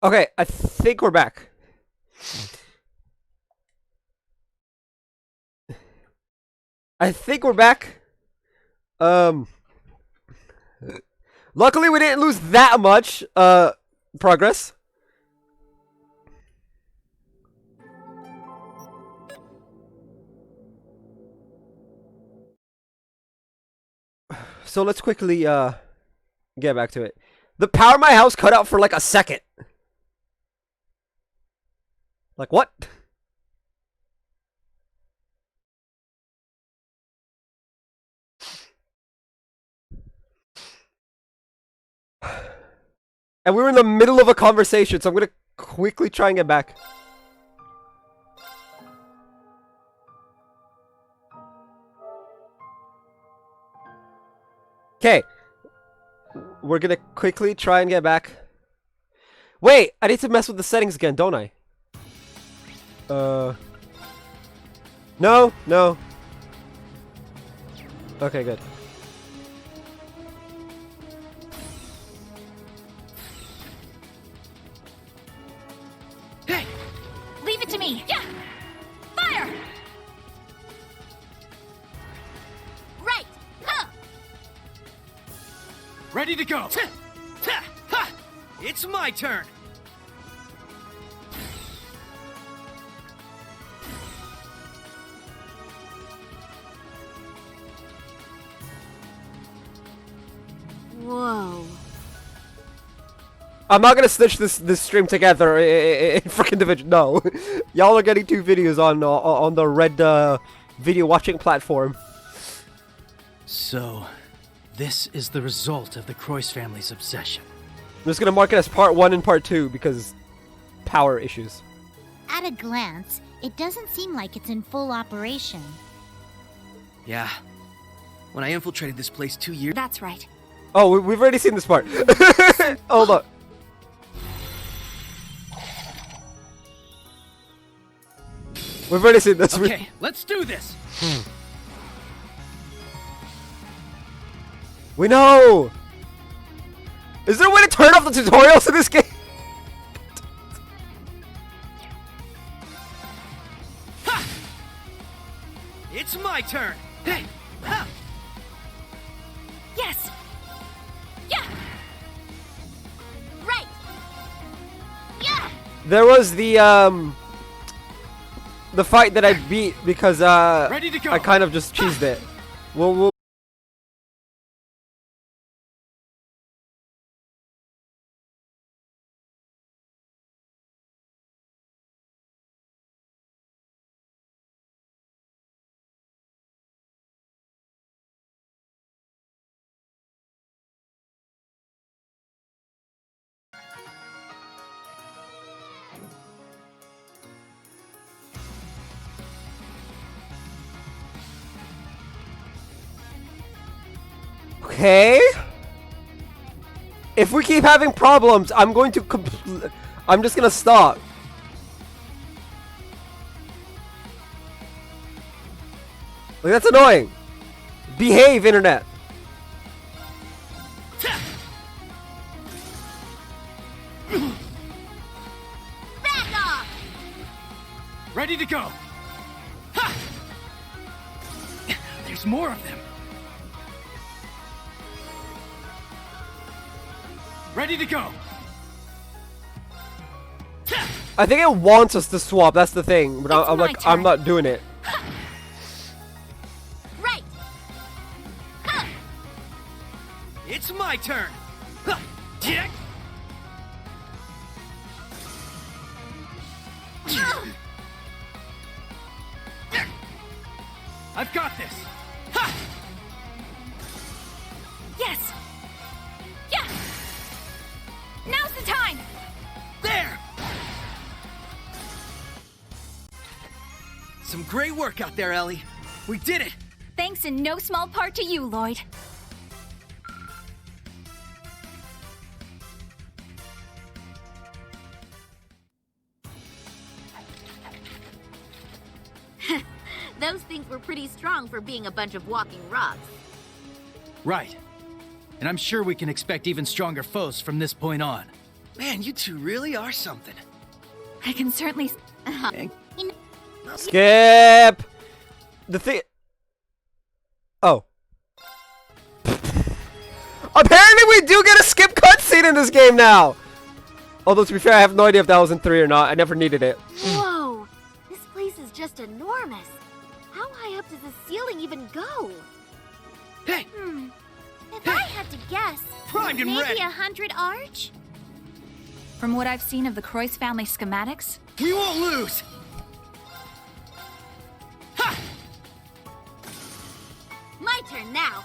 Okay, I think we're back. I think we're back. Um, luckily we didn't lose that much progress. So let's quickly get back to it. The power in my house cut out for like a second. Like what? And we were in the middle of a conversation, so I'm gonna quickly try and get back. Okay. We're gonna quickly try and get back. Wait, I need to mess with the settings again, don't I? No, no. Okay, good. Hey! Leave it to me! Yeah! Fire! Right! Huh! Ready to go! It's my turn! Whoa. I'm not gonna stitch this stream together in freaking division. No, y'all are getting two videos on the red video watching platform. So, this is the result of the Croix family's obsession. I'm just gonna mark it as part 1 and part 2 because power issues. At a glance, it doesn't seem like it's in full operation. Yeah. When I infiltrated this place 2 years... That's right. Oh, we've already seen this part. Hold on. We've already seen this. Okay, let's do this! We know! Is there a way to turn off the tutorials in this game? Ha! It's my turn! Hey! Ha! Yes! Yeah! Right! Yeah! There was the fight that I beat because Ready to go. I kind of just cheesed it. We'll Okay. If we keep having problems, I'm going to I'm just gonna stop. Like, that's annoying. Behave, internet. Back off! Ready to go! Ha! There's more of them! Ready to go! I think it wants us to swap. That's the thing. But I'm my like, I'm turn. not doing it. Right! Huh! It's my turn! Ha! Jack! I've got this! Ha! Yes! Yeah! Now's the time! There! Some great work out there, Ellie. We did it! Thanks in no small part to you, Lloyd. Those things were pretty strong for being a bunch of walking rocks. Right. And I'm sure we can expect even stronger foes from this point on. Man, you two really are something. I can certainly. And Skip! The thing. Oh. Apparently, we do get a skip cutscene in this game now! Although, to be fair, I have no idea if that was in 3 or not. I never needed it. Whoa! This place is just enormous. How high up does the ceiling even go? hey, If I had to guess, primed and maybe ready. 100 arch? From what I've seen of the Croix family schematics, We won't lose. Ha! My turn now.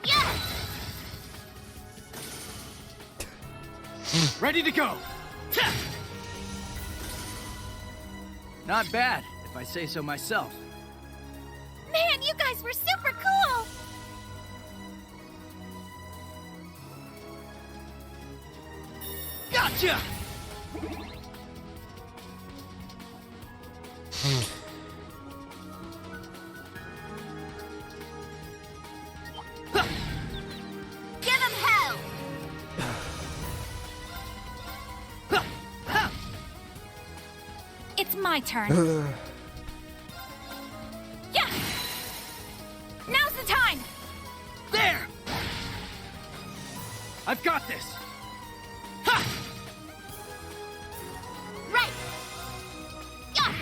Yeah! Ready to go. Ha! Not bad, if I say so myself. man, you guys were super cool! Gotcha! Give him hell! It's my turn. Yeah! Now's the time! There! I've got this. Ha! Right! Yeah!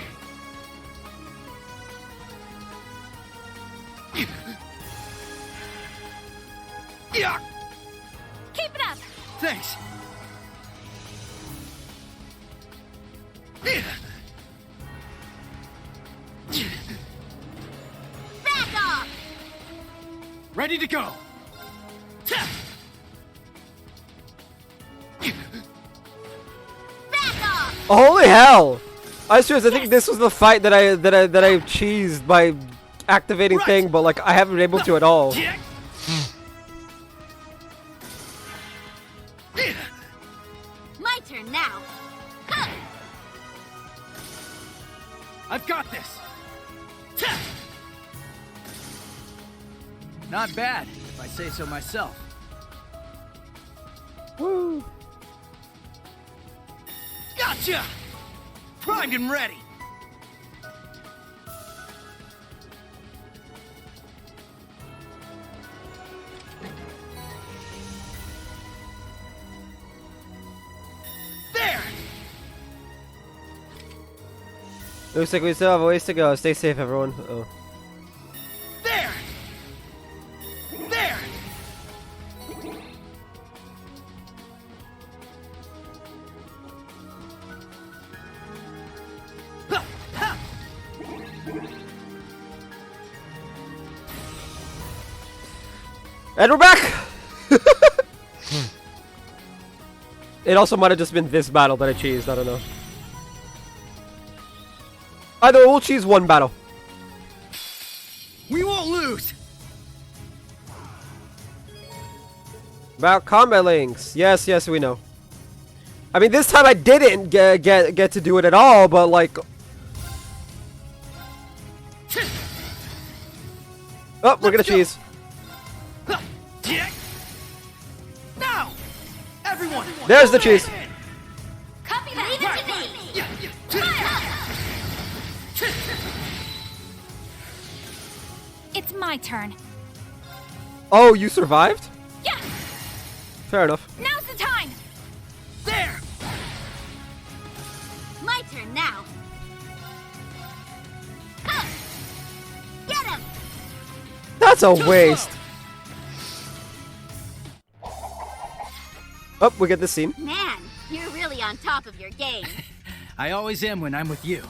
Yeah! Keep it up! Thanks. Back off! Ready to go. Back off! Holy hell! I think this was the fight that I cheesed by activating Right. thing, but like I haven't been able to at all. Yeah. My turn now. Huh. I've got this. Not bad, if I say so myself. Woo! Gotcha! Primed and ready. There! Looks like we still have a ways to go. Stay safe, everyone. Oh. There! There! Ha! Ha! And we're back! It also might have just been this battle that I cheesed. I don't know. Either we'll cheese one battle. We won't lose! About combat links. Yes, yes, we know. I mean, this time I didn't get to do it at all, but like... Oh, we're gonna Let's go. cheese. Ha! Yeah. Now! Everyone! There's the cheese. Copy that! Leave it to me! Yeah, yeah. It's my turn. Oh, you survived? Yeah! Fair enough. Now's the time! There! My turn now. Huh. Get him! That's a waste. Oh, we get this scene. Man, you're really on top of your game. I always am when I'm with you.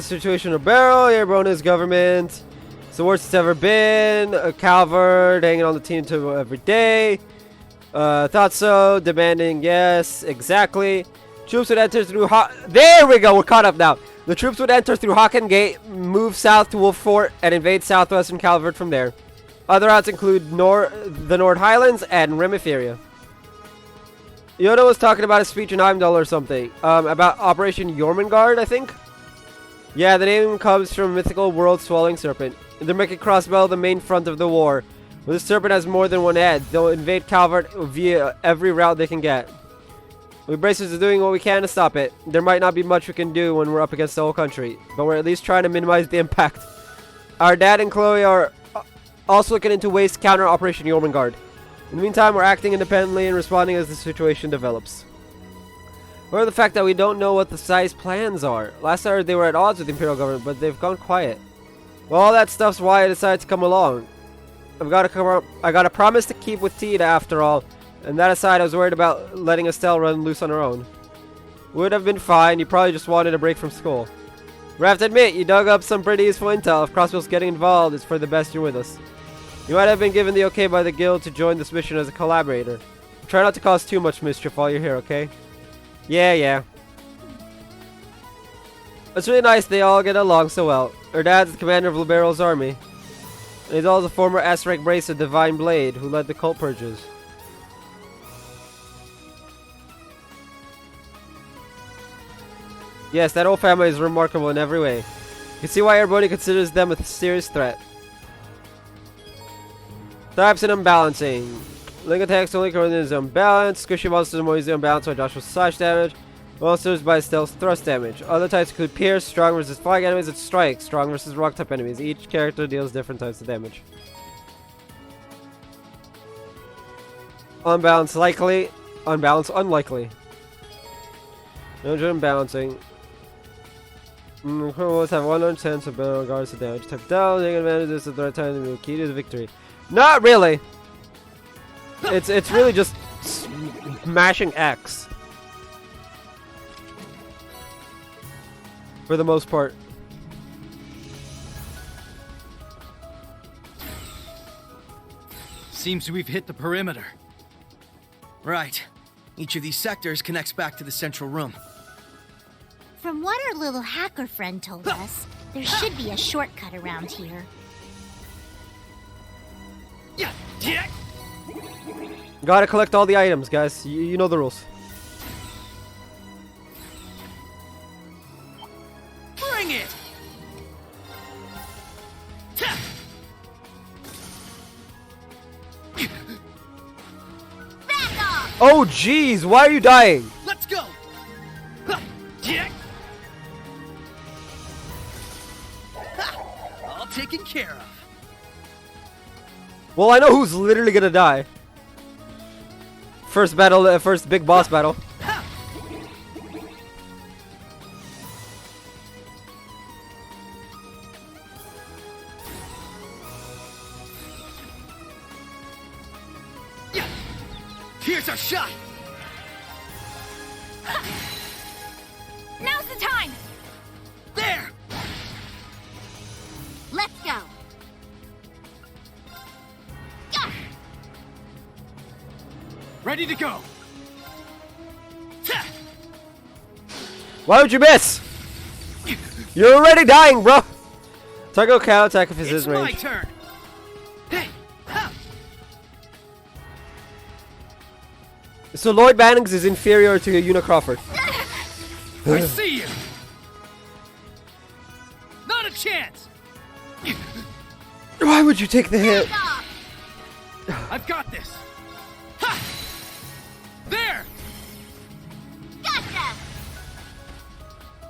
Situation of Barrel, Airborne's government. It's the worst it's ever been. Calvert hanging on the team to every day. Thought so. Demanding, yes, exactly. Troops would enter through There we go, we're caught up now. The troops would enter through Hawken Gate, move south to Wolf Fort, and invade southwestern Calvert from there. Other routes include the Nord Highlands and Remiferia. Yoda was talking about a speech in Heimdall or something. About Operation Jormungand, I think. Yeah, the name comes from mythical world-swallowing serpent. They're making Crossbell the main front of the war. When the serpent has more than one head, they'll invade Calvert via every route they can get. We Bracers are doing what we can to stop it. There might not be much we can do when we're up against the whole country, but we're at least trying to minimize the impact. Our dad and Chloe are also looking into ways to counter Operation Jormungand. In the meantime, we're acting independently and responding as the situation develops. Or the fact that we don't know what the Psy's plans are. Last I heard they were at odds with the Imperial government, but they've gone quiet. Well, all that stuff's why I decided to come along. I got a promise to keep with Tita after all, and that aside, I was worried about letting Estelle run loose on her own. Would have been fine, you probably just wanted a break from school. But I have to admit, you dug up some pretty useful intel. If Crossbell's getting involved, it's for the best you're with us. You might have been given the okay by the guild to join this mission as a collaborator. Try not to cause too much mischief while you're here, okay? Yeah. It's really nice they all get along so well. Her dad's the commander of Libero's army. And he's also the former S-rank bracer Divine Blade, who led the cult purges. Yes, that whole family is remarkable in every way. You can see why everybody considers them a serious threat. Types and unbalancing. Link attacks only currently is unbalanced. Squishy monsters are more easily unbalanced by Joshua's slash damage. Monsters by stealth thrust damage. Other types include Pierce, Strong versus Flying enemies, and Strike, Strong versus Rock type enemies. Each character deals different types of damage. Unbalanced likely. Unbalanced unlikely. No unbalancing. Criminals have 100 chance of better regards to damage. Type down, taking advantage of this at the right time to be key to the victory. Not really! It's really just smashing X. For the most part. Seems we've hit the perimeter. Right. Each of these sectors connects back to the central room. From what our little hacker friend told us, there should be a shortcut around here. Yeah. Gotta collect all the items, guys. You know the rules. Bring it! Back off! Oh jeez, why are you dying? Let's go! All taken care of. Well, I know who's literally gonna die. First battle, first big boss battle. Here's our shot! Now's the time! There! Let's go! Gah! Ready to go! Why would you miss? You're already dying, bro. Target counter attack if it's It's his my range. turn! Hey! Ha! So Lloyd Bannings is inferior to Una Crawford. I see you! Not a chance! Why would you take the hit? Back off! I've got this! Ha! There! Gotcha!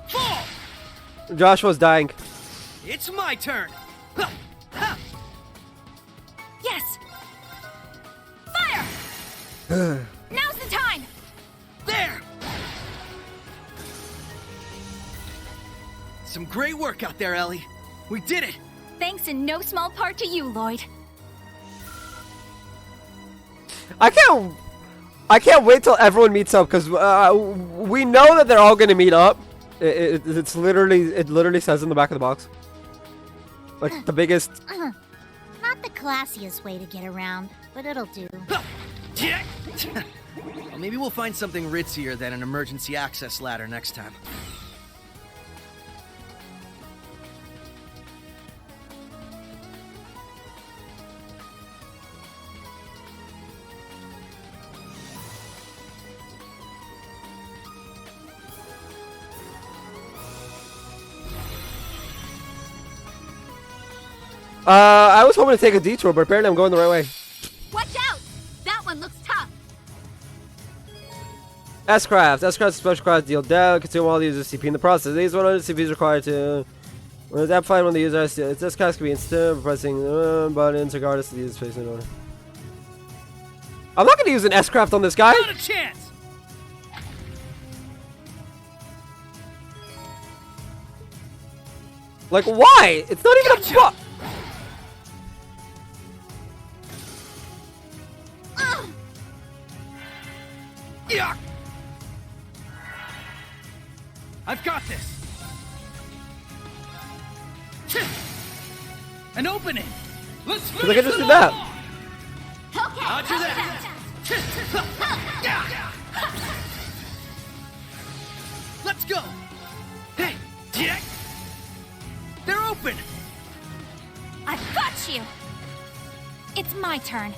Fall! Joshua's dying. It's my turn! Ha! Ha! Yes! Fire! Now's the time! There! Some great work out there, Ellie. We did it! Thanks in no small part to you, Lloyd. I can't wait till everyone meets up because we know that they're all gonna meet up. It literally says in the back of the box. Like the biggest. Not the classiest way to get around, but it'll do. Well, maybe we'll find something ritzier than an emergency access ladder next time. I was hoping to take a detour, but apparently I'm going the right way. Watch out! That one looks tough. S-Craft. S-Craft special craft deal down. Consume all the user's CP in the process. These 100 CP is required to... When it's amplified when the user has to... Its S-Craft can be instant pressing buttons regardless of the user's face in order. I'm not going to use an S-Craft on this guy. Not a chance! Like, why? It's not even a bu- Yeah. I've got this. An opening. Let's Cause I can just do that. Roger that. Let's go. Hey, Jack. They're open. I've got you! It's my turn.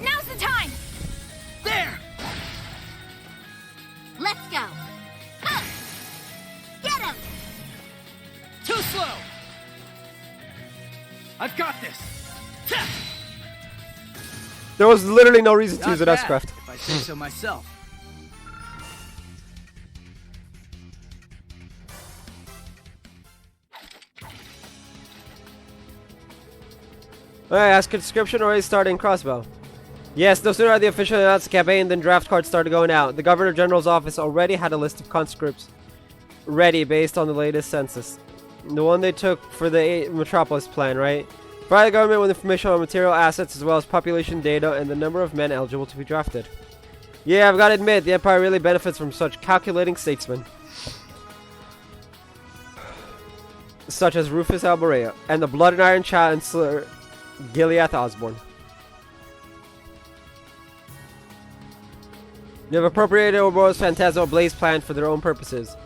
Now's the time! There. Let's go. Get him! Too slow. I've got this. There was literally no reason to Not use an bad, S-Craft. if I say so myself. Alright, ask a description already starting crossbow. Yes, no sooner had the official announced the campaign than draft cards started going out. The Governor General's office already had a list of conscripts ready based on the latest census. The one they took for the Metropolis plan, right? Provide the government with information on material assets as well as population data and the number of men eligible to be drafted. Yeah, I've got to admit, the Empire really benefits from such calculating statesmen. Such as Rufus Alborea and the Blood and Iron Chancellor Gileath Osborne. They have appropriated Ouroboros Phantasmal Blaze plan for their own purposes.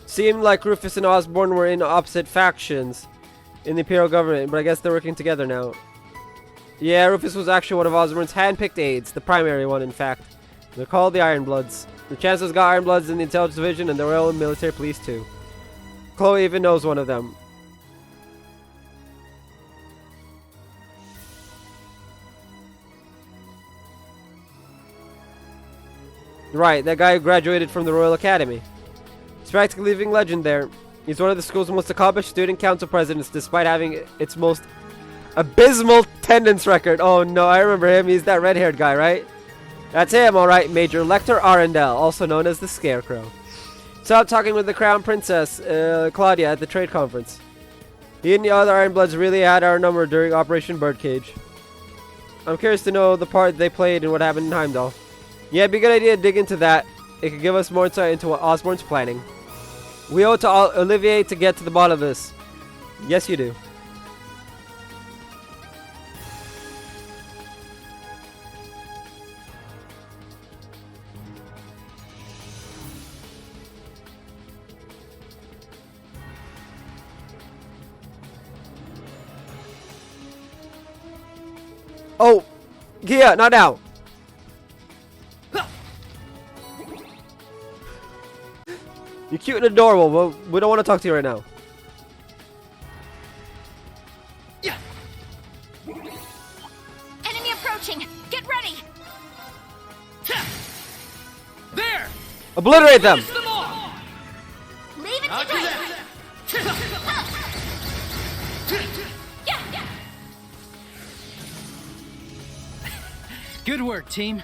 Seemed like Rufus and Osborne were in opposite factions in the Imperial government, but I guess they're working together now. Yeah, Rufus was actually one of Osborne's hand-picked aides, the primary one in fact. They're called the Iron Bloods. The Chancellor's got Iron Bloods in the Intelligence Division and the Royal Military Police too. Chloe even knows one of them. Right, that guy who graduated from the Royal Academy. He's practically a living legend there. He's one of the school's most accomplished student council presidents despite having its most abysmal attendance record. Oh no, I remember him. He's that red-haired guy, right? That's him, alright. Major Lecter Arundel, also known as the Scarecrow. So I'm talking with the Crown Princess, Claudia, at the trade conference. He and the other Ironbloods really had our number during Operation Birdcage. I'm curious to know the part they played in what happened in Heimdall. Yeah, it'd be a good idea to dig into that. It could give us more insight into what Osborne's planning. We owe it to Olivier to get to the bottom of this. Yes, you do. Oh! Gia, not now! You're cute and adorable, but we don't want to talk to you right now. Yeah. Enemy approaching! Get ready! There. Obliterate them! Finish them all. Leave it Roger to me! that. Yeah! Good work, team.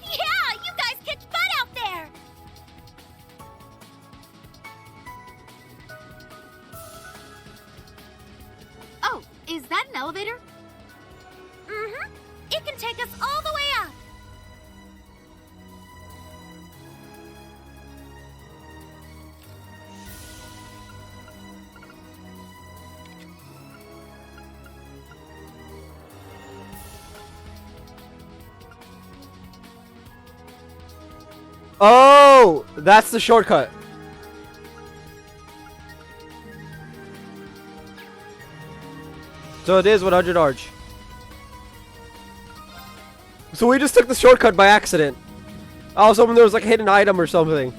Yeah, you guys kicked butt out there! Oh, is that an elevator? Mm-hmm. It can take us all the way up. Oh! That's the shortcut. So it is 100 Arch. So we just took the shortcut by accident. I was hoping there was like a hidden item or something.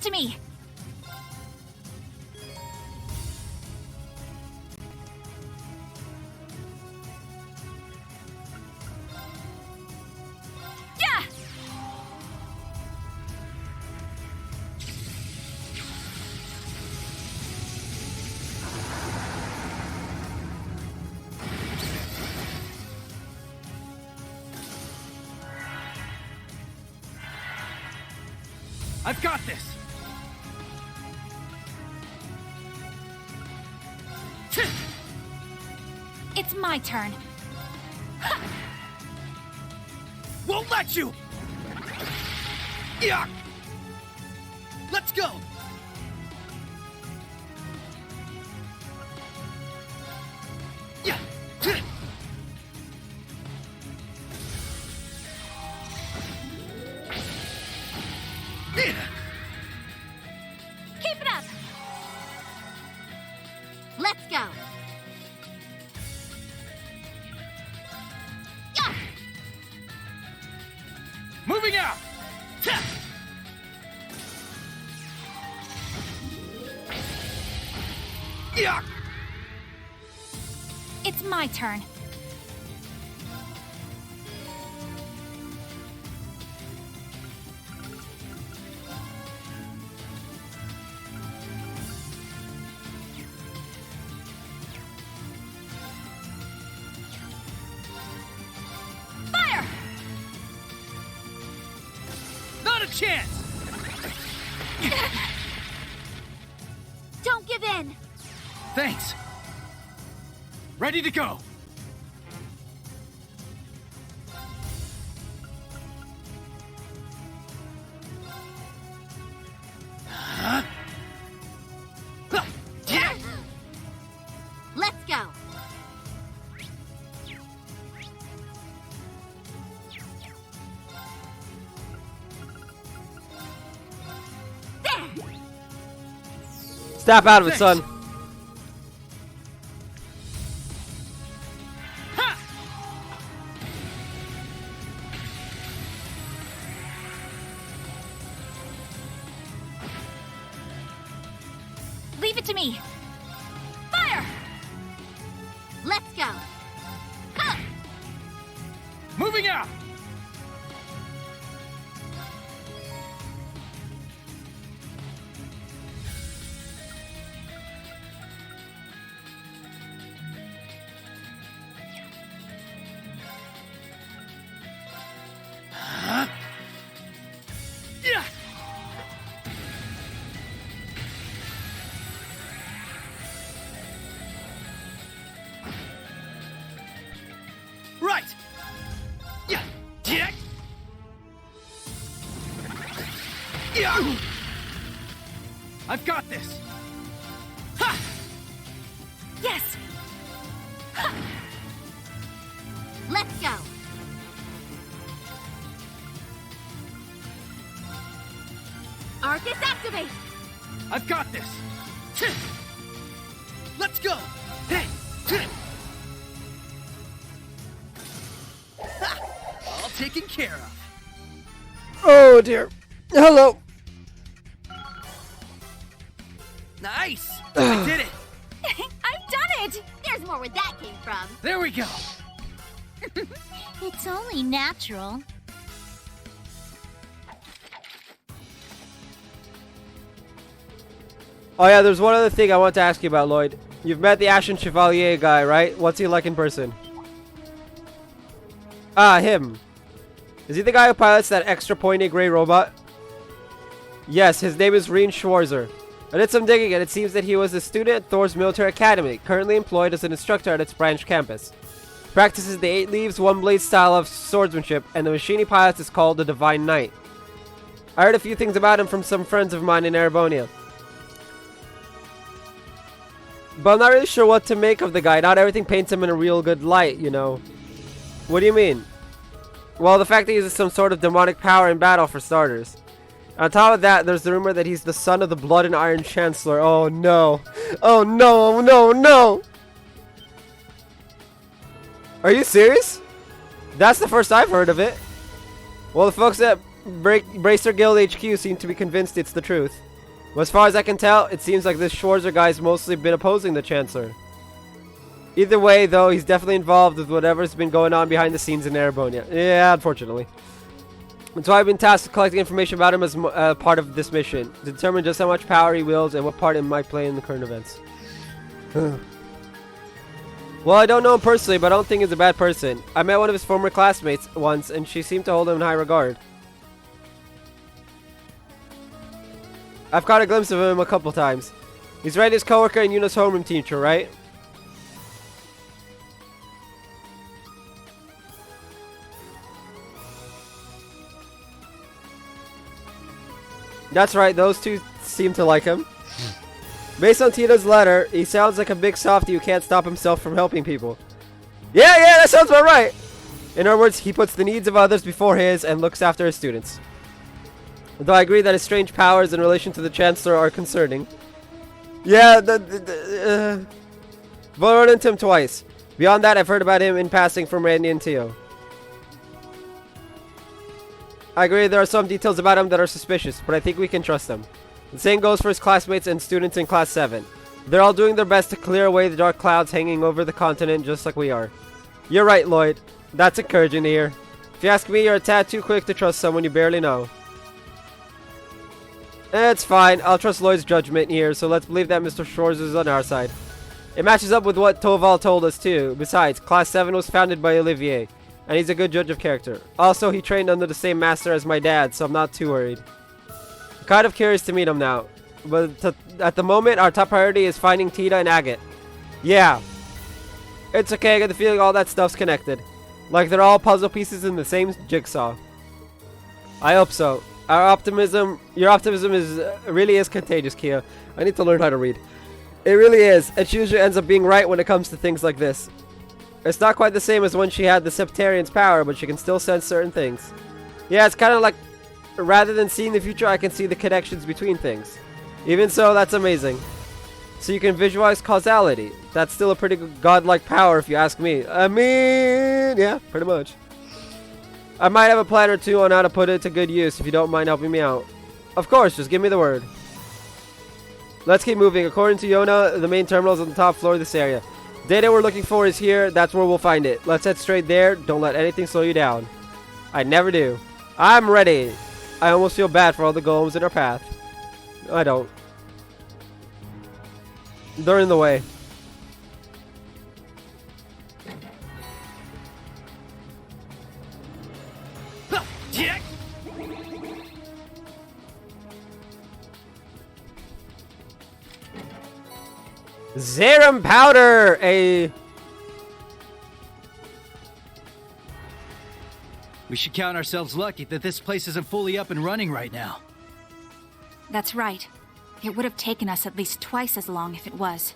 to me. Yeah! I've got this! It's my turn. Won't let you! Yeah! Let's go! Yeah! Keep it up! Let's go. Yeah. Moving out! Yeah! It's my turn. Fire! Not a chance! Don't give in. Thanks. Ready to go. Huh? Huh. Yeah. Let's go. There. Snap out of it, Thanks. son. Ha! Leave it to me. Fire! Let's go. Huh. Moving out. Huh? Yeah. Right. Yeah. Yeah. Yeah. I've got this. Ha! Yes! Let's go. Arcus activate. I've got this. Let's go. Hey. Ha! All taken care of. Oh dear. Hello. Nice. I did it. I've done it! There's more where that came from. There we go. It's only natural. Oh yeah, there's one other thing I want to ask you about, Lloyd. You've met the Ashen Chevalier guy, right? What's he like in person? Ah, him. Is he the guy who pilots that extra pointy gray robot? Yes, his name is Reen Schwarzer. I did some digging and it seems that he was a student at Thor's Military Academy, currently employed as an instructor at its branch campus. Practices the 8 leaves, 1 blade style of swordsmanship, and the machine he pilots is called the Divine Knight. I heard a few things about him from some friends of mine in Erebonia. But I'm not really sure what to make of the guy. Not everything paints him in a real good light, you know. What do you mean? Well, the fact that he uses some sort of demonic power in battle, for starters. On top of that, there's the rumor that he's the son of the Blood and Iron Chancellor. Oh no. Oh no, no, no! Are you serious? That's the first I've heard of it. Well, the folks at Bracer Guild HQ seem to be convinced it's the truth. Well, as far as I can tell, it seems like this Schwarzer guy's mostly been opposing the Chancellor. Either way, though, he's definitely involved with whatever's been going on behind the scenes in Erebonia. Yeah, unfortunately. That's why I've been tasked with collecting information about him as part of this mission, to determine just how much power he wields and what part it might play in the current events. Well, I don't know him personally, but I don't think he's a bad person. I met one of his former classmates once, and she seemed to hold him in high regard. I've caught a glimpse of him a couple times. He's Randy's coworker and Yuna's homeroom teacher, right? That's right, those two seem to like him. Based on Tina's letter, he sounds like a big softy who can't stop himself from helping people. Yeah, that sounds about right. In other words, he puts the needs of others before his and looks after his students. Though I agree that his strange powers in relation to the Chancellor are concerning. Yeah, I've run into him twice. Beyond that, I've heard about him in passing from Randy and Tio. I agree there are some details about him that are suspicious, but I think we can trust him. The same goes for his classmates and students in Class 7. They're all doing their best to clear away the dark clouds hanging over the continent just like we are. You're right, Lloyd. That's encouraging to hear. If you ask me, you're a tad too quick to trust someone you barely know. It's fine. I'll trust Lloyd's judgment here, so let's believe that Mr. Shores is on our side. It matches up with what Toval told us too. Besides, Class 7 was founded by Olivier, and he's a good judge of character. Also, he trained under the same master as my dad, so I'm not too worried. I'm kind of curious to meet him now, but at the moment, our top priority is finding Tina and Agate. Yeah. It's okay, I get the feeling all that stuff's connected. Like they're all puzzle pieces in the same jigsaw. I hope so. Your optimism really is contagious, Kia. I need to learn how to read. It really is. And she usually ends up being right when it comes to things like this. It's not quite the same as when she had the Septarian's power, but she can still sense certain things. Yeah, it's kind of like, rather than seeing the future, I can see the connections between things. Even so, that's amazing. So you can visualize causality. That's still a pretty godlike power if you ask me. I mean, yeah, pretty much. I might have a plan or two on how to put it to good use if you don't mind helping me out. Of course, just give me the word. Let's keep moving. According to Yona, the main terminal is on the top floor of this area. Data we're looking for is here. That's where we'll find it. Let's head straight there. Don't let anything slow you down. I never do. I'm ready. I almost feel bad for all the golems in our path. I don't. They're in the way. Zerum powder! We should count ourselves lucky that this place isn't fully up and running right now. That's right. It would have taken us at least twice as long if it was.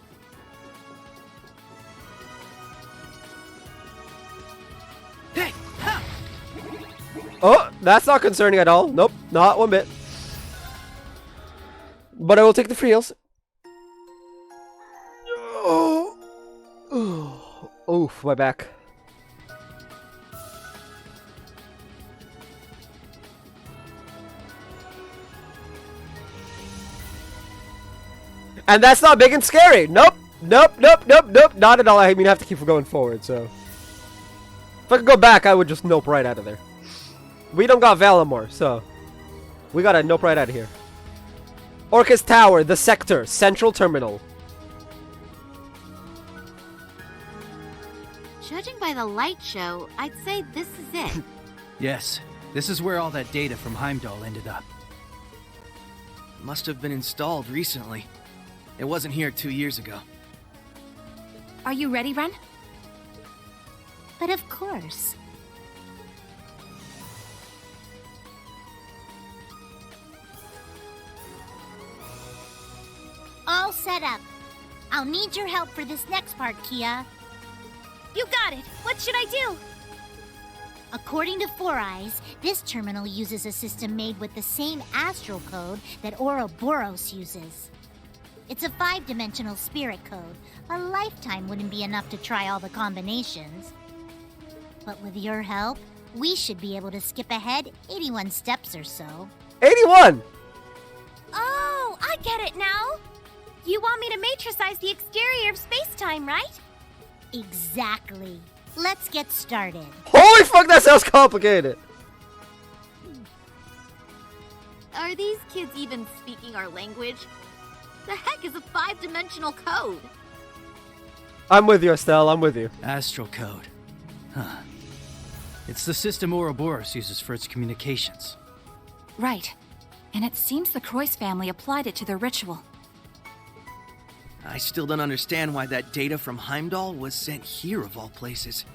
Hey! Ha! Oh, that's not concerning at all. Nope, not one bit. But I will take the feels. Oh. Oof, my back. And that's not big and scary. Nope. Not at all. I mean, I have to keep going forward, so. If I could go back, I would just nope right out of there. We don't got Valamore, so. We gotta nope right out of here. Orcus Tower, the sector, central terminal. Judging by the light show, I'd say this is it. Yes, this is where all that data from Heimdall ended up. It must have been installed recently. It wasn't here 2 years ago. Are you ready, Ren? But of course. All set up. I'll need your help for this next part, Kia. You got it! What should I do? According to Four Eyes, this terminal uses a system made with the same astral code that Ouroboros uses. It's a 5-dimensional spirit code. A lifetime wouldn't be enough to try all the combinations. But with your help, we should be able to skip ahead 81 steps or so. 81! Oh, I get it now. You want me to matricize the exterior of space-time, right? Exactly. Let's get started. Holy fuck, that sounds complicated. Are these kids even speaking our language? The heck is a 5-dimensional code? I'm with you, Estelle. I'm with you. Astral code. Huh. It's the system Ouroboros uses for its communications. Right. And it seems the Croix family applied it to their ritual. I still don't understand why that data from Heimdall was sent here of all places.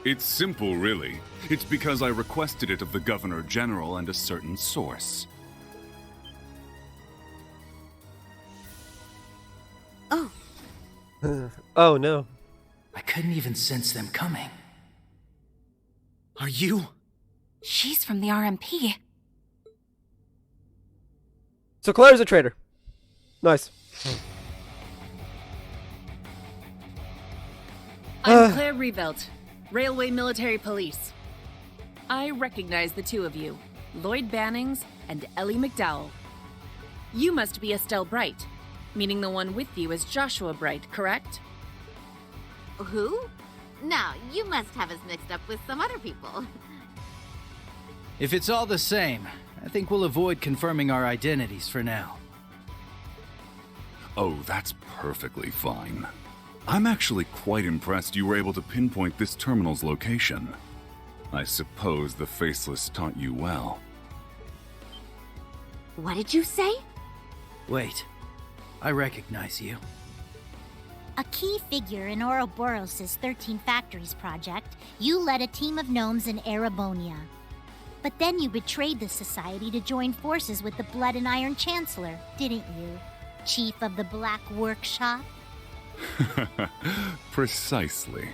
It's simple, really. It's because I requested it of the Governor General and a certain source. Oh, Oh no. I couldn't even sense them coming. Are you? She's from the RMP. So Claire's a traitor. Nice. I'm Claire Revelt, Railway Military Police. I recognize the two of you, Lloyd Bannings and Ellie McDowell. You must be Estelle Bright, meaning the one with you is Joshua Bright, correct? who? No, you must have us mixed up with some other people. If it's all the same, I think we'll avoid confirming our identities for now. Oh, that's perfectly fine. I'm actually quite impressed you were able to pinpoint this terminal's location. I suppose the Faceless taught you well. What did you say? Wait, I recognize you. A key figure in Ouroboros' 13 Factories project, you led a team of gnomes in Erebonia. But then you betrayed the society to join forces with the Blood and Iron Chancellor, didn't you? Chief of the Black Workshop? Precisely.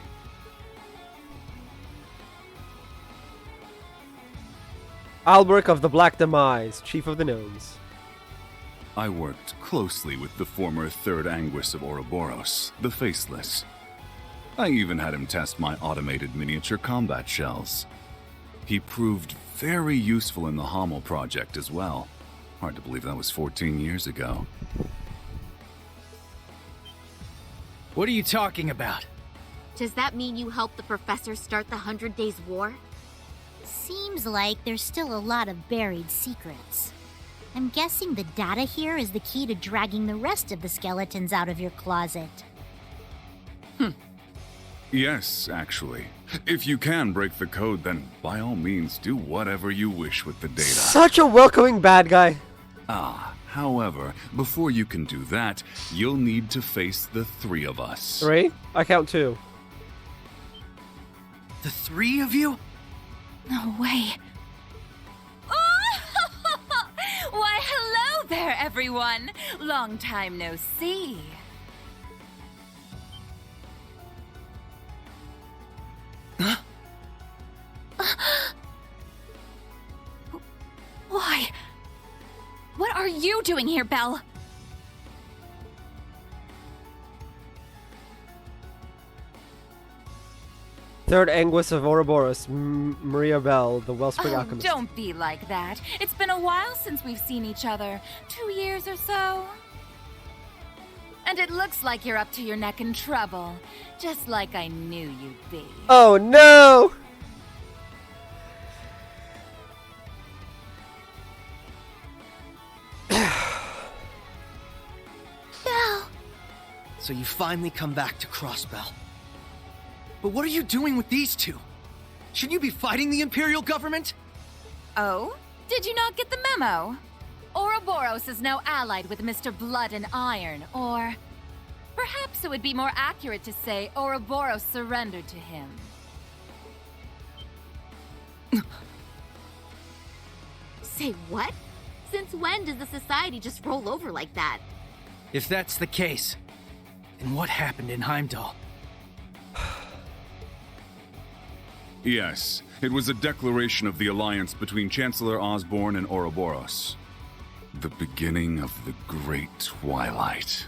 Alberic of the Black Demise, Chief of the Gnomes. I worked closely with the former Third Anguis of Ouroboros, the Faceless. I even had him test my automated miniature combat shells. He proved very useful in the Hamel project as well. Hard to believe that was 14 years ago. What are you talking about? Does that mean you helped the professor start the 100 Days War? Seems like there's still a lot of buried secrets. I'm guessing the data here is the key to dragging the rest of the skeletons out of your closet. Yes, actually. If you can break the code, then by all means do whatever you wish with the data. Such a welcoming bad guy. However, before you can do that, you'll need to face the three of us. 3? I count 2. The three of you? No way. Why, hello there, everyone. Long time no see. Why? What are you doing here, Belle? Third Anguis of Ouroboros, Maria Bell, the Wellspring Oh, Alchemist. don't be like that. It's been a while since we've seen each other. 2 years or so. And it looks like you're up to your neck in trouble. Just like I knew you'd be. Oh no! Belle! So you finally come back to Crossbell. But what are you doing with these two? Shouldn't you be fighting the Imperial government? Oh? Did you not get the memo? Ouroboros is now allied with Mr. Blood and Iron, or... perhaps it would be more accurate to say Ouroboros surrendered to him. Say what? Since when does the society just roll over like that? If that's the case, then what happened in Heimdall? Yes, it was a declaration of the alliance between Chancellor Osborne and Ouroboros. The beginning of the Great Twilight.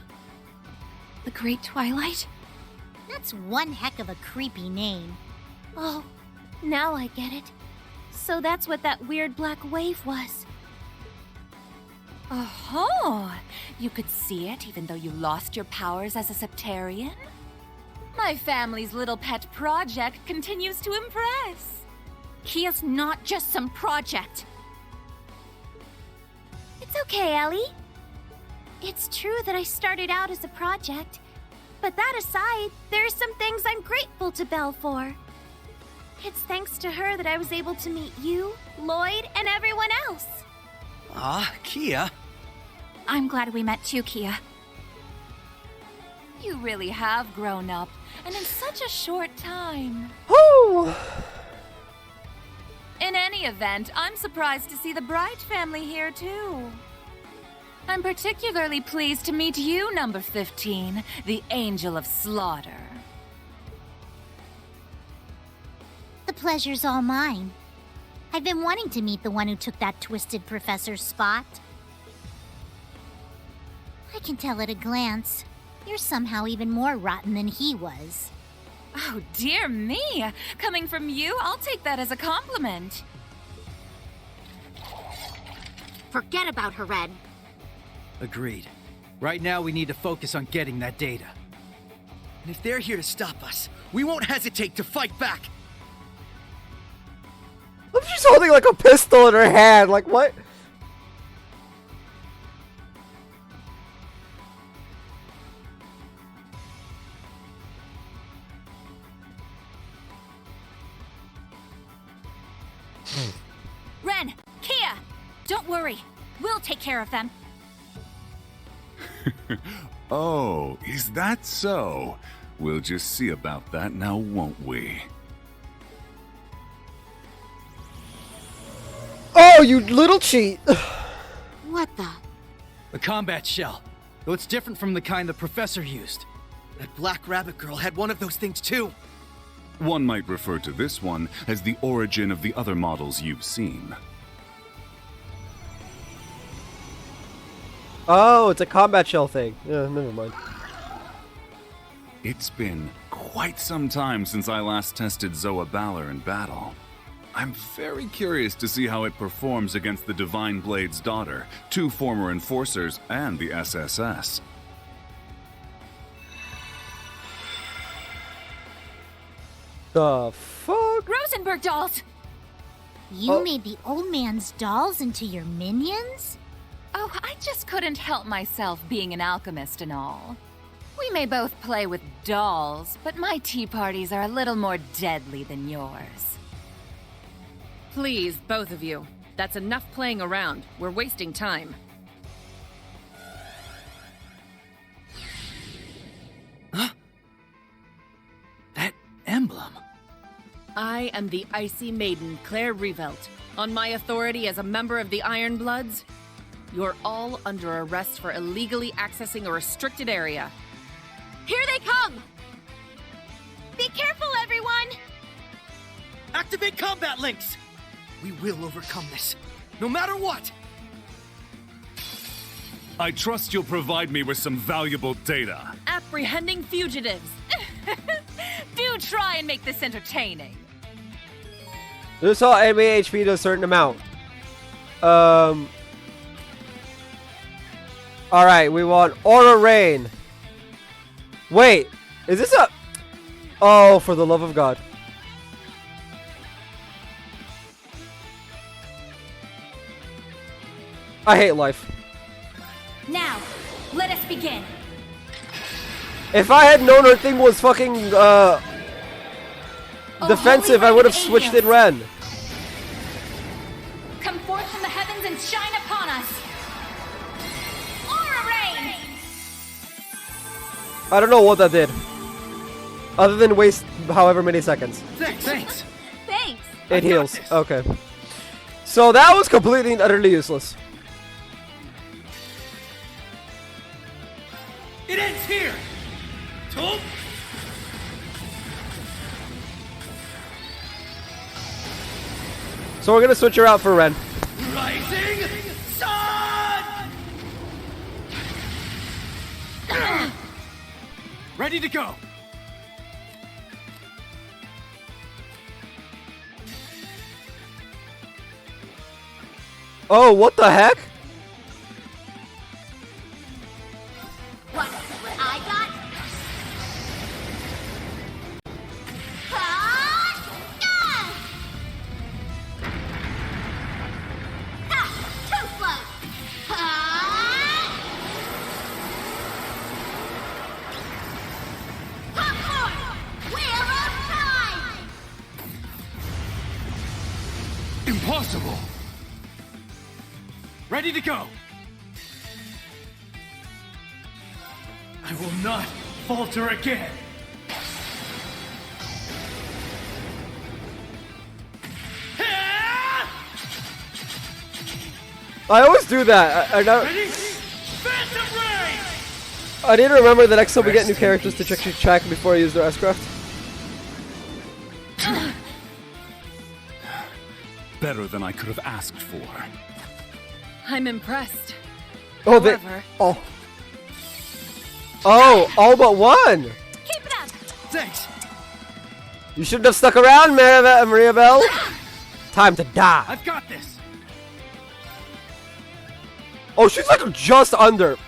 The Great Twilight? That's one heck of a creepy name. Oh, now I get it. So that's what that weird black wave was. Oh, you could see it even though you lost your powers as a Septarian? My family's little pet project continues to impress. Kia's not just some project. It's okay, Ellie. It's true that I started out as a project, but that aside, there are some things I'm grateful to Belle for. It's thanks to her that I was able to meet you, Lloyd, and everyone else. Ah, Kia. I'm glad we met too, Kia. You really have grown up, and in such a short time. Woo! In any event, I'm surprised to see the Bright family here too. I'm particularly pleased to meet you, number 15, the Angel of Slaughter. The pleasure's all mine. I've been wanting to meet the one who took that twisted professor's spot. I can tell at a glance. You're somehow even more rotten than he was. Oh, dear me! Coming from you, I'll take that as a compliment. Forget about her, Red. Agreed. Right now, we need to focus on getting that data. And if they're here to stop us, we won't hesitate to fight back. Look, she's holding like a pistol in her hand. Like, what? Ren, Kia, don't worry. We'll take care of them. Oh, is that so? We'll just see about that now, won't we? Oh, you little cheat. What the? A combat shell. Though it's different from the kind the professor used. That Black Rabbit girl had one of those things too. One might refer to this one as the origin of the other models you've seen. Oh, it's a combat shell thing. Yeah, never mind. It's been quite some time since I last tested Zoa Balor in battle. I'm very curious to see how it performs against the Divine Blade's daughter, 2 former enforcers, and the SSS. The fuck? Rosenberg dolls! You made the old man's dolls into your minions? Oh, I just couldn't help myself being an alchemist and all. We may both play with dolls, but my tea parties are a little more deadly than yours. Please, both of you. That's enough playing around. We're wasting time. Huh? That emblem. I am the Icy Maiden, Claire Revelt. On my authority as a member of the Iron Bloods, you're all under arrest for illegally accessing a restricted area. Here they come! Be careful, everyone! Activate combat links! We will overcome this, no matter what! I trust you'll provide me with some valuable data. Apprehending fugitives. Do try and make this entertaining. This all enemy HP to a certain amount. Alright, we want Aura Rain. Wait, is this a... Oh, for the love of God. I hate life. Now, let us begin. If I had known her thing was fucking, defensive, I would have switched in Ren. Come forth from the heavens and shine upon us. Aura Rain! I don't know what that did. Other than waste however many seconds. Thanks! Thanks. It heals. Okay. So that was completely and utterly useless. It ends here! Tope! So we're gonna switch her out for Ren. Rising Sun! Ready to go! Oh, what the heck? Impossible! Ready to go! I will not falter again! I always do that. I know. Ready? Phantom Ray! I need to remember the next time we get new characters to actually check before I use their S-Craft. Better than I could have asked for. I'm impressed. Oh, they. However- Oh. Oh, all but one. Keep it up! Thanks! You shouldn't have stuck around, Maria Bell. Time to die. I've got this! Oh, she's like just under.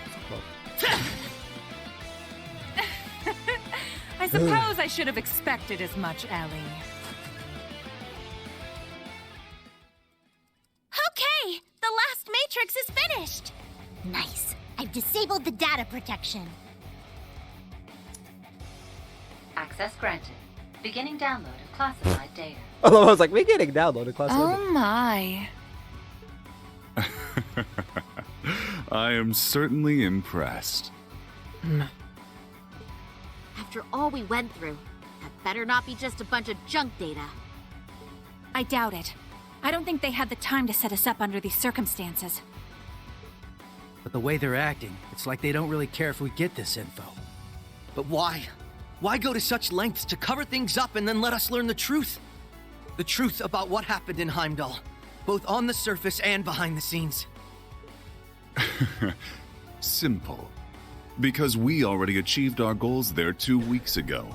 I suppose I should have expected as much, Ellie. Okay, the last matrix is finished. Nice. I've disabled the data protection. Access granted. Beginning download of classified data. I was like, we're getting downloaded class. Oh my. I am certainly impressed. After all we went through, that better not be just a bunch of junk data. I doubt it. I don't think they had the time to set us up under these circumstances. But the way they're acting, it's like they don't really care if we get this info. But why? Why go to such lengths to cover things up and then let us learn the truth? The truth about what happened in Heimdall, both on the surface and behind the scenes. Simple. Because we already achieved our goals there 2 weeks ago.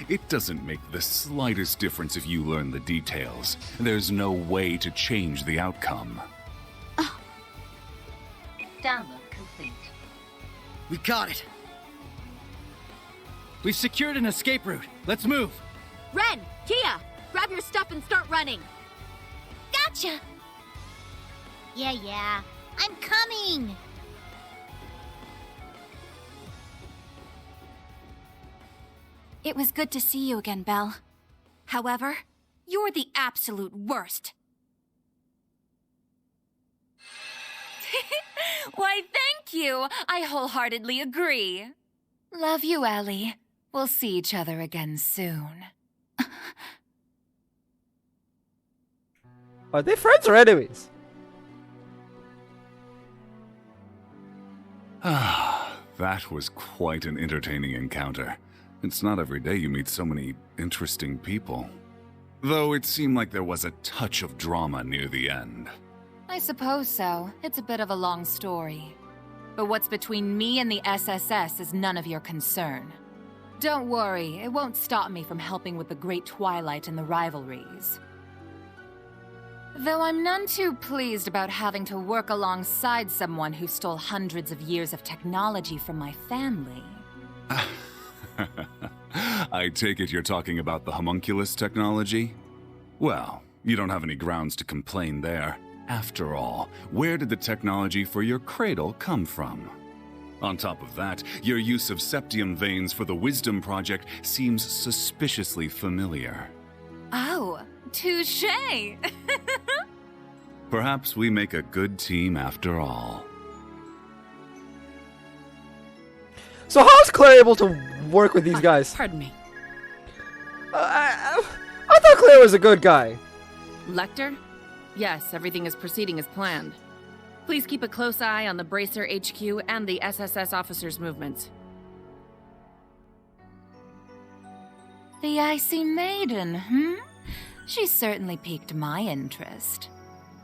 It doesn't make the slightest difference if you learn the details. There's no way to change the outcome. Download complete. We got it! We've secured an escape route. Let's move! Ren! Kia! Grab your stuff and start running! Gotcha! Yeah. I'm coming! It was good to see you again, Belle. However, you're the absolute worst. Why, thank you! I wholeheartedly agree. Love you, Ellie. We'll see each other again soon. Are they friends or enemies? Ah, that was quite an entertaining encounter. It's not every day you meet so many interesting people. Though it seemed like there was a touch of drama near the end. I suppose so. It's a bit of a long story. But what's between me and the SSS is none of your concern. Don't worry, it won't stop me from helping with the Great Twilight and the rivalries. Though I'm none too pleased about having to work alongside someone who stole hundreds of years of technology from my family. I take it you're talking about the homunculus technology? Well, you don't have any grounds to complain there. After all, where did the technology for your cradle come from? On top of that, your use of septium veins for the Wisdom Project seems suspiciously familiar. Oh, touché! Perhaps we make a good team after all. So how is Claire able to work with these guys? Pardon me. I thought Claire was a good guy. Lecter? Yes, everything is proceeding as planned. Please keep a close eye on the Bracer HQ and the SSS officers' movements. The Icy Maiden, She certainly piqued my interest.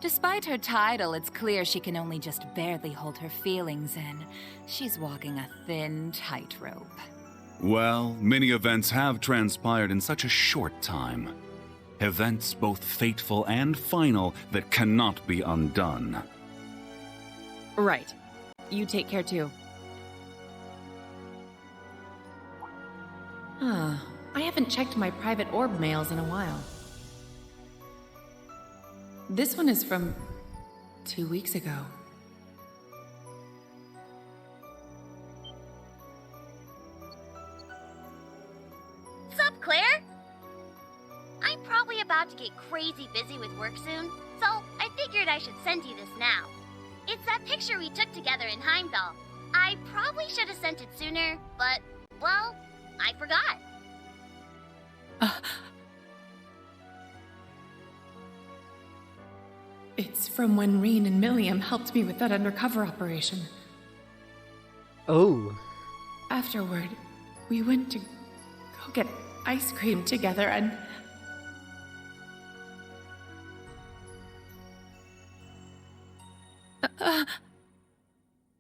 Despite her title, it's clear she can only just barely hold her feelings in. She's walking a thin tightrope. Well, many events have transpired in such a short time. Events both fateful and final that cannot be undone. Right. You take care too. I haven't checked my private orb mails in a while. This one is from 2 weeks ago. What's up, Claire? I'm probably about about to get crazy busy with work soon, so I figured I should send you this now. It's that picture we took together in Heimdall. I probably should have sent it sooner, but, well, I forgot. It's from when Reen and Milliam helped me with that undercover operation. Oh. Afterward, we went to go get ice cream together and...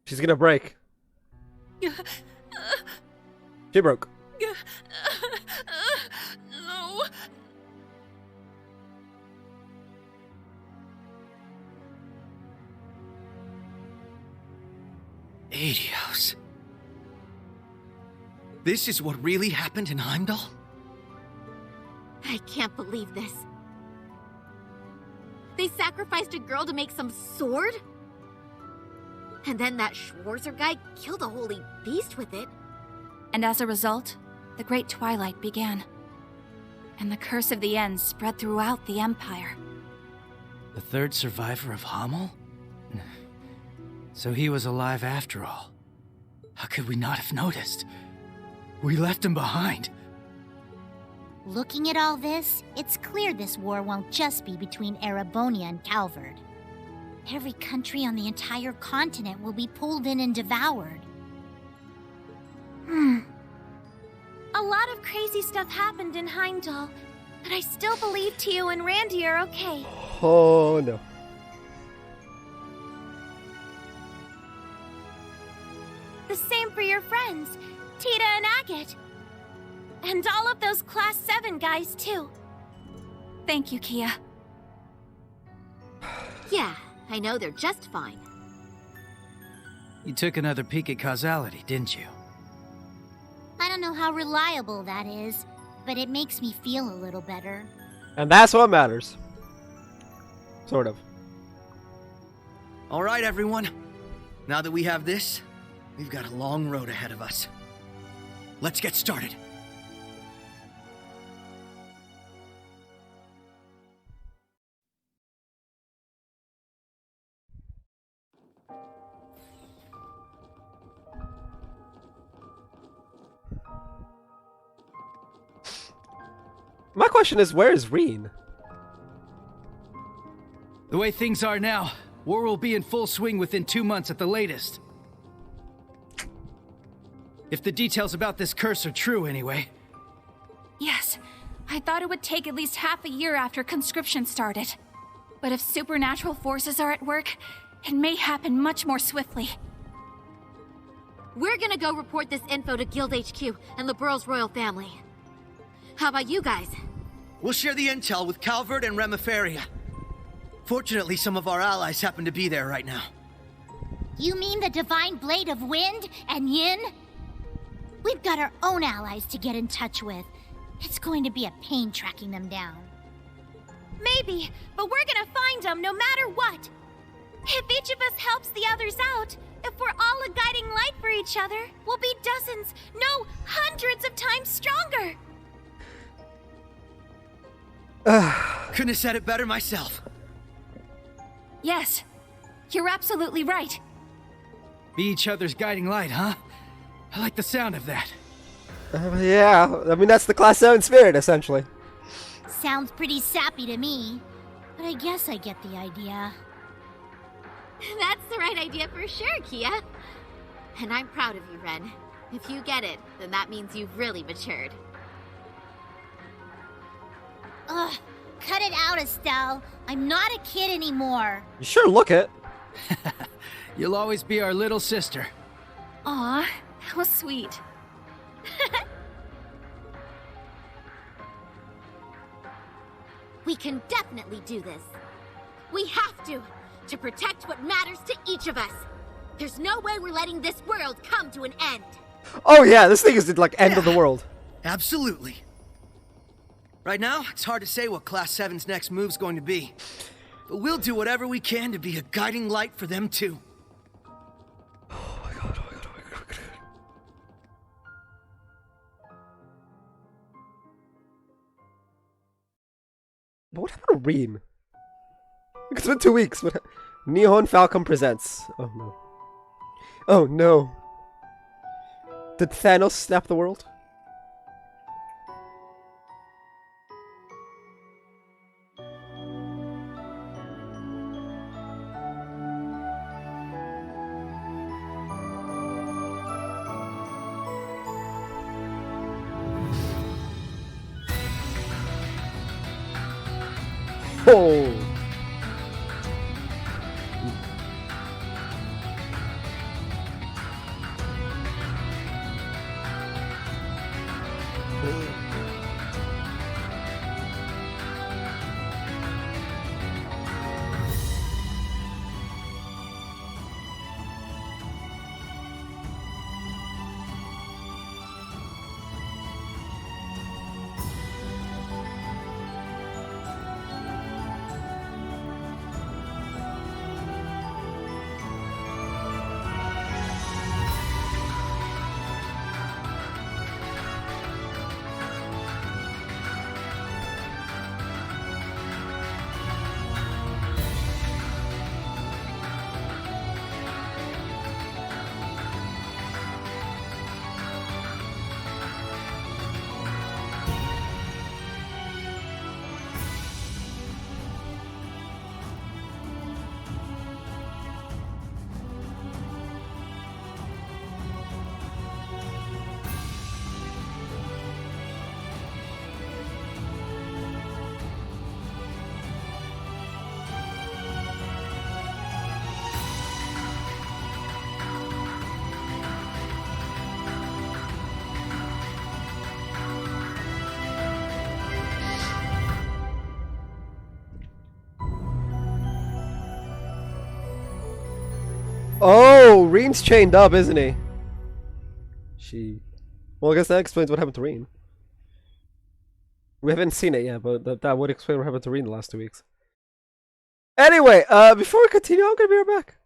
She's gonna break. She broke. No. Adios. This is what really happened in Heimdall? I can't believe this. They sacrificed a girl to make some sword? And then that Schwarzer guy killed a holy beast with it. And as a result, the Great Twilight began. And the Curse of the End spread throughout the Empire. The third survivor of Hamel? So he was alive after all. How could we not have noticed? We left him behind. Looking at all this, it's clear this war won't just be between Erebonia and Calvard. Every country on the entire continent will be pulled in and devoured. A lot of crazy stuff happened in Heimdall, but I still believe Tio and Randy are okay. Oh no. The same for your friends, Tita and Agate. And all of those Class 7 guys, too. Thank you, Kia. Yeah, I know they're just fine. You took another peek at causality, didn't you? I don't know how reliable that is, but it makes me feel a little better. And that's what matters. Sort of. All right, everyone. Now that we have this, we've got a long road ahead of us. Let's get started. My question is, where is Reen? The way things are now, war will be in full swing within 2 months at the latest. If the details about this curse are true, anyway. Yes, I thought it would take at least half a year after conscription started. But if supernatural forces are at work, it may happen much more swiftly. We're gonna go report this info to Guild HQ and the Burroughs royal family. How about you guys? We'll share the intel with Calvard and Remiferia. Fortunately, some of our allies happen to be there right now. You mean the Divine Blade of Wind and Yin? We've got our own allies to get in touch with. It's going to be a pain tracking them down. Maybe, but we're gonna find them no matter what. If each of us helps the others out, if we're all a guiding light for each other, we'll be dozens, no, hundreds of times stronger. Couldn't have said it better myself. Yes, you're absolutely right. Be each other's guiding light, huh? I like the sound of that. Yeah, I mean, that's the Class 7 spirit, essentially. Sounds pretty sappy to me, but I guess I get the idea. That's the right idea for sure, Kia. And I'm proud of you, Ren. If you get it, then that means you've really matured. Ugh, cut it out, Estelle. I'm not a kid anymore. You sure look it. You'll always be our little sister. Aw, how sweet. We can definitely do this. We have to protect what matters to each of us. There's no way we're letting this world come to an end. Oh yeah, this thing is like end of the world. Absolutely. Right now, it's hard to say what Class 7's next move's going to be. But we'll do whatever we can to be a guiding light for them too. But what happened to Reen? It's been 2 weeks. What? Nihon Falcon presents. Oh no. Oh no. Did Thanos snap the world? Oh. Oh, Reen's chained up, isn't he? Well, I guess that explains what happened to Reen. We haven't seen it yet, but that would explain what happened to Reen the last 2 weeks. Anyway, before we continue, I'm gonna be right back.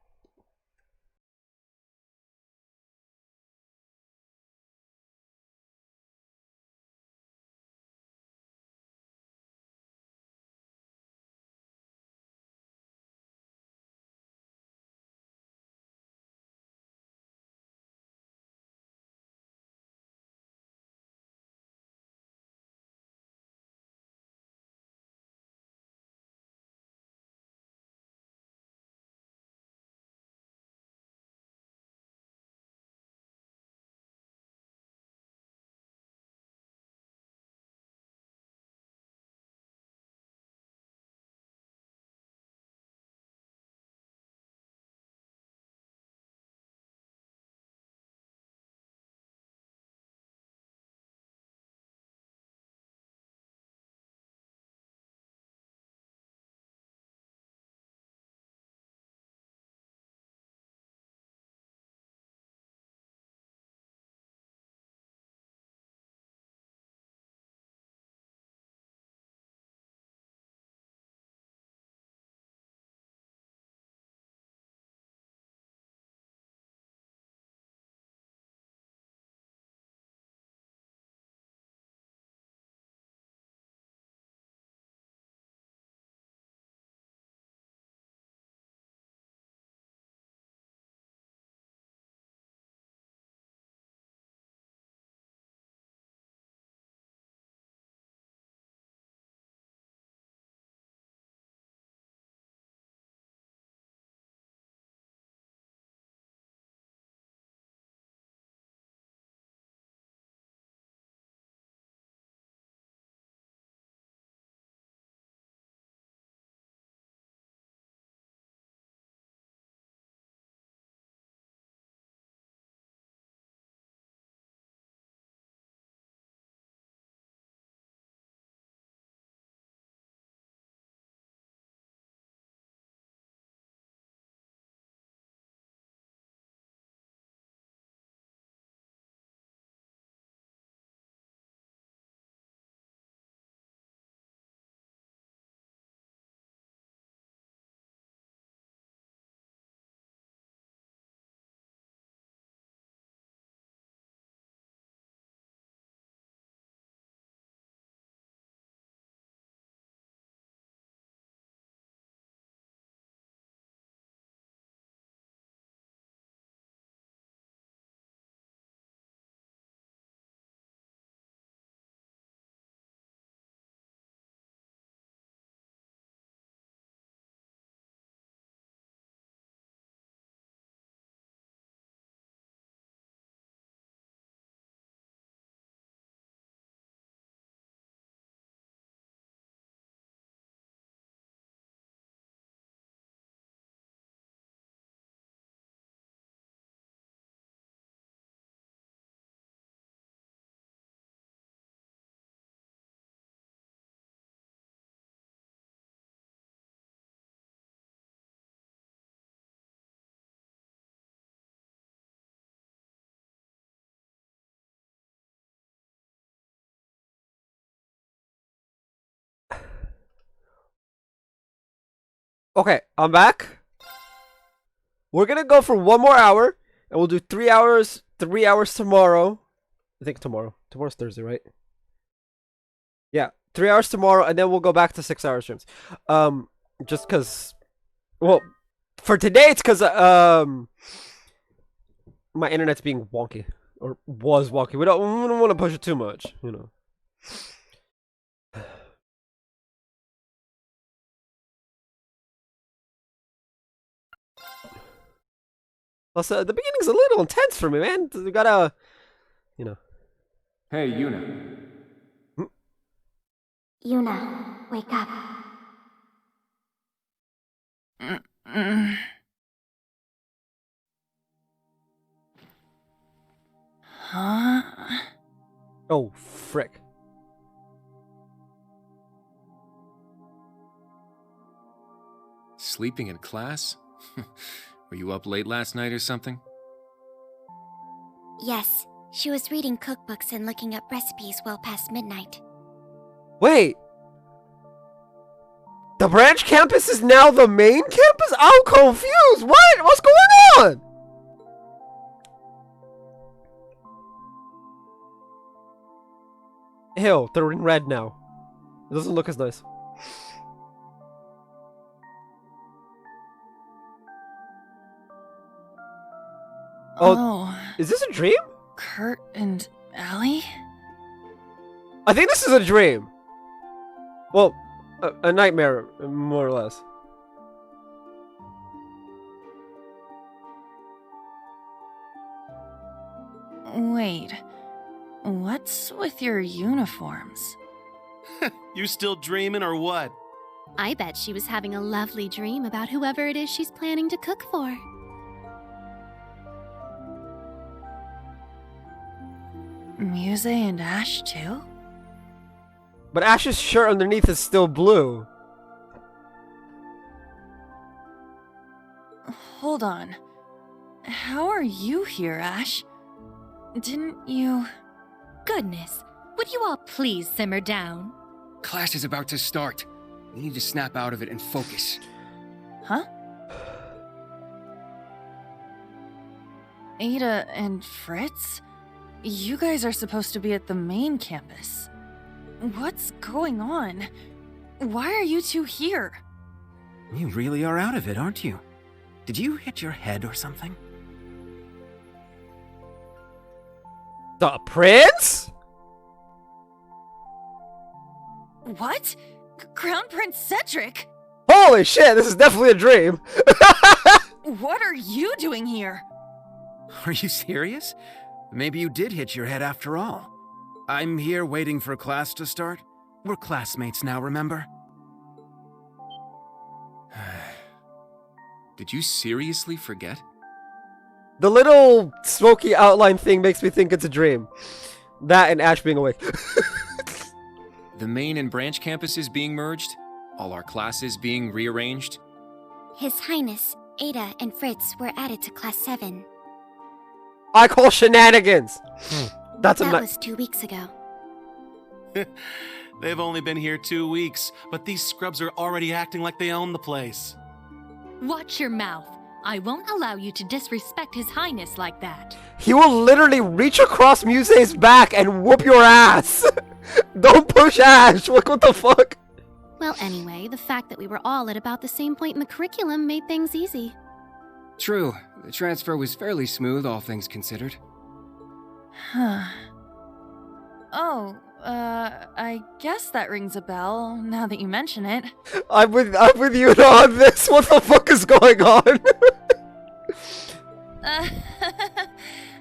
Okay, I'm back. We're gonna go for 1 more hour, and we'll do 3 hours. 3 hours tomorrow. I think tomorrow. Tomorrow's Thursday, right? Yeah, 3 hours tomorrow, and then we'll go back to 6 hour streams. Just cause, well, for today it's cause my internet's being wonky, or was wonky. We don't want to push it too much, you know. Plus, the beginning's a little intense for me, man. We gotta, you know. Hey, Yuna. Yuna, wake up. Huh? Oh, frick. Sleeping in class? Were you up late last night or something? Yes, she was reading cookbooks and looking up recipes well past midnight. Wait! The branch campus is now the main campus? I'm confused! What? What's going on? Ew, they're in red now. It doesn't look as nice. Oh. Is this a dream? Kurt and Ellie? I think this is a dream. Well, a nightmare, more or less. Wait. What's with your uniforms? You still dreaming or what? I bet she was having a lovely dream about whoever it is she's planning to cook for. Muse and Ash too? But Ash's shirt underneath is still blue. Hold on. How are you here, Ash? Didn't you... Goodness, would you all please simmer down? Class is about to start. We need to snap out of it and focus. Huh? Ada and Fritz? You guys are supposed to be at the main campus. What's going on? Why are you two here? You really are out of it, aren't you? Did you hit your head or something? The prince? What? Crown Prince Cedric? Holy shit, this is definitely a dream. What are you doing here? Are you serious? Maybe you did hit your head after all. I'm here waiting for class to start. We're classmates now, remember? Did you seriously forget? The little smoky outline thing makes me think it's a dream. That and Ash being awake. The main and branch campuses being merged? All our classes being rearranged? His Highness, Ada and Fritz were added to Class 7. I call shenanigans. That was 2 weeks ago. They've only been here 2 weeks, but these scrubs are already acting like they own the place. Watch your mouth. I won't allow you to disrespect His Highness like that. He will literally reach across Muse's back and whoop your ass. Don't push Ash. What the fuck? Well, anyway, the fact that we were all at about the same point in the curriculum made things easy. True. The transfer was fairly smooth, all things considered. Huh. Oh, I guess that rings a bell, now that you mention it. I'm with you on this. What the fuck is going on?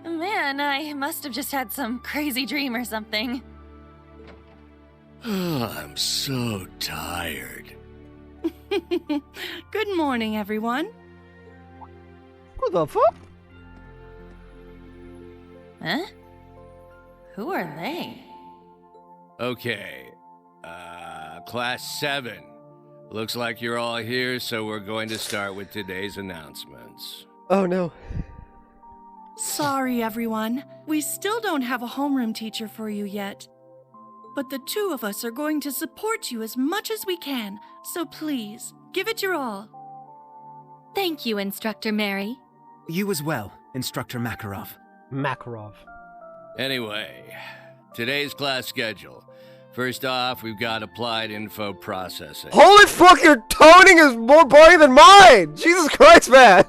Man, I must have just had some crazy dream or something. I'm so tired. Good morning, everyone. What the fuck? Huh? Who are they? Okay, Class 7. Looks like you're all here, so we're going to start with today's announcements. Oh no. Sorry, everyone. We still don't have a homeroom teacher for you yet. But the two of us are going to support you as much as we can, so please, give it your all. Thank you, Instructor Mary. You as well, Instructor Makarov. Makarov. Anyway, today's class schedule. First off, we've got applied info processing. Holy fuck, your toning is more boring than mine! Jesus Christ, man!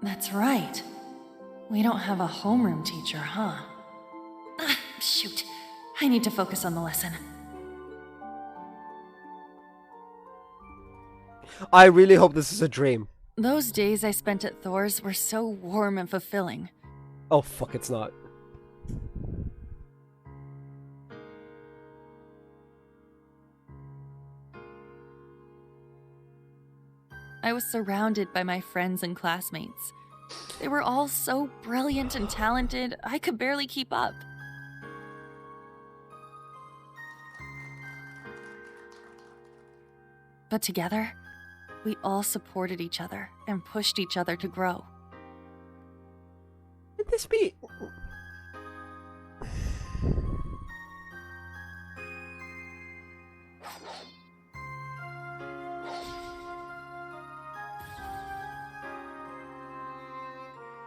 That's right. We don't have a homeroom teacher, huh? Shoot. I need to focus on the lesson. I really hope this is a dream. Those days I spent at Thor's were so warm and fulfilling. Oh fuck, it's not. I was surrounded by my friends and classmates. They were all so brilliant and talented, I could barely keep up. But together, we all supported each other and pushed each other to grow. Could this be?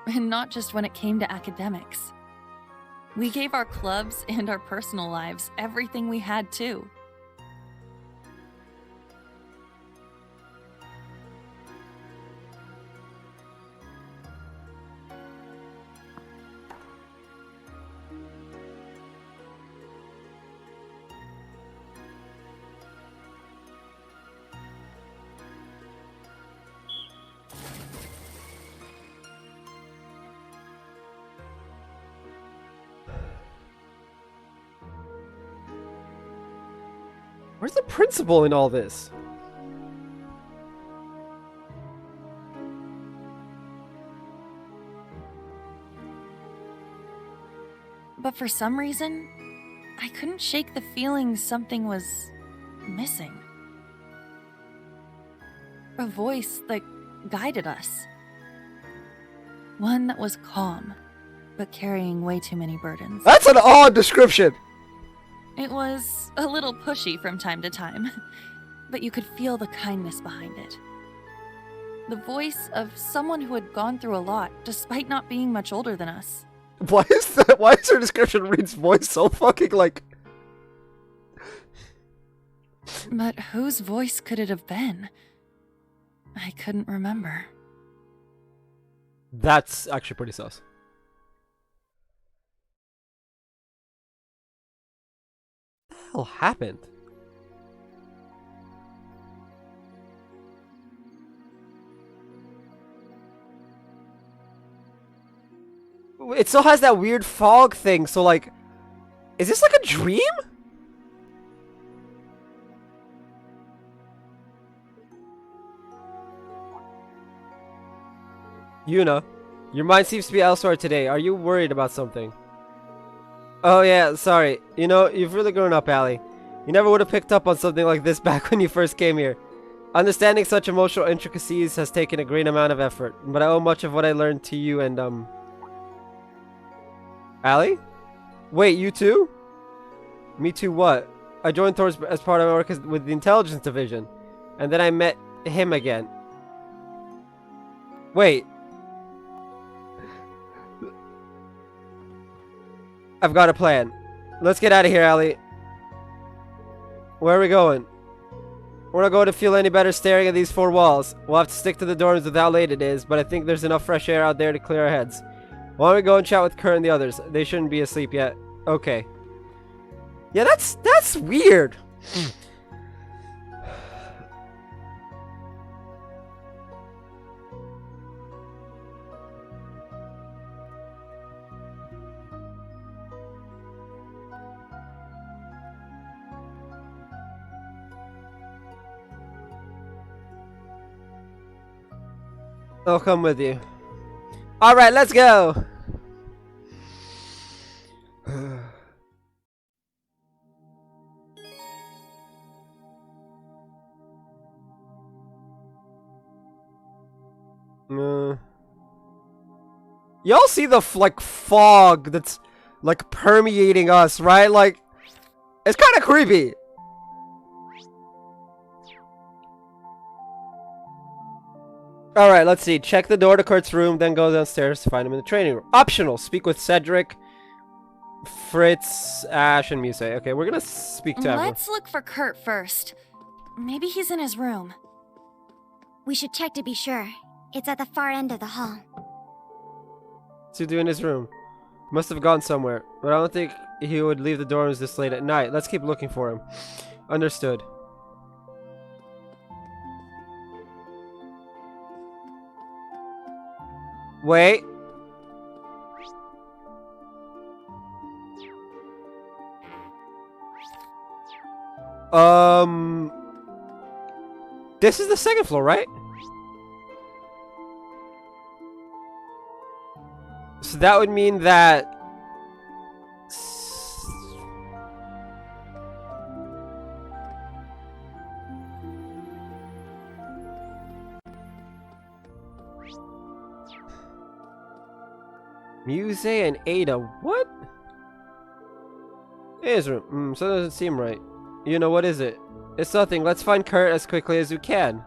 And not just when it came to academics. We gave our clubs and our personal lives everything we had too. Where's the principal in all this? But for some reason, I couldn't shake the feeling something was missing. A voice that guided us. One that was calm, but carrying way too many burdens. That's an odd description! It was a little pushy from time to time, but you could feel the kindness behind it. The voice of someone who had gone through a lot, despite not being much older than us. Why is her description reads voice so fucking like... But whose voice could it have been? I couldn't remember. That's actually pretty sus. What the hell happened? It still has that weird fog thing, so like, is this like a dream? Yuna, your mind seems to be elsewhere today. Are you worried about something? Oh yeah, sorry. You know, you've really grown up, Allie. You never would have picked up on something like this back when you first came here. Understanding such emotional intricacies has taken a great amount of effort, but I owe much of what I learned to you and, Allie? Wait, you too? Me too what? I joined Thor's as part of my work with the intelligence division, and then I met him again. Wait. I've got a plan. Let's get out of here, Allie. Where are we going? We're not going to feel any better staring at these four walls. We'll have to stick to the dorms with how late it is, but I think there's enough fresh air out there to clear our heads. Why don't we go and chat with Kurt and the others? They shouldn't be asleep yet. Okay. Yeah, that's weird. I'll come with you. Alright, let's go! Y'all see the like fog that's like permeating us, right? Like It's kind of creepy. Alright, let's see. Check the door to Kurt's room, then go downstairs to find him in the training room. Optional. Speak with Cedric, Fritz, Ash, and Muse. Okay, we're gonna speak to everyone. Let's look for Kurt first. Maybe he's in his room. We should check to be sure. It's at the far end of the hall. What's he doing in his room? Must have gone somewhere, but I don't think he would leave the dorms this late at night. Let's keep looking for him. Understood. Wait. This is the second floor, right? So that would mean that Muse and Ada, what? His room. So that doesn't seem right. You know, what is it? It's nothing. Let's find Kurt as quickly as we can.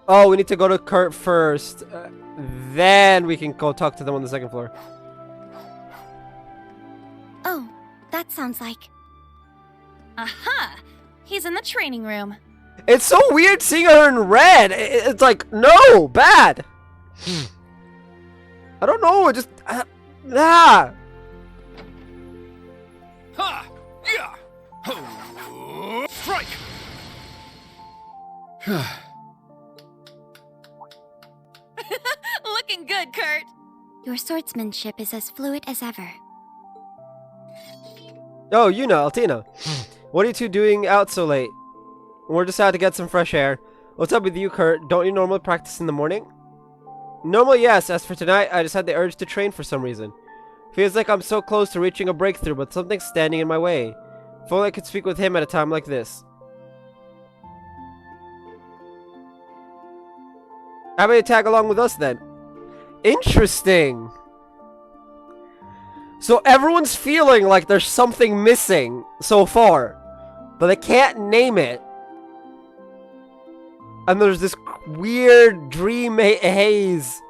Oh, we need to go to Kurt first. Then we can go talk to them on the second floor. Oh, that sounds like... Aha! He's in the training room. It's so weird seeing her in red. It's like, no, bad. I don't know, just... Ha! Yeah! Oh, strike! Looking good, Kurt. Your swordsmanship is as fluid as ever. Oh, you know, Altina. What are you two doing out so late? We're just out to get some fresh air. What's up with you, Kurt? Don't you normally practice in the morning? Normally, yes. As for tonight, I just had the urge to train for some reason. Feels like I'm so close to reaching a breakthrough, but something's standing in my way. If only I could speak with him at a time like this. How about you tag along with us then? Interesting. So everyone's feeling like there's something missing so far, but they can't name it. And there's this weird dream haze.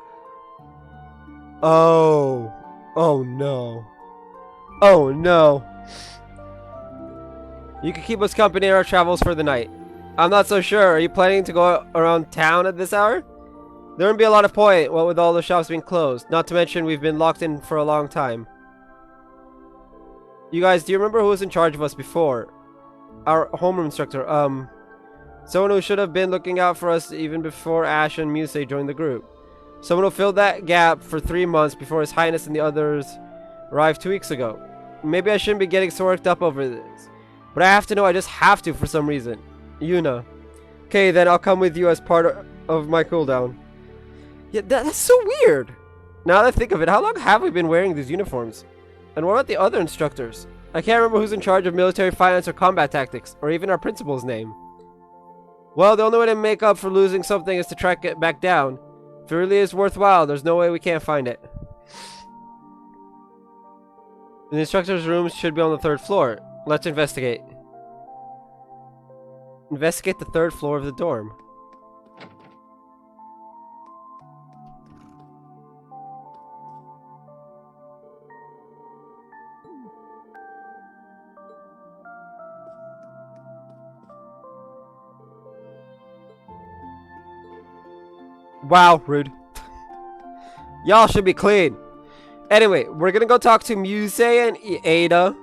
Oh. Oh no. Oh no. You can keep us company in our travels for the night. I'm not so sure. Are you planning to go around town at this hour? There wouldn't be a lot of point, what with all the shops being closed. Not to mention we've been locked in for a long time. You guys, do you remember who was in charge of us before? Our homeroom instructor, someone who should have been looking out for us even before Ash and Muse joined the group. Someone who filled that gap for 3 months before His Highness and the others arrived 2 weeks ago. Maybe I shouldn't be getting so worked up over this, but I have to know. I just have to for some reason. Yuna. Okay, then I'll come with you as part of my cooldown. Yeah, that's so weird. Now that I think of it, how long have we been wearing these uniforms? And what about the other instructors? I can't remember who's in charge of military finance or combat tactics, or even our principal's name. Well, the only way to make up for losing something is to track it back down. If it really is worthwhile, there's no way we can't find it. The instructor's rooms should be on the 3rd floor. Let's investigate. Investigate the 3rd floor of the dorm. Wow, rude. Y'all should be clean. Anyway, we're gonna go talk to Muse and Ada.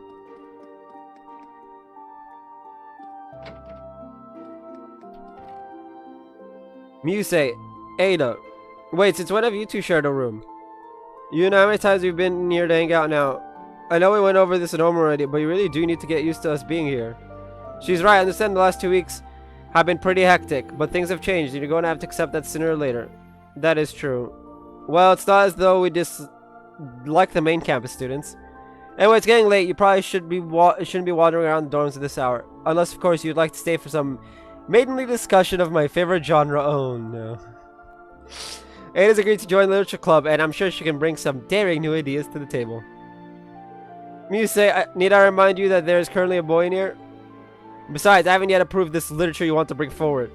Muse, Ada. Wait, since when have you two shared a room? You know how many times we've been here to hang out now? I know we went over this at home already, but you really do need to get used to us being here. She's right, I understand the last 2 weeks have been pretty hectic, but things have changed and you're going to have to accept that sooner or later. That is true. Well, it's not as though we like the main campus students. Anyway, it's getting late. You probably shouldn't be wandering around the dorms at this hour. Unless, of course, you'd like to stay for some maidenly discussion of my favorite genre. Oh, no. Ada's agreed to join the literature club, and I'm sure she can bring some daring new ideas to the table. Muse, need I remind you that there is currently a boy in here? Besides, I haven't yet approved this literature you want to bring forward.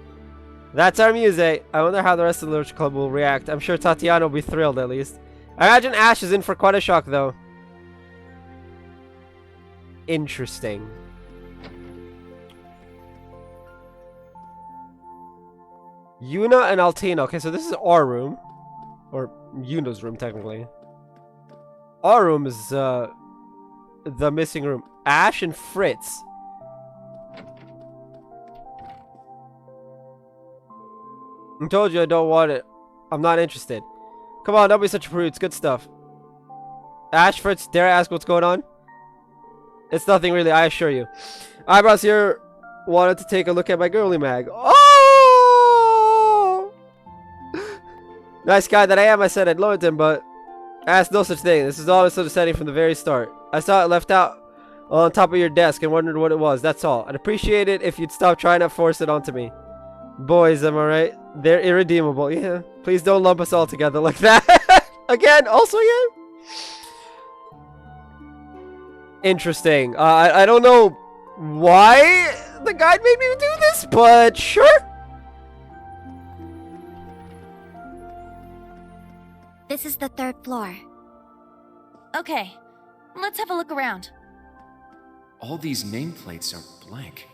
That's our Muse. I wonder how the rest of the literature club will react. I'm sure Tatiana will be thrilled, at least. I imagine Ash is in for quite a shock, though. Interesting. Yuna and Altina. Okay, so this is our room. Or Yuna's room, technically. Our room is, the missing room. Ash and Fritz. I told you I don't want it. I'm not interested. Come on, don't be such a prude. It's good stuff. Ash, Fritz, dare I ask what's going on? It's nothing really, I assure you. Eyebrows here wanted to take a look at my girly mag. Oh! Nice guy that I am, I said I'd loaned him, but I asked no such thing. This is all misunderstanding from the very start. I saw it left out on top of your desk and wondered what it was, that's all. I'd appreciate it if you'd stop trying to force it onto me. Boys, am I right? They're irredeemable, yeah. Please don't lump us all together like that. Again, also, yeah. Interesting. I don't know why the guide made me do this, but sure. This is the 3rd floor. Okay, let's have a look around. All these nameplates are blank.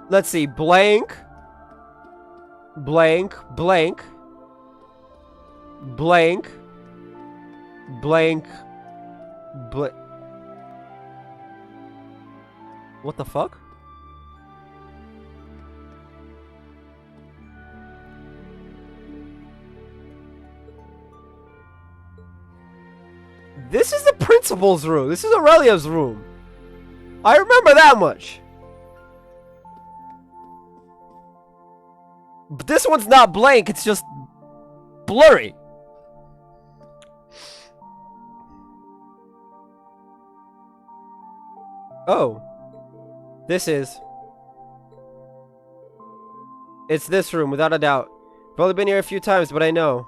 Let's see. Blank. Blank. Blank. Blank. Blank. What the fuck? This is the principal's room. This is Aurelia's room. I remember that much. But this one's not blank, it's just blurry. Oh. It's this room, without a doubt. I've only been here a few times, but I know.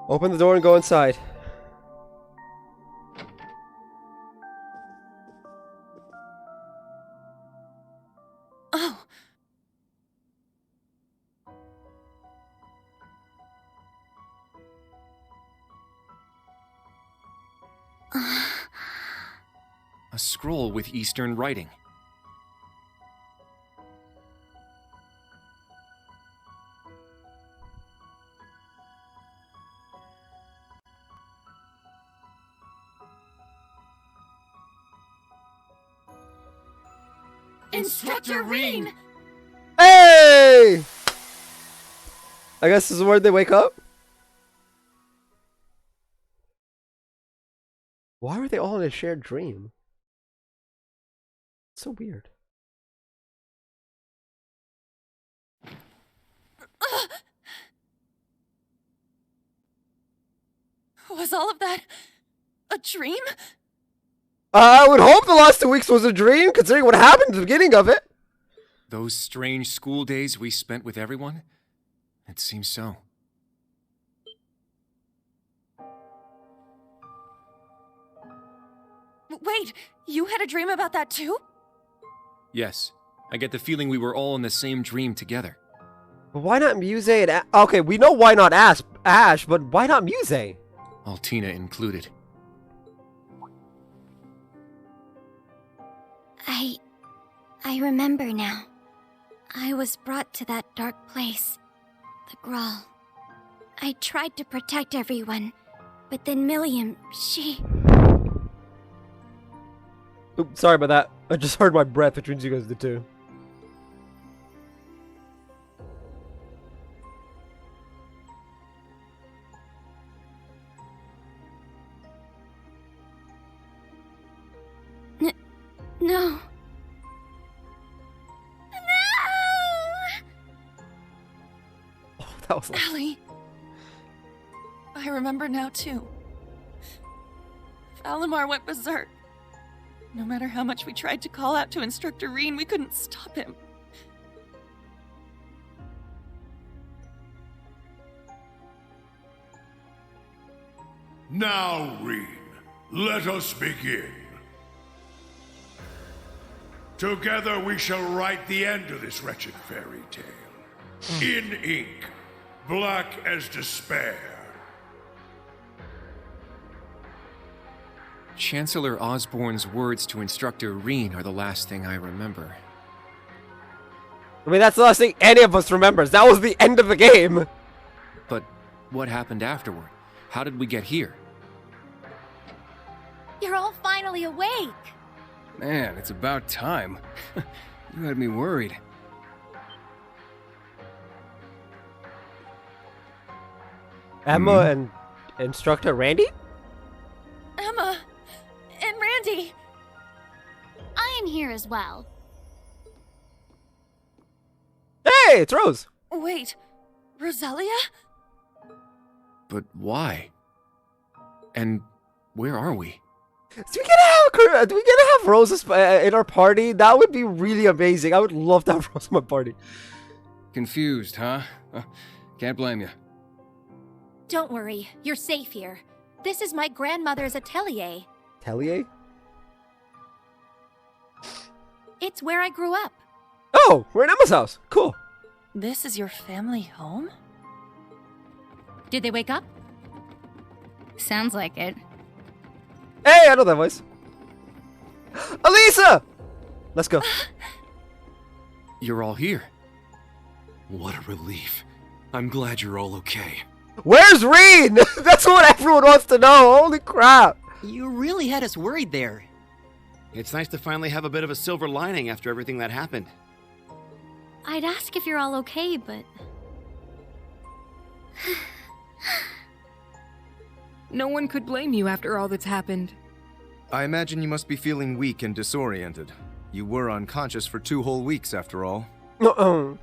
Open the door and go inside. Oh. A scroll with Eastern writing. Instructor Rean! Hey! I guess this is where they wake up? Why were they all in a shared dream? It's so weird. Was all of that a dream? I would hope the last 2 weeks was a dream, considering what happened at the beginning of it. Those strange school days we spent with everyone? It seems so. Wait, you had a dream about that too? Yes. I get the feeling we were all in the same dream together. But why not Muse and okay, we know why not Ash, but why not Muse? Altina included. I remember now. I was brought to that dark place, the Grawl. I tried to protect everyone, but then Milliam, she... Oops, sorry about that. I just heard my breath, which means you guys did too. No. Oh, that was like... Allie. I remember now too. Valimar went berserk. No matter how much we tried to call out to Instructor Rean, we couldn't stop him. Now, Reen, let us begin. Together we shall write the end of this wretched fairy tale. In ink, black as despair. Chancellor Osborne's words to Instructor Reen are the last thing I remember. I mean, that's the last thing any of us remembers. That was the end of the game. But what happened afterward? How did we get here? You're all finally awake. Man, it's about time. You had me worried. Emma and Instructor Randy? Emma and Randy. I am here as well. Hey, it's Rose. Wait, Roselia? But why? And where are we? Do we gonna have Rose in our party? That would be really amazing. I would love to have Rose in my party. Confused, huh? Can't blame you. Don't worry, you're safe here. This is my grandmother's atelier. Atelier? It's where I grew up. Oh, we're in Emma's house. Cool. This is your family home? Did they wake up? Sounds like it. Hey, I know that voice. Elisa! Let's go. You're all here. What a relief. I'm glad you're all okay. Where's Reen? That's what everyone wants to know. Holy crap. You really had us worried there. It's nice to finally have a bit of a silver lining after everything that happened. I'd ask if you're all okay, but... No one could blame you after all that's happened. I imagine you must be feeling weak and disoriented. You were unconscious for 2 whole weeks, after all. 2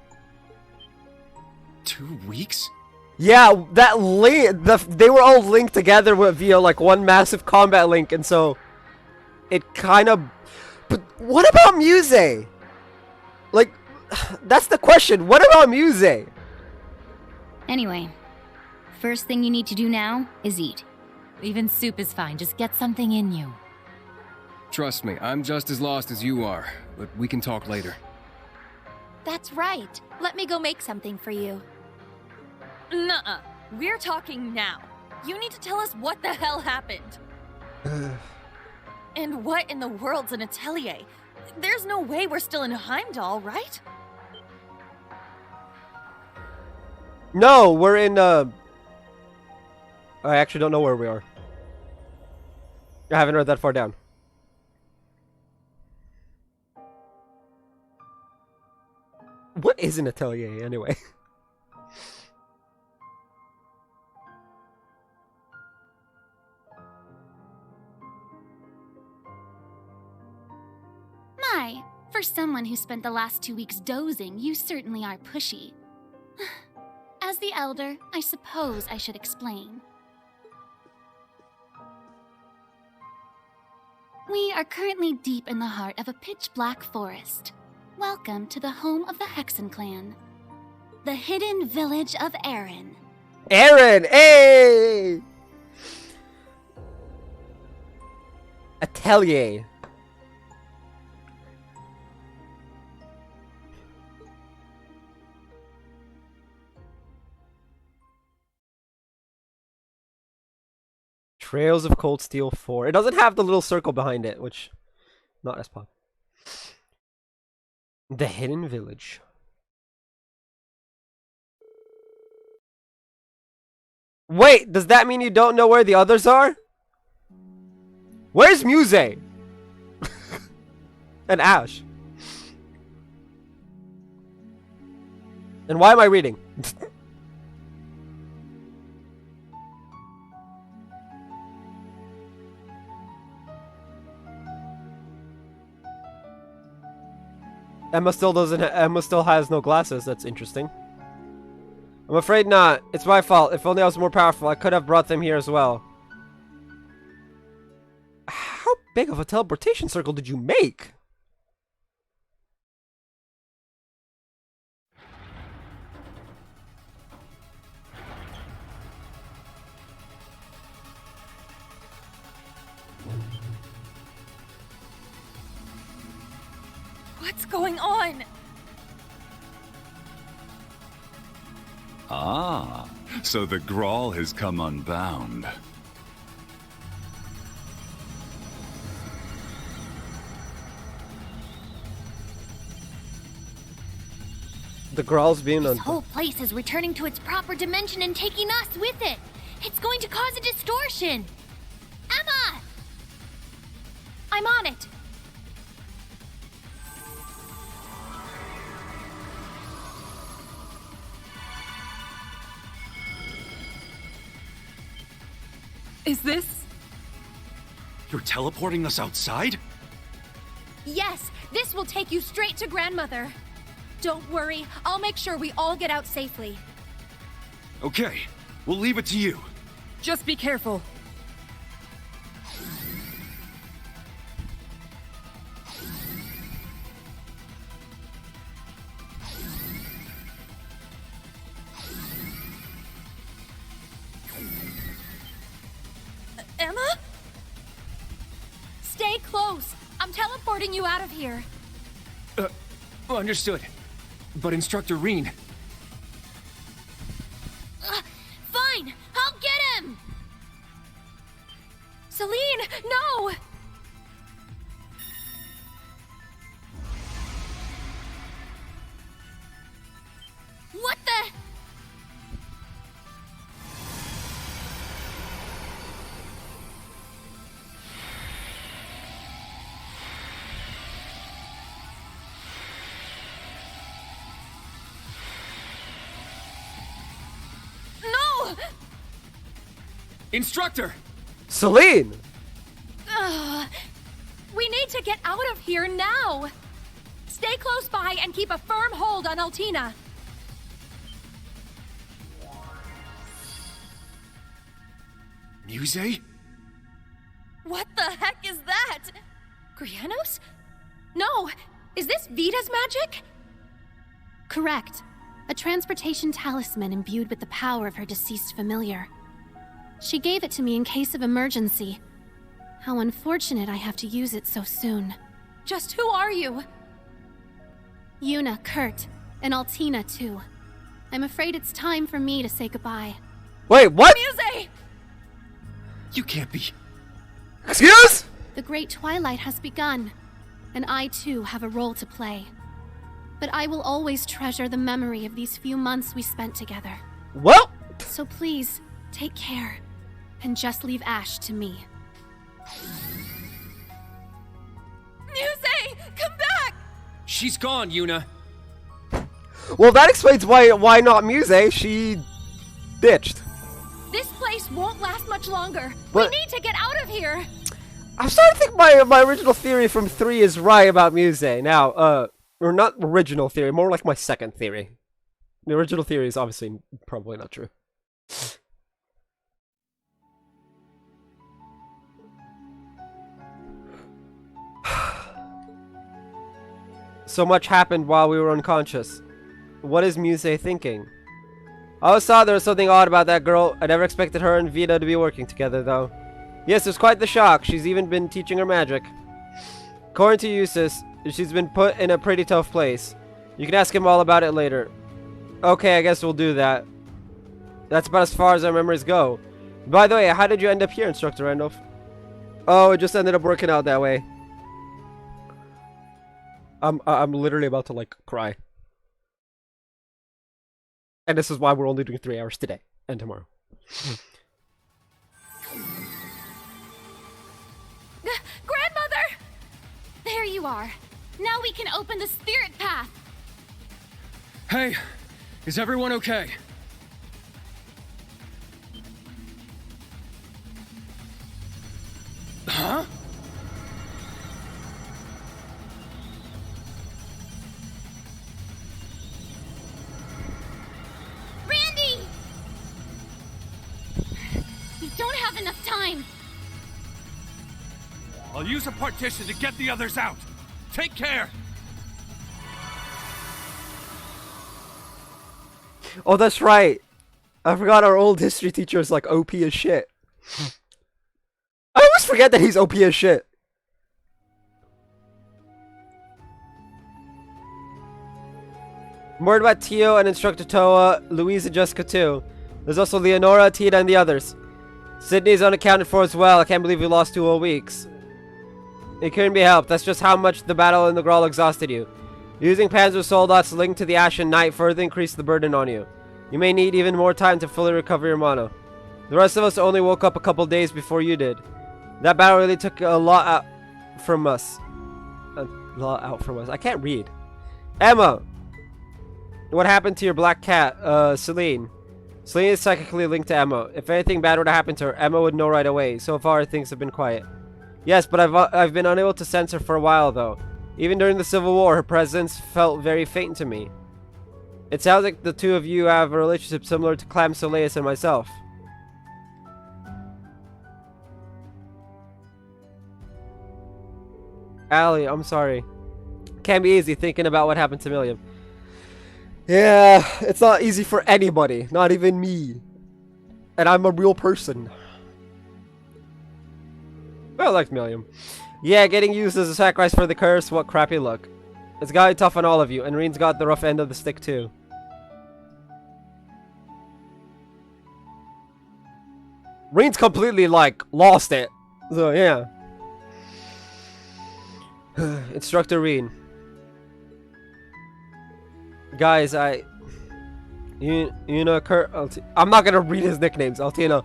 weeks? Yeah, that link, they were all linked together via like one massive combat link, and so it kind of. But what about Muse? Like, that's the question. What about Muse? Anyway, first thing you need to do now is eat. Even soup is fine. Just get something in you. Trust me, I'm just as lost as you are, but we can talk later. That's right. Let me go make something for you. Nuh-uh. We're talking now. You need to tell us what the hell happened. And what in the world's an atelier? There's no way we're still in Heimdall, right? No, we're in, I actually don't know where we are. I haven't read that far down. What is an atelier, anyway? My, for someone who spent the last 2 weeks dozing, you certainly are pushy. As the elder, I suppose I should explain. We are currently deep in the heart of a pitch-black forest. Welcome to the home of the Hexen clan. The hidden village of Erin. Erin, hey! Atelier. Trails of Cold Steel 4. It doesn't have the little circle behind it, which not as pop. The Hidden Village. Wait, does that mean you don't know where the others are? Where's Muse? And Ash? And why am I reading? Emma still has no glasses. That's interesting. I'm afraid not. It's my fault. If only I was more powerful, I could have brought them here as well. How big of a teleportation circle did you make? What's going on? Ah, so the Grawl has come unbound. The Graal's being This whole place is returning to its proper dimension and taking us with it. It's going to cause a distortion. Emma! I'm on it. Is this? You're teleporting us outside? Yes, this will take you straight to Grandmother. Don't worry, I'll make sure we all get out safely. Okay, we'll leave it to you. Just be careful. Emma? Stay close. I'm teleporting you out of here. Understood. But Instructor Reen... Fine, I'll get him! Celine, no! What the? No! Instructor! Celine! We need to get out of here now! Stay close by and keep a firm hold on Altina. Muse? What the heck is that? Grianos? No! Is this Vita's magic? Correct. A transportation talisman imbued with the power of her deceased familiar. She gave it to me in case of emergency. How unfortunate I have to use it so soon. Just who are you? Yuna, Kurt, and Altina too. I'm afraid it's time for me to say goodbye. Wait, what? Muse! You can't be... Excuse? The Great Twilight has begun, and I too have a role to play. But I will always treasure the memory of these few months we spent together. Well? So please, take care, and just leave Ash to me. Muse! Come back! She's gone, Yuna. Well, that explains why not Muse. She ditched. This place won't last much longer. But- We need to get out of here. I'm starting to think my original theory from 3 is right about Muse. Now, or not original theory, more like my second theory. The original theory is obviously probably not true. So much happened while we were unconscious. What is Muse thinking? I always thought there was something odd about that girl. I never expected her and Vita to be working together, though. Yes, it's quite the shock. She's even been teaching her magic. According to Eustace, she's been put in a pretty tough place. You can ask him all about it later. Okay, I guess we'll do that. That's about as far as our memories go. By the way, how did you end up here, Instructor Randolph? Oh, it just ended up working out that way. I'm literally about to, like, cry. And this is why we're only doing 3 hours today and tomorrow. Grandmother! There you are. Now we can open the spirit path. Hey, is everyone okay? Huh? Randy! We don't have enough time. I'll use a partition to get the others out. Take care. Oh, that's right. I forgot our old history teacher is like OP as shit. I always forget that he's OP as shit. I'm worried about Tio and Instructor Toa, Louise and Jessica too. There's also Leonora, Tina, and the others. Sydney's unaccounted for as well. I can't believe we lost 2 whole weeks. It couldn't be helped. That's just how much the battle in the Grawl exhausted you. Using Panzer Soldate's link to the Ashen Knight further increased the burden on you. You may need even more time to fully recover your mana. The rest of us only woke up a couple days before you did. That battle really took a lot out from us. I can't read. Emma! What happened to your black cat, Celine? Celine is psychically linked to Emma. If anything bad were to happen to her, Emma would know right away. So far, things have been quiet. Yes, but I've been unable to sense her for a while, though. Even during the Civil War, her presence felt very faint to me. It sounds like the two of you have a relationship similar to Clam Soleus and myself. Allie, I'm sorry. Can't be easy thinking about what happened to Milliam. Yeah, it's not easy for anybody, not even me. And I'm a real person. I like Milliam. Yeah, getting used as a sacrifice for the curse, what crappy luck. It's gotta be tough on all of you, and Reen's got the rough end of the stick too. Reen's completely, like, lost it. So, yeah. Instructor Reen. Guys, you know, Kurt. I'm not gonna read his nicknames. Altino.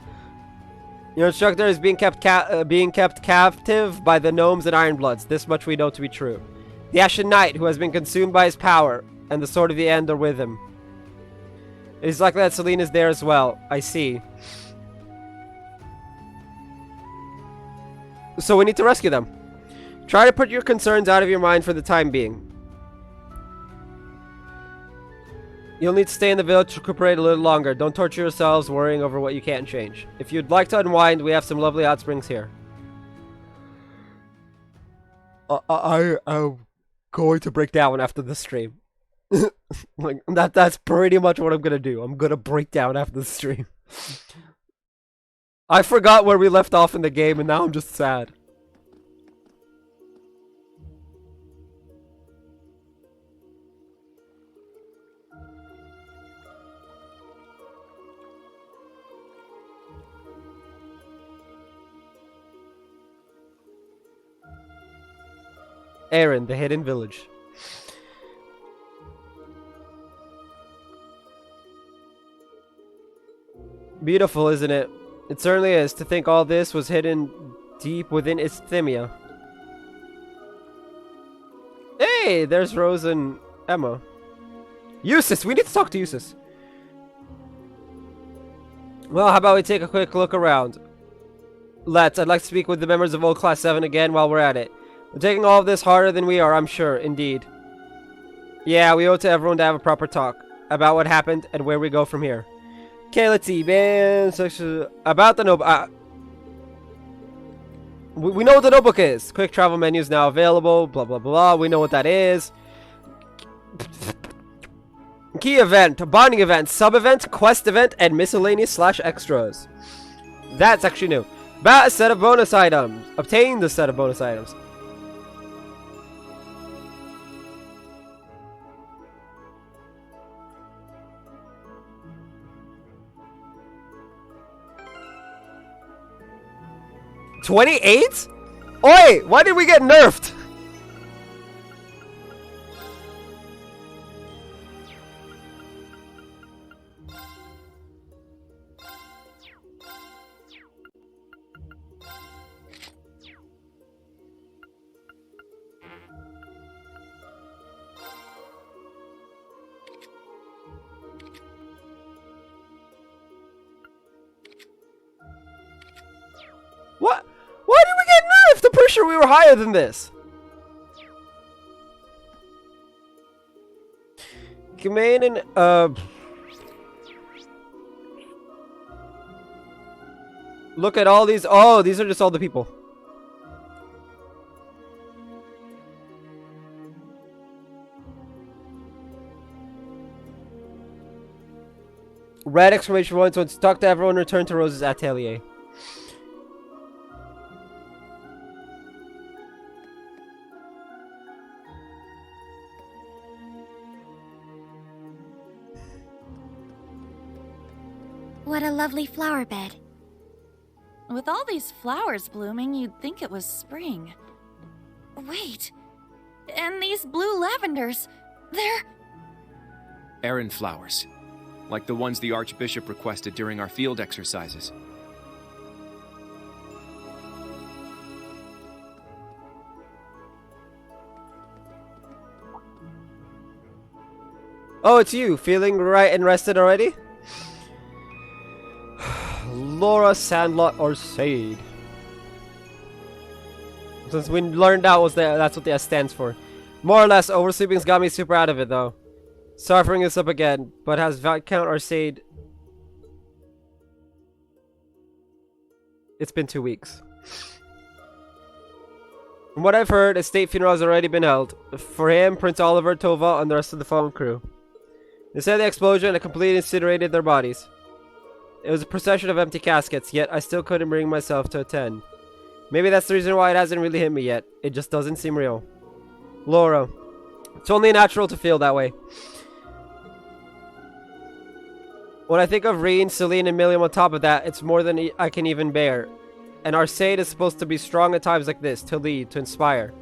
Your instructor is being kept captive by the gnomes and Ironbloods. This much we know to be true. The Ashen Knight, who has been consumed by his power, and the Sword of the End are with him. It is likely that Celine is there as well. I see. So we need to rescue them. Try to put your concerns out of your mind for the time being. You'll need to stay in the village to recuperate a little longer. Don't torture yourselves worrying over what you can't change. If you'd like to unwind, we have some lovely hot springs here. I am going to break down after the stream. Like that's pretty much what I'm gonna do. I'm gonna break down after the stream. I forgot where we left off in the game, and now I'm just sad. Aaron, the hidden village. Beautiful, isn't it? It certainly is, to think all this was hidden deep within Isthmia. Hey, there's Rose and Emma. Eustace, we need to talk to Eustace. Well, how about we take a quick look around? I'd like to speak with the members of Old Class 7 again while we're at it. We're taking all of this harder than we are, I'm sure, indeed. Yeah, we owe it to everyone to have a proper talk about what happened and where we go from here. Okay, let's see, man. About the notebook. We know what the notebook is. Quick travel menu is now available. Blah, blah, blah. We know what that is. Key event, bonding event, sub-event, quest event, and miscellaneous / extras. That's actually new. About a set of bonus items. Obtain the set of bonus items. $28? Oi! Why did we get nerfed? What? Why did we get nerfed? I'm pretty sure we were higher than this. Command and look at all these. Oh, these are just all the people. Red exclamation point. So it's talk to everyone. Return to Rose's atelier. What a lovely flower bed. With all these flowers blooming, you'd think it was spring. Wait. And these blue lavenders, they're... Errand flowers. Like the ones the Archbishop requested during our field exercises. Oh, it's you. Feeling right and rested already? Laura, Sandlot, or Sade. Since we learned that that's what the S stands for. More or less, oversleeping's got me super out of it though. Sorry for bringing this up again, but has Viscount or Sade... It's been 2 weeks. From what I've heard, a state funeral has already been held. For him, Prince Oliver, Tova, and the rest of the fallen crew. They said the explosion had completely incinerated their bodies. It was a procession of empty caskets, yet I still couldn't bring myself to attend. Maybe that's the reason why it hasn't really hit me yet. It just doesn't seem real. Laura. It's only natural to feel that way. When I think of Reen, Celine, and Milliam on top of that, it's more than I can even bear. And our Sade is supposed to be strong at times like this, to lead, to inspire.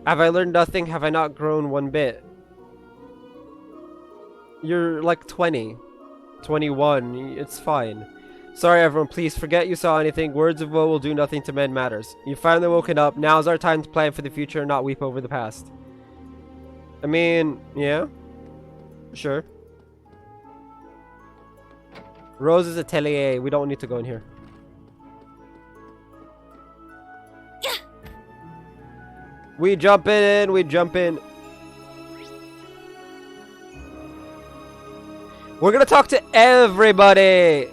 Have I learned nothing? Have I not grown one bit? You're like 20. 21. It's fine. Sorry everyone, please forget you saw anything. Words of woe will do nothing to mend matters. You've finally woken up. Now's our time to plan for the future and not weep over the past. I mean, yeah. Sure. Rose's Atelier. We don't need to go in here. We jump in, we jump in. We're gonna talk to everybody.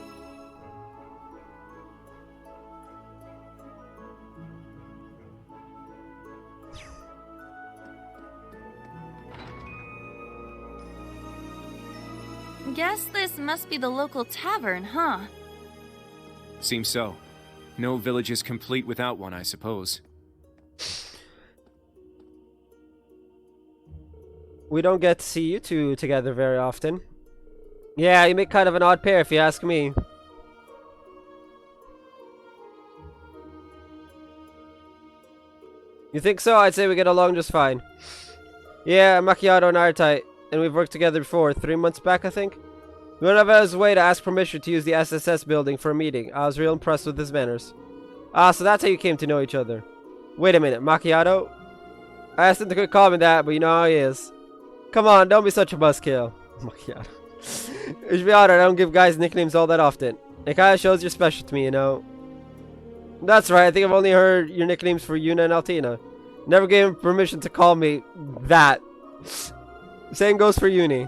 Guess this must be the local tavern, huh? Seems so. No village is complete without one, I suppose. We don't get to see you two together very often. Yeah, you make kind of an odd pair if you ask me. You think so? I'd say we get along just fine. Yeah, Macchiato and I are tight. And we've worked together before, 3 months back I think. We went out of his way to ask permission to use the SSS building for a meeting. I was real impressed with his manners. Ah, so that's how you came to know each other. Wait a minute, Macchiato? I asked him to quit calling me that, but you know how he is. Come on, don't be such a buzzkill. Macchiato. You should be honored, I don't give guys nicknames all that often. It kinda shows you're special to me, you know. That's right, I think I've only heard your nicknames for Yuna and Altina. Never gave him permission to call me that. Same goes for Uni.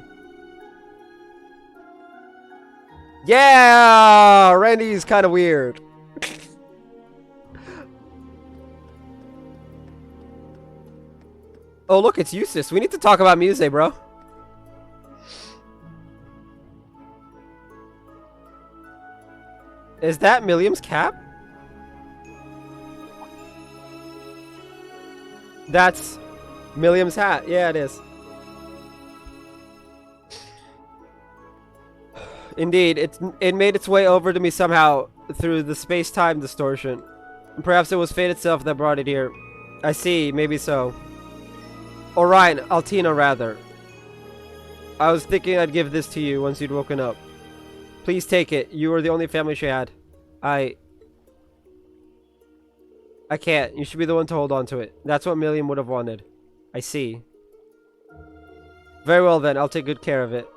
Yeah! Randy's kind of weird. Oh, look, it's Eustace. We need to talk about Muse, bro. Is that Milliam's cap? That's Milliam's hat. Yeah, it is. Indeed, it made its way over to me somehow through the space-time distortion. Perhaps it was fate itself that brought it here. I see, maybe so. Orion, Altina rather. I was thinking I'd give this to you once you'd woken up. Please take it. You were the only family she had. I can't. You should be the one to hold on to it. That's what Milliam would have wanted. I see. Very well then, I'll take good care of it.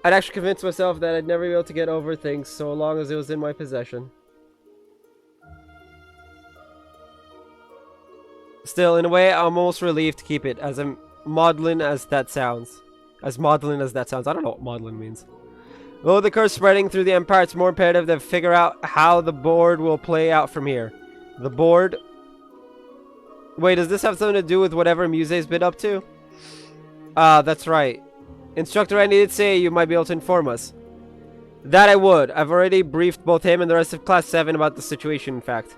I'd actually convinced myself that I'd never be able to get over things so long as it was in my possession. Still, in a way, I'm almost relieved to keep it, as maudlin as that sounds. I don't know what maudlin means. Though the curse spreading through the Empire, it's more imperative to figure out how the board will play out from here. The board? Wait, does this have something to do with whatever Muse's been up to? That's right. Instructor Randy did say you might be able to inform us. That I would. I've already briefed both him and the rest of Class 7 about the situation, in fact.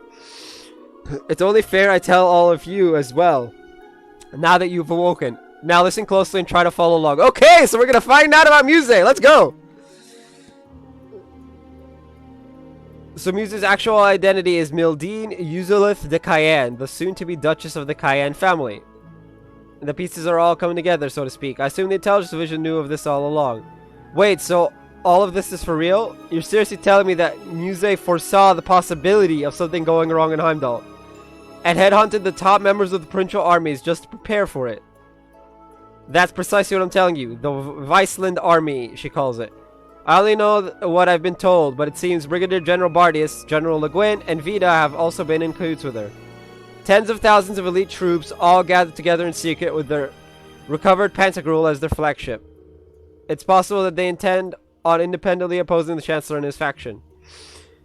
It's only fair I tell all of you as well. Now that you've awoken. Now listen closely and try to follow along. Okay, so we're gonna find out about Muse. Let's go! So Muse's actual identity is Mildine Uzalith de Cayenne, the soon-to-be Duchess of the Cayenne family. The pieces are all coming together, so to speak. I assume the Intelligence Division knew of this all along. Wait, so all of this is for real? You're seriously telling me that Muse foresaw the possibility of something going wrong in Heimdall, and headhunted the top members of the provincial armies just to prepare for it? That's precisely what I'm telling you. The Viceland Army, she calls it. I only know what I've been told, but it seems Brigadier General Bardius, General Le Guin, and Vida have also been in cahoots with her. Tens of thousands of elite troops all gathered together in secret with their recovered Pantagruel as their flagship. It's possible that they intend on independently opposing the Chancellor and his faction.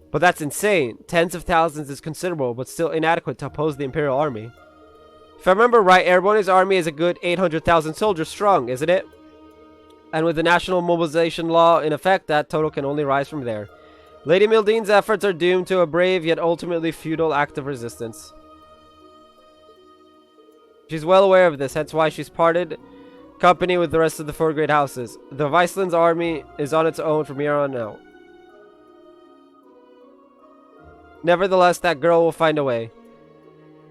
But that's insane. Tens of thousands is considerable, but still inadequate to oppose the Imperial Army. If I remember right, Ereboni's army is a good 800,000 soldiers strong, isn't it? And with the national mobilization law in effect, that total can only rise from there. Lady Mildine's efforts are doomed to a brave yet ultimately futile act of resistance. She's well aware of this, hence why she's parted company with the rest of the four great houses. The Viceland's army is on its own from here on out. Nevertheless, that girl will find a way.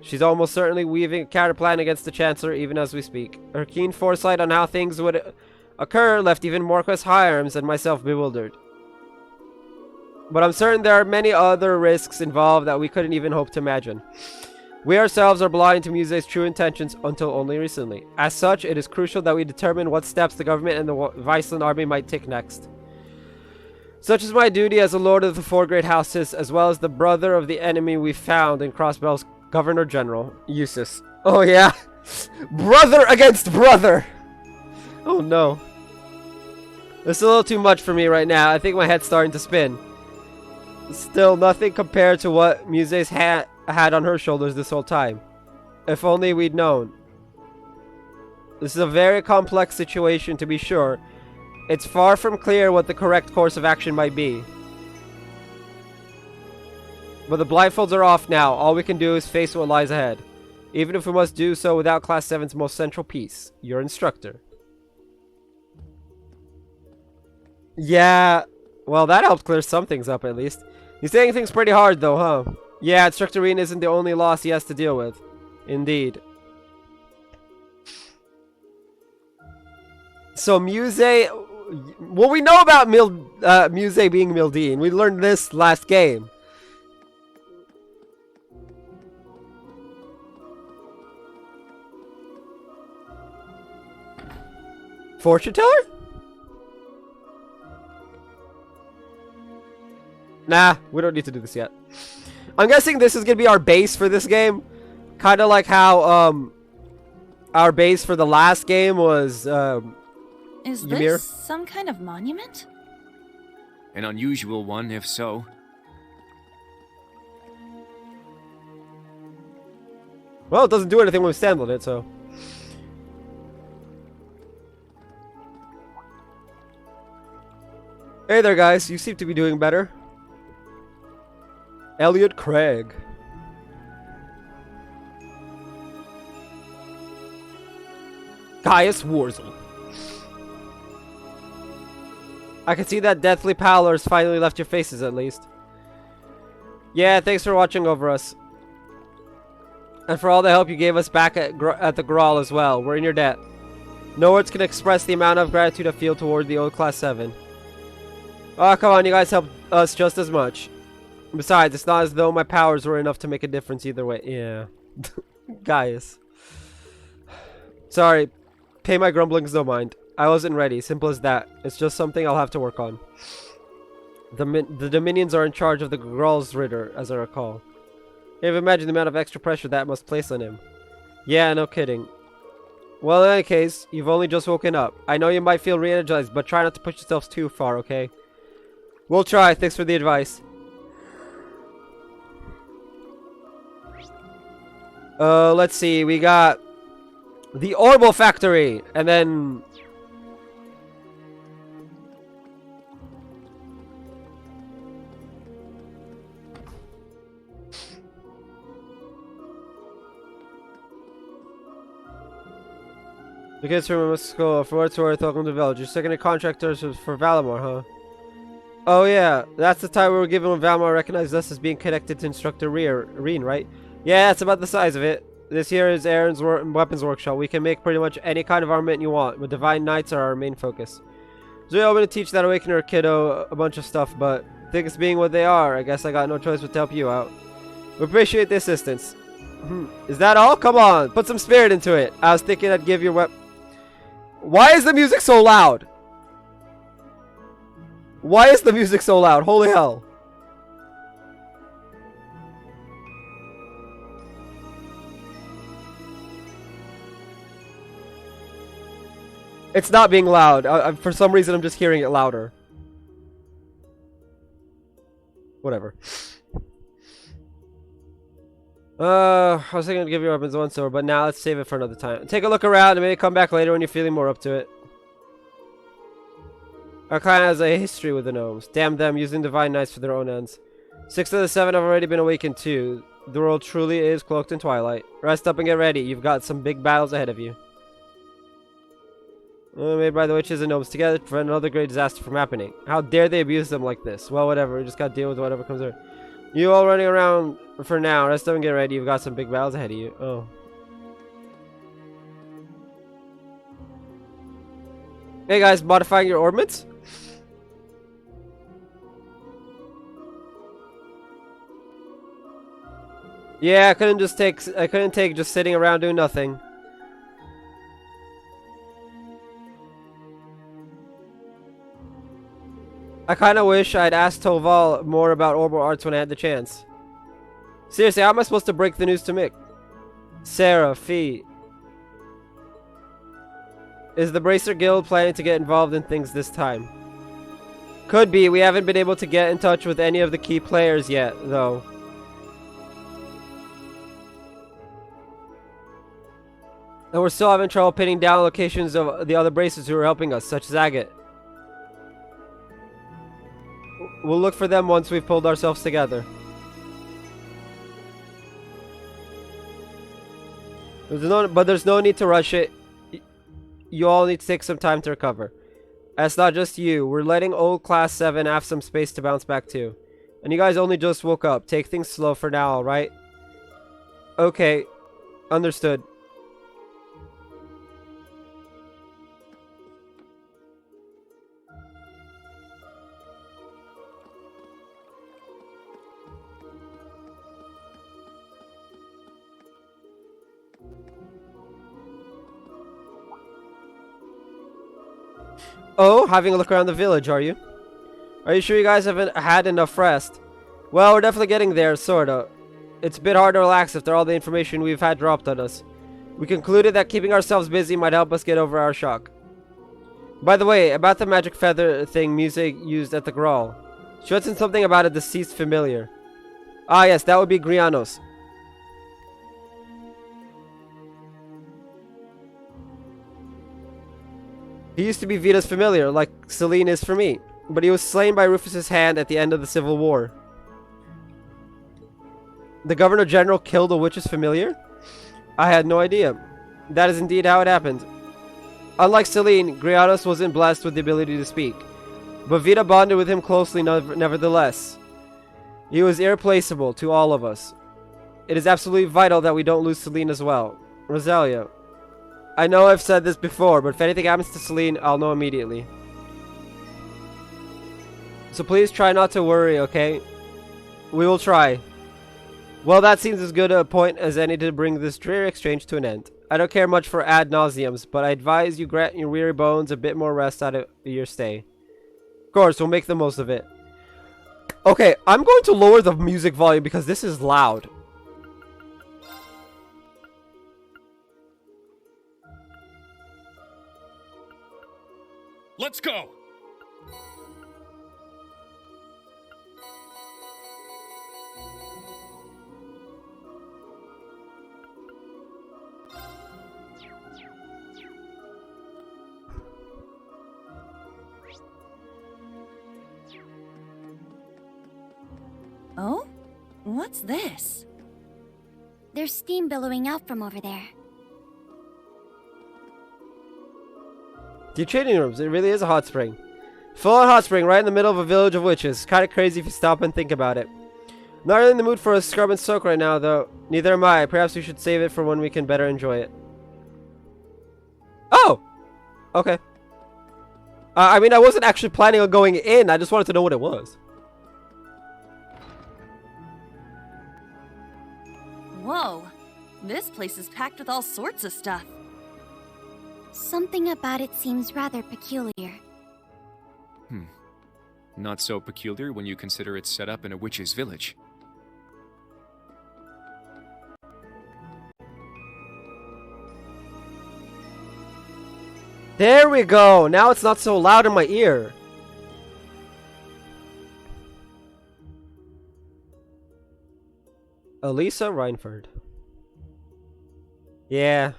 She's almost certainly weaving a counterplan against the Chancellor even as we speak. Her keen foresight on how things would occur left even Marquess Hyams and myself bewildered. But I'm certain there are many other risks involved that we couldn't even hope to imagine. We ourselves are blind to Muse's true intentions until only recently. As such, it is crucial that we determine what steps the government and the Viceland army might take next. Such is my duty as a lord of the four great houses, as well as the brother of the enemy we found in Crossbell's Governor General, Eustace. Oh yeah? Brother against brother! Oh no. It's a little too much for me right now. I think my head's starting to spin. Still, nothing compared to what Muse's had on her shoulders this whole time. If only we'd known. This is a very complex situation, to be sure. It's far from clear what the correct course of action might be. But the blindfolds are off now. All we can do is face what lies ahead. Even if we must do so without Class 7's most central piece, your instructor. Yeah, well, that helped clear some things up at least. He's saying things pretty hard though, huh? Yeah, Instructor Rean isn't the only loss he has to deal with. Indeed. So Muse... Well, we know about Muse being Mildine. We learned this last game. Fortune teller? Nah, we don't need to do this yet. I'm guessing this is going to be our base for this game. Kind of like how our base for the last game was Is Ymir? this some kind of monument? An unusual one, if so. Well, it doesn't do anything when we stand on it, so... Hey there, guys. You seem to be doing better. Elliot Craig. Gaius Warzel. I can see that deathly pallor's finally left your faces, at least. Yeah, thanks for watching over us. And for all the help you gave us back at the Grawl as well. We're in your debt. No words can express the amount of gratitude I feel toward the old Class 7. Oh, come on, you guys helped us just as much. Besides, it's not as though my powers were enough to make a difference either way. Yeah. Guys. Sorry. Pay my grumblings no mind. I wasn't ready. Simple as that. It's just something I'll have to work on. The Dominions are in charge of the Gral's Ritter, as I recall. You have imagined the amount of extra pressure that must place on him. Yeah, no kidding. Well, in any case, you've only just woken up. I know you might feel re-energized, but try not to push yourselves too far, okay? We'll try. Thanks for the advice. Let's see. We got the Orbital Factory, and then the kids from school. For what it's worth, welcome to Village. Your second contractors for Valamor, huh? Oh yeah, that's the time we were given when Valmar recognized us as being connected to Instructor Reen, right? Yeah, it's about the size of it. This here is Aaron's weapons workshop. We can make pretty much any kind of armament you want, but Divine Knights are our main focus. So we're going to teach that Awakener kiddo a bunch of stuff, but things being what they are, I guess I got no choice but to help you out. We appreciate the assistance. Is that all? Come on, put some spirit into it. I was thinking I'd give your Why is the music so loud? Why is the music so loud? Holy hell. It's not being loud. For some reason, I'm just hearing it louder. Whatever. I was thinking to give your weapons one sword, but now let's save it for another time. Take a look around and maybe come back later when you're feeling more up to it. Our clan has a history with the gnomes. Damn them, using Divine Knights for their own ends. 6 of the 7 have already been awakened too. The world truly is cloaked in twilight. Rest up and get ready. You've got some big battles ahead of you. Made by the witches and gnomes together to prevent another great disaster from happening. How dare they abuse them like this? Well, whatever. We just gotta deal with whatever comes over. You all running around for now. Rest up and get ready. You've got some big battles ahead of you. Oh. Hey guys, modifying your ornaments? Yeah, I couldn't take just sitting around doing nothing. I kinda wish I'd asked Toval more about Orbital Arts when I had the chance. Seriously, how am I supposed to break the news to Mick? Sarah, Fee. Is the Bracer Guild planning to get involved in things this time? Could be. We haven't been able to get in touch with any of the key players yet, though. And we're still having trouble pinning down locations of the other Bracers who are helping us, such as Agate. We'll look for them once we've pulled ourselves together. But there's no need to rush it. You all need to take some time to recover. And it's not just you. We're letting old Class 7 have some space to bounce back too. And you guys only just woke up. Take things slow for now, alright? Okay. Understood. Oh, having a look around the village, are you? Are you sure you guys haven't had enough rest? Well, we're definitely getting there, sorta. It's a bit hard to relax after all the information we've had dropped on us. We concluded that keeping ourselves busy might help us get over our shock. By the way, about the magic feather thing music used at the Grawl. She mentioned something about a deceased familiar. Ah yes, that would be Grianos. He used to be Vita's familiar, like Celine is for me. But he was slain by Rufus's hand at the end of the Civil War. The Governor General killed a witch's familiar? I had no idea. That is indeed how it happened. Unlike Celine, Grianos wasn't blessed with the ability to speak. But Vita bonded with him closely nevertheless. He was irreplaceable to all of us. It is absolutely vital that we don't lose Celine as well. Rosalia. I know I've said this before, but if anything happens to Celine, I'll know immediately. So please try not to worry, okay? We will try. Well, that seems as good a point as any to bring this dreary exchange to an end. I don't care much for ad nauseums, but I advise you grant your weary bones a bit more rest out of your stay. Of course, we'll make the most of it. Okay, I'm going to lower the music volume because this is loud. Let's go! Oh? What's this? There's steam billowing out from over there. The training rooms, it really is a hot spring. Full-on hot spring right in the middle of a village of witches. Kind of crazy if you stop and think about it. Not really in the mood for a scrub and soak right now, though. Neither am I. Perhaps we should save it for when we can better enjoy it. Oh! Okay. I mean, I wasn't actually planning on going in. I just wanted to know what it was. Whoa. This place is packed with all sorts of stuff. Something about it seems rather peculiar. Not so peculiar when you consider it's set up in a witch's village. There we go. Now it's not so loud in my ear. Elisa Reinford. Yeah.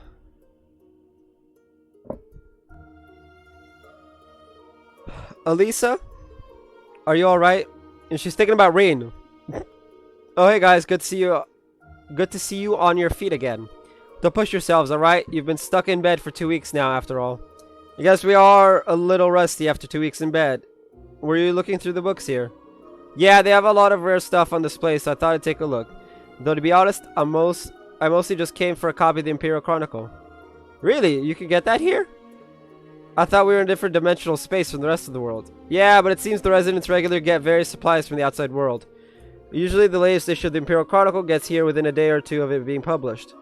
Elisa? Are you alright? And she's thinking about Rain. Oh, hey guys, good to see you. Good to see you on your feet again. Don't push yourselves, alright? You've been stuck in bed for 2 weeks now, after all. I guess we are a little rusty after 2 weeks in bed. Were you looking through the books here? Yeah, they have a lot of rare stuff on display, so I thought I'd take a look. Though to be honest, I mostly just came for a copy of the Imperial Chronicle. Really? You can get that here? I thought we were in a different dimensional space from the rest of the world. Yeah, but it seems the residents regularly get various supplies from the outside world. Usually the latest issue of the Imperial Chronicle gets here within a day or two of it being published.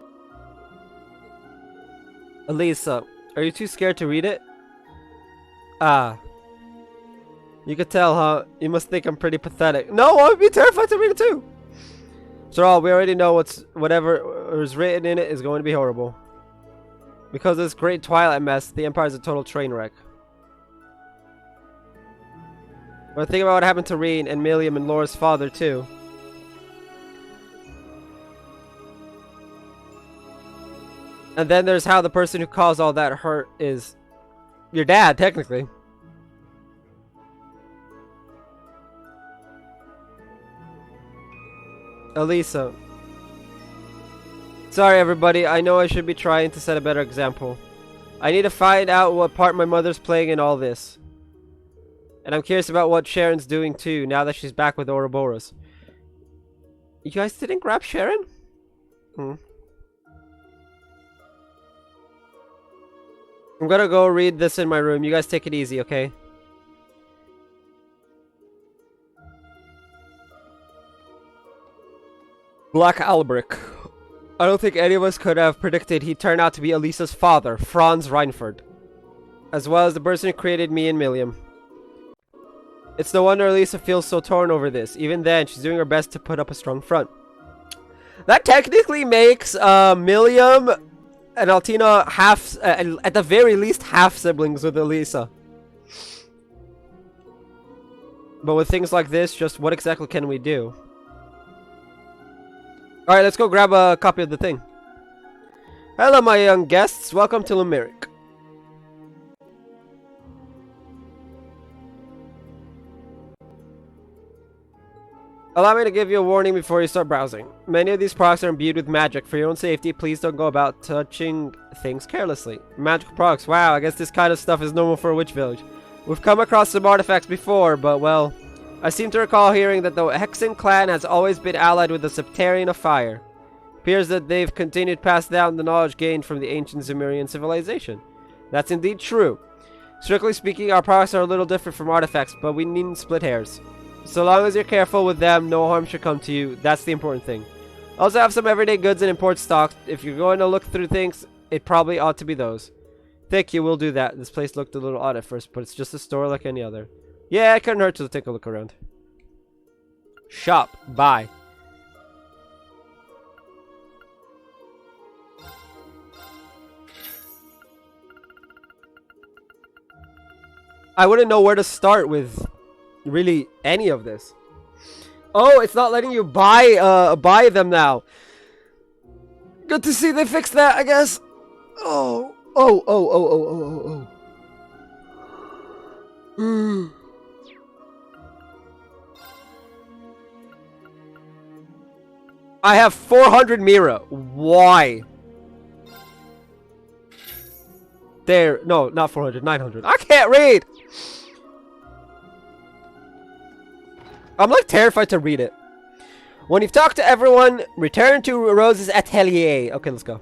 Elisa, are you too scared to read it? Ah. You could tell, huh? You must think I'm pretty pathetic. No, I would be terrified to read it too. After all, we already know whatever is written in it is going to be horrible. Because of this great Twilight mess, the Empire is a total train wreck. But think about what happened to Rean and Milliam and Laura's father too. And then there's how the person who caused all that hurt is your dad, technically. Elisa. Sorry everybody, I know I should be trying to set a better example. I need to find out what part my mother's playing in all this. And I'm curious about what Sharon's doing too, now that she's back with Ouroboros. You guys didn't grab Sharon? I'm gonna go read this in my room. You guys take it easy, okay? Black Albric. I don't think any of us could have predicted he'd turn out to be Elisa's father, Franz Reinford. As well as the person who created me and Milliam. It's no wonder Elisa feels so torn over this. Even then, she's doing her best to put up a strong front. That technically makes Milliam and Altina half, at the very least, half siblings with Elisa. But with things like this, just what exactly can we do? Alright, let's go grab a copy of the thing. Hello, my young guests. Welcome to Limerick. Allow me to give you a warning before you start browsing. Many of these products are imbued with magic. For your own safety, please don't go about touching things carelessly. Magical products. Wow, I guess this kind of stuff is normal for a witch village. We've come across some artifacts before, but well... I seem to recall hearing that the Hexen clan has always been allied with the Septarian of Fire. Appears that they've continued to pass down the knowledge gained from the ancient Sumerian civilization. That's indeed true. Strictly speaking, our products are a little different from artifacts, but we needn't split hairs. So long as you're careful with them, no harm should come to you. That's the important thing. Also have some everyday goods and import stocks. If you're going to look through things, it probably ought to be those. Thank you, we'll do that. This place looked a little odd at first, but it's just a store like any other. Yeah, it couldn't hurt to take a look around. Shop. Buy. I wouldn't know where to start with really any of this. Oh, it's not letting you buy them now. Good to see they fixed that, I guess. Oh. I have 400 Mira. Why? There. No, not 400. 900. I can't read. I'm like terrified to read it. When you've talked to everyone, return to Rose's atelier. Okay, let's go.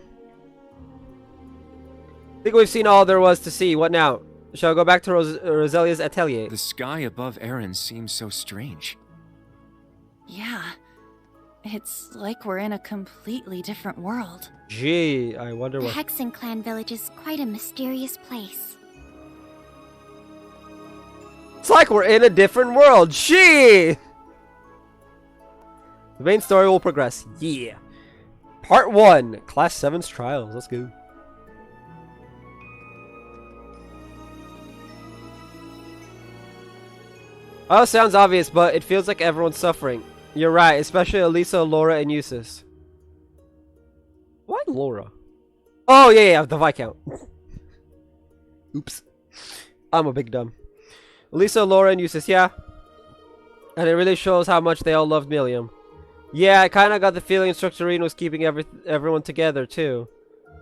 I think we've seen all there was to see. What now? Shall I go back to Roselia's atelier? The sky above Erin seems so strange. Yeah. It's like we're in a completely different world. Gee, I wonder The what... Hexen Clan village is quite a mysterious place. It's like we're in a different world. Gee! The main story will progress. Yeah. Part 1. Class 7's Trials. Let's go. Oh, sounds obvious, but it feels like everyone's suffering. You're right, especially Elisa, Laura, and Eustace. Why Laura? Oh, yeah, the Viscount. Oops. I'm a big dumb. Elisa, Laura, and Eustace, yeah. And it really shows how much they all loved Millium. Yeah, I kind of got the feeling Instructor Rean was keeping everyone together, too.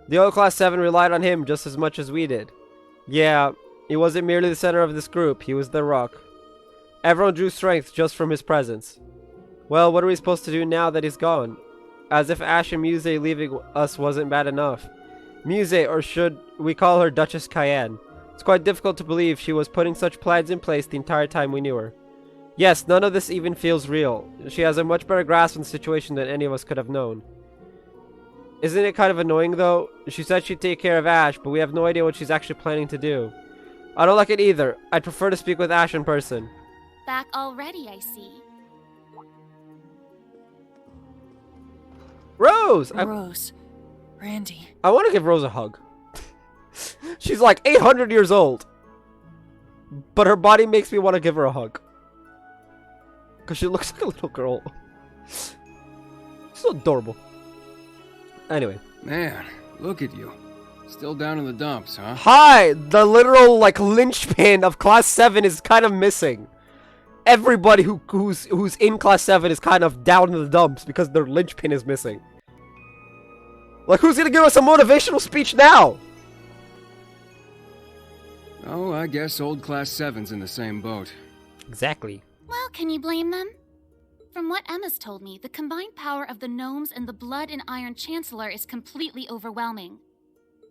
The old Class 7 relied on him just as much as we did. Yeah, he wasn't merely the center of this group, he was the rock. Everyone drew strength just from his presence. Well, what are we supposed to do now that he's gone? As if Ash and Muse leaving us wasn't bad enough. Muse, or should we call her Duchess Cayenne? It's quite difficult to believe she was putting such plans in place the entire time we knew her. Yes, none of this even feels real. She has a much better grasp on the situation than any of us could have known. Isn't it kind of annoying, though? She said she'd take care of Ash, but we have no idea what she's actually planning to do. I don't like it either. I'd prefer to speak with Ash in person. Back already, I see. Rose! Rose. Randy. I want to give Rose a hug. She's like 800 years old. But her body makes me want to give her a hug. Because she looks like a little girl. So adorable. Anyway. Man, look at you. Still down in the dumps, huh? Hi! The literal, like, linchpin of Class 7 is kind of missing. Everybody who's in Class 7 is kind of down in the dumps because their linchpin is missing. Like, who's gonna give us a motivational speech now? Oh, I guess old Class 7's in the same boat. Exactly. Well, can you blame them? From what Emma's told me, the combined power of the gnomes and the Blood and Iron Chancellor is completely overwhelming.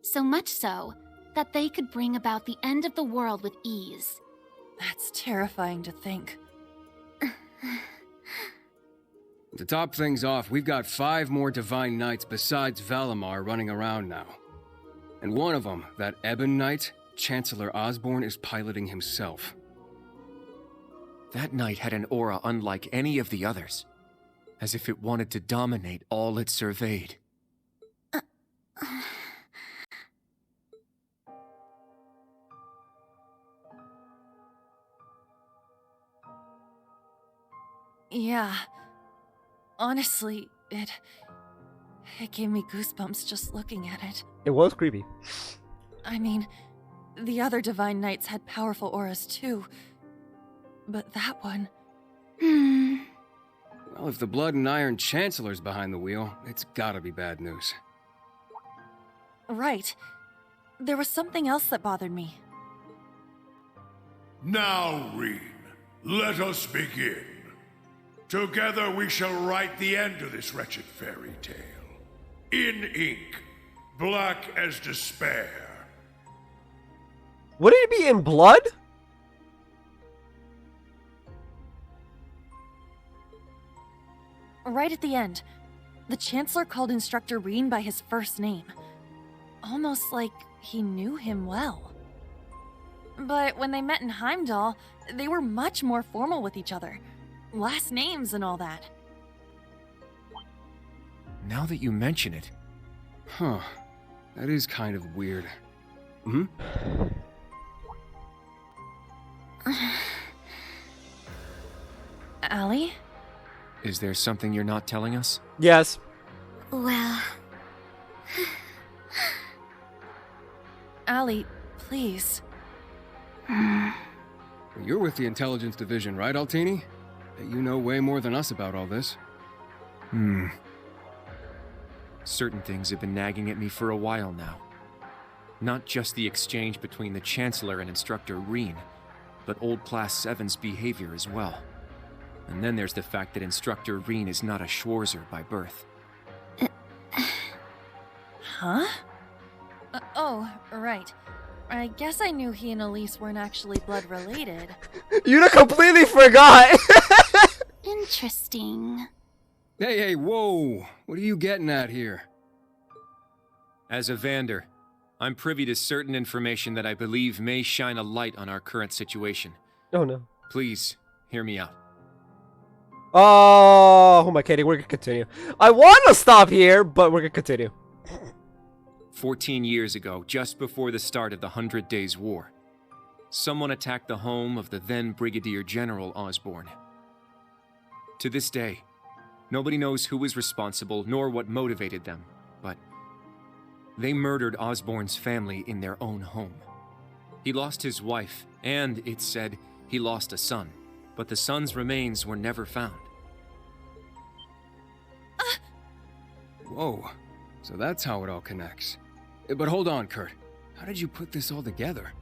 So much so, that they could bring about the end of the world with ease. That's terrifying to think. To top things off, we've got 5 more Divine Knights besides Valimar running around now. And one of them, that Ebon Knight, Chancellor Osborne is piloting himself. That knight had an aura unlike any of the others, as if it wanted to dominate all it surveyed. Yeah. Honestly, it gave me goosebumps just looking at it. It was creepy. I mean, the other Divine Knights had powerful auras too. But that one... Well, if the Blood and Iron Chancellor's behind the wheel, it's gotta be bad news. Right. There was something else that bothered me. Now, Rean, let us begin. Together we shall write the end of this wretched fairy tale. In ink, black as despair. Would it be in blood? Right at the end, the Chancellor called Instructor Rean by his first name. Almost like he knew him well. But when they met in Heimdall, they were much more formal with each other. Last names and all that. Now that you mention it... Huh. That is kind of weird. Hmm? Allie? Is there something you're not telling us? Yes. Well... Allie, please. You're with the Intelligence Division, right, Altini? You know way more than us about all this. Certain things have been nagging at me for a while now. Not just the exchange between the Chancellor and Instructor Rean, but old Class 7's behavior as well. And then there's the fact that Instructor Reen is not a Schwarzer by birth. Huh? Oh, right. I guess I knew he and Elise weren't actually blood related. Yuna completely forgot! Interesting. Hey, whoa! What are you getting at here? As a Vander, I'm privy to certain information that I believe may shine a light on our current situation. Oh no. Please, hear me out. Oh, who am I kidding? We're gonna continue. I want to stop here, but we're gonna continue. 14 years ago, just before the start of the 100 Days War, someone attacked the home of the then Brigadier General Osborn. To this day, nobody knows who was responsible nor what motivated them, but they murdered Osborn's family in their own home. He lost his wife, and, it's said, he lost a son, but the son's remains were never found. Whoa, so that's how it all connects. But hold on, Kurt. How did you put this all together?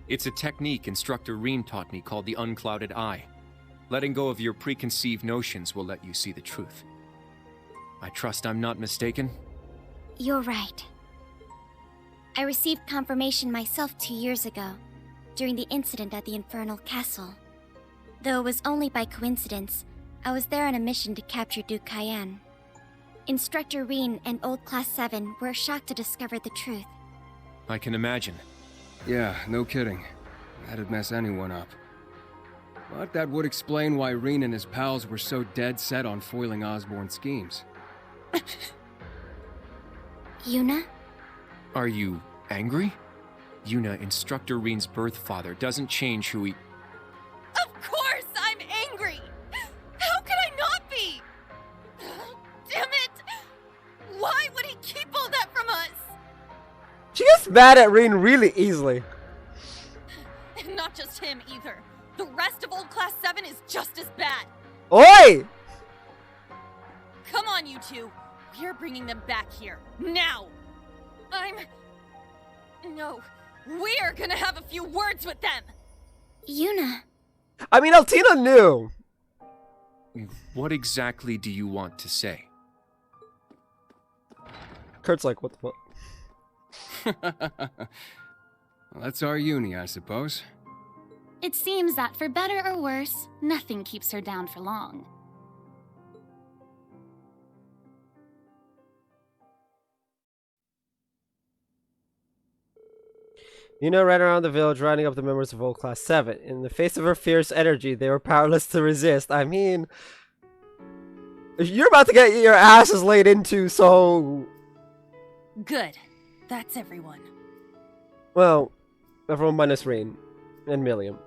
It's a technique Instructor Reen taught me called the Unclouded Eye. Letting go of your preconceived notions will let you see the truth. I trust I'm not mistaken? You're right. I received confirmation myself 2 years ago, during the incident at the Infernal Castle. Though it was only by coincidence, I was there on a mission to capture Duke Cayenne. Instructor Reen and Old Class 7 were shocked to discover the truth. I can imagine. Yeah, no kidding. That'd mess anyone up. But that would explain why Reen and his pals were so dead set on foiling Osborn's schemes. Yuna? Are you angry? Yuna, Instructor Reen's birth father, doesn't change who he... Of course I'm angry! How could I not be? Damn it! Why would he keep all that from us? She gets mad at Reen really easily. And not just him either. The rest of Old Class 7 is just as bad. Oi! Come on, you two. We're bringing them back here. Now! No. We're gonna have a few words with them! Yuna. I mean, Altina knew. What exactly do you want to say? Kurt's like, what the fuck? Well, that's our uni, I suppose. It seems that, for better or worse, nothing keeps her down for long. Yuna ran around the village, rounding up the members of Old Class 7. In the face of her fierce energy, they were powerless to resist. I mean, you're about to get your asses laid into, so... Good. That's everyone. Well, everyone minus Rain and Milliam.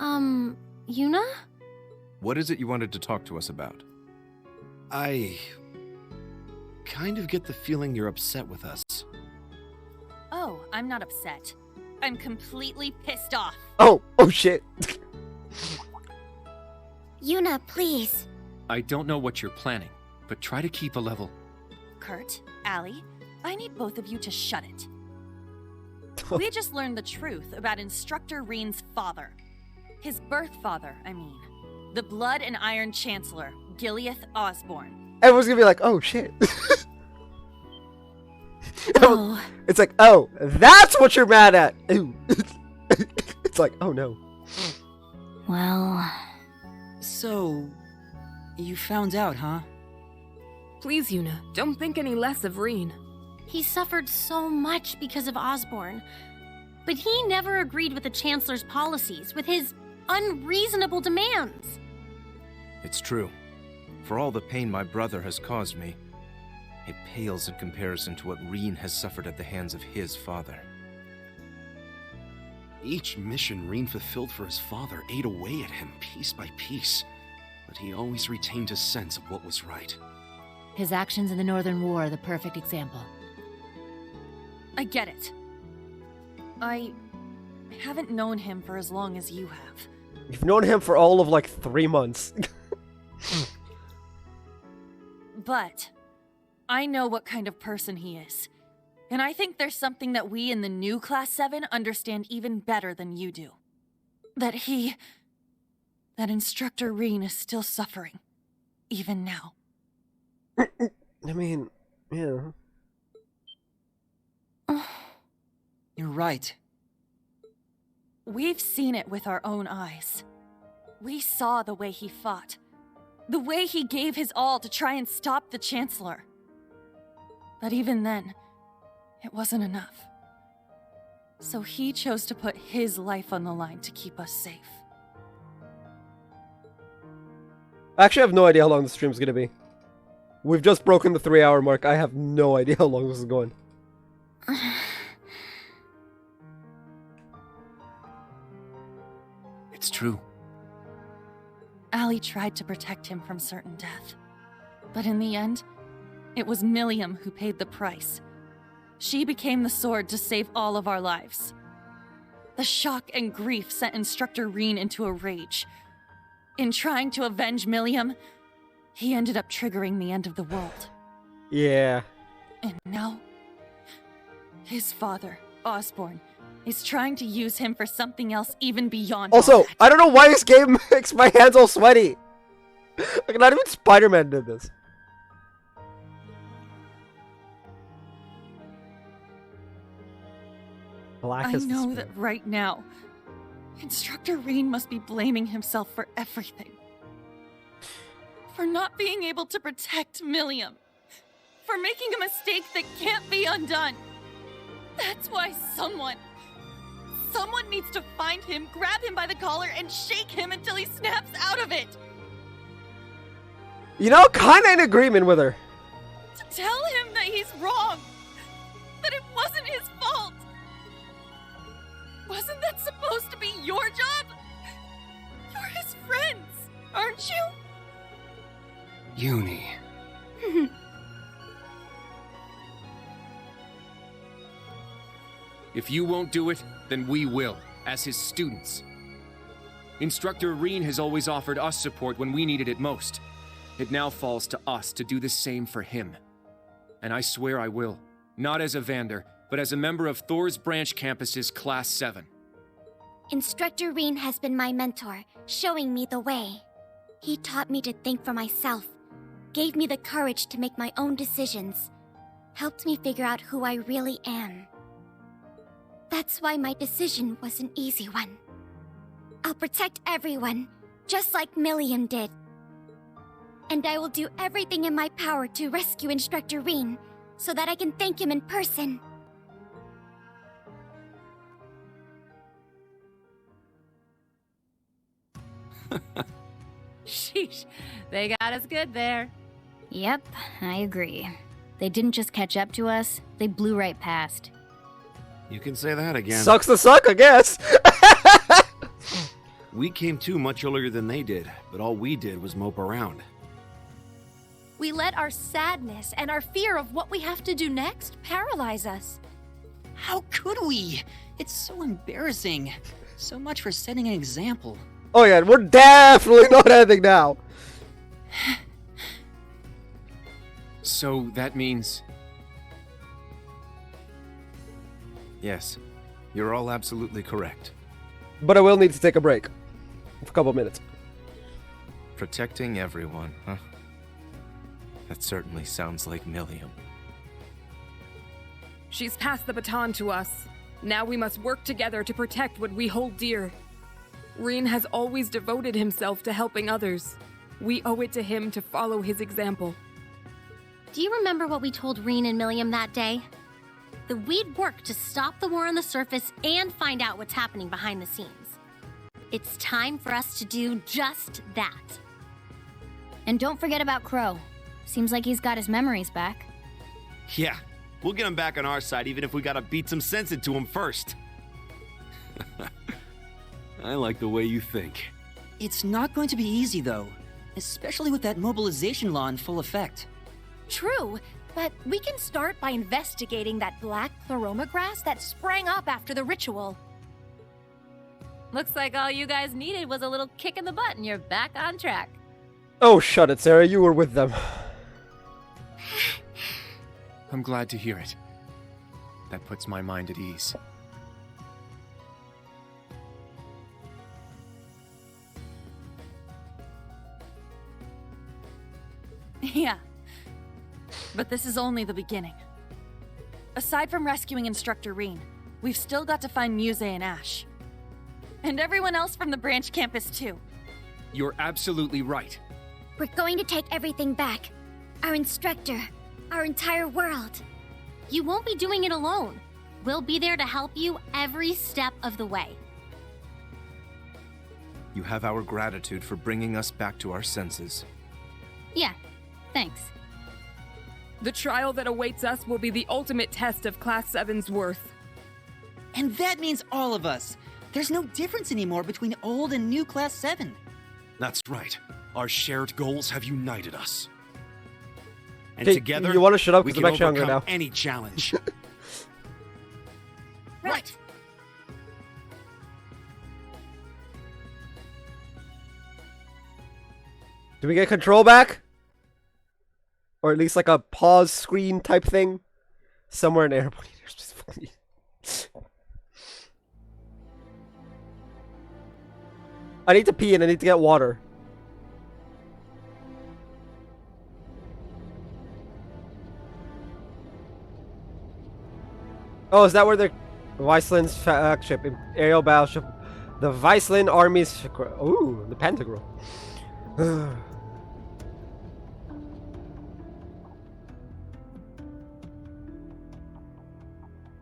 Yuna? What is it you wanted to talk to us about? I kind of get the feeling you're upset with us. Oh, I'm not upset. I'm completely pissed off. Oh shit. Yuna, please. I don't know what you're planning, but try to keep a level. Kurt, Allie, I need both of you to shut it. We just learned the truth about Instructor Reen's father. His birth father, I mean. The Blood and Iron Chancellor, Gileath Osborn. Everyone's gonna be like, oh shit. Oh. It's like, oh, that's what you're mad at. Ooh. It's like, oh no. Well... So... you found out, huh? Please, Yuna, don't think any less of Reen. He suffered so much because of Osborn. But he never agreed with the Chancellor's policies, with his unreasonable demands. It's true. For all the pain my brother has caused me, it pales in comparison to what Reen has suffered at the hands of his father. Each mission Reen fulfilled for his father ate away at him piece by piece, but he always retained his sense of what was right. His actions in the Northern War are the perfect example. I get it. I haven't known him for as long as you have. You've known him for all of like 3 months. But I know what kind of person he is. And I think there's something that we in the new Class 7 understand even better than you do. That that Instructor Reen is still suffering, even now. I mean, yeah. You're right. We've seen it with our own eyes. We saw the way he fought. The way he gave his all to try and stop the Chancellor. But even then, it wasn't enough. So he chose to put his life on the line to keep us safe. I actually have no idea how long the stream's gonna be. We've just broken the 3-hour mark. I have no idea how long this is going. It's true. Allie tried to protect him from certain death. But in the end, it was Milliam who paid the price. She became the sword to save all of our lives. The shock and grief sent Instructor Reen into a rage. In trying to avenge Milliam, he ended up triggering the end of the world. Yeah. And now, his father, Osborn, is trying to use him for something else even beyond all Also, that. I don't know why this game makes my hands all sweaty. Like, not even Spider-Man did this. Black I as the know spirit. that right now, Instructor Reen must be blaming himself for everything. For not being able to protect Milliam. For making a mistake that can't be undone. That's why someone needs to find him, grab him by the collar, and shake him until he snaps out of it. You know, kinda in agreement with her. To tell him that he's wrong. That it wasn't his fault. Wasn't that supposed to be your job? You're his friends, aren't you? Uni. If you won't do it, then we will, as his students. Instructor Reen has always offered us support when we needed it most. It now falls to us to do the same for him. And I swear I will. Not as a Vander, but as a member of Thor's Branch Campus's Class 7. Instructor Reen has been my mentor, showing me the way. He taught me to think for myself, gave me the courage to make my own decisions, helped me figure out who I really am. That's why my decision was an easy one. I'll protect everyone, just like Milliam did. And I will do everything in my power to rescue Instructor Reen, so that I can thank him in person. Sheesh, they got us good there. Yep, I agree. They didn't just catch up to us, they blew right past. You can say that again. Sucks to suck, I guess. We came to much earlier than they did, but all we did was mope around. We let our sadness and our fear of what we have to do next paralyze us. How could we? It's so embarrassing. So much for setting an example. Oh yeah, we're definitely not ending now. So that means... Yes, you're all absolutely correct. But I will need to take a break. For a couple minutes. Protecting everyone, huh? That certainly sounds like Milliam. She's passed the baton to us. Now we must work together to protect what we hold dear. Reen has always devoted himself to helping others. We owe it to him to follow his example. Do you remember what we told Reen and Milliam that day? That we'd work to stop the war on the surface and find out what's happening behind the scenes. It's time for us to do just that. And don't forget about Crow. Seems like he's got his memories back. Yeah, we'll get him back on our side even if we gotta beat some sense into him first. I like the way you think. It's not going to be easy, though. Especially with that mobilization law in full effect. True, but we can start by investigating that black Pleroma grass that sprang up after the ritual. Looks like all you guys needed was a little kick in the butt and you're back on track. Oh, shut it, Sarah. You were with them. I'm glad to hear it. That puts my mind at ease. But this is only the beginning. Aside from rescuing Instructor Reen, we've still got to find Muse and Ash. And everyone else from the branch campus, too. You're absolutely right. We're going to take everything back. Our instructor, our entire world. You won't be doing it alone. We'll be there to help you every step of the way. You have our gratitude for bringing us back to our senses. Yeah, thanks. The trial that awaits us will be the ultimate test of Class 7's worth. And that means all of us. There's no difference anymore between old and new Class 7. That's right. Our shared goals have united us. And Hey, together, you wanna shut up, we 'cause can I'm actually hungry overcome now. any challenge. Right. Do we get control back? Or at least like a pause screen type thing? Somewhere in airport. I need to pee and I need to get water. Oh, is that where the Viceland's flagship, aerial battleship, the Viceland Army's, ooh, the Pentagram.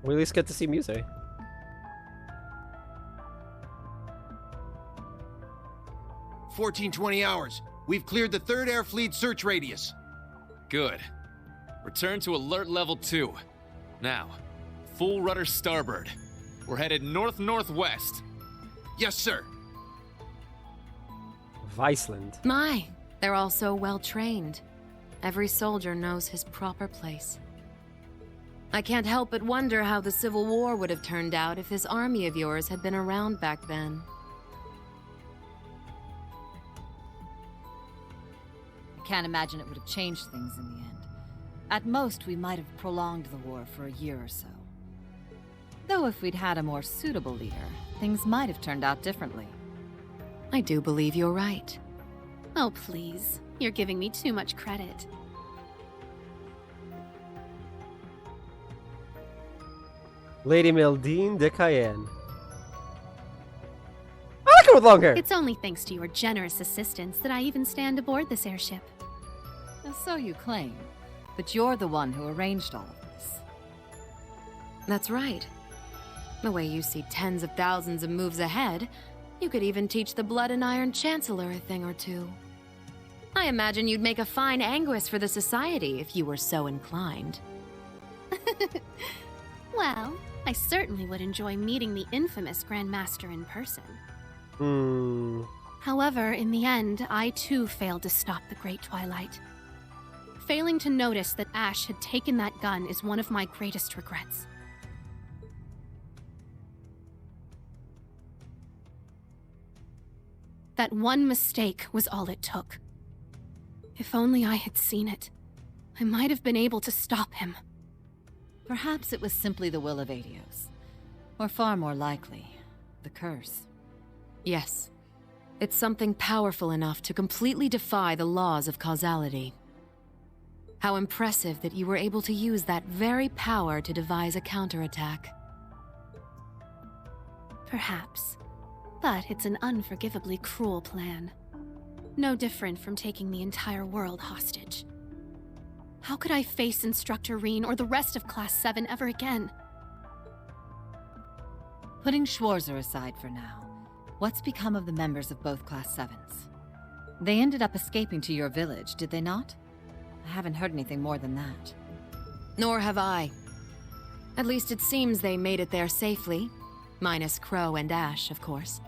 We at least get to see Muse. 1420 hours. We've cleared the 3rd Air Fleet search radius. Good. Return to alert level 2. Now, full rudder starboard. We're headed north-northwest. Yes, sir. Viceland. My, they're all so well trained. Every soldier knows his proper place. I can't help but wonder how the Civil War would have turned out if this army of yours had been around back then. Can't imagine it would have changed things in the end. At most, we might have prolonged the war for a year or so. Though if we'd had a more suitable leader, things might have turned out differently. I do believe you're right. Oh, please. You're giving me too much credit. Lady Mildine de Cayenne. I like her with long hair. It's only thanks to your generous assistance that I even stand aboard this airship. So you claim, but you're the one who arranged all of this. That's right. The way you see tens of thousands of moves ahead, you could even teach the Blood and Iron Chancellor a thing or two. I imagine you'd make a fine Anguis for the Society if you were so inclined. Well, I certainly would enjoy meeting the infamous Grandmaster in person. However, in the end, I too failed to stop the Great Twilight. Failing to notice that Ash had taken that gun is one of my greatest regrets. That one mistake was all it took. If only I had seen it, I might have been able to stop him. Perhaps it was simply the will of Adios. Or far more likely, the curse. Yes. It's something powerful enough to completely defy the laws of causality. How impressive that you were able to use that very power to devise a counterattack. Perhaps. But it's an unforgivably cruel plan. No different from taking the entire world hostage. How could I face Instructor Reen or the rest of Class 7 ever again? Putting Schwarzer aside for now, what's become of the members of both Class 7s? They ended up escaping to your village, did they not? I haven't heard anything more than that. Nor have I. At least it seems they made it there safely. Minus Crow and Ash, of course.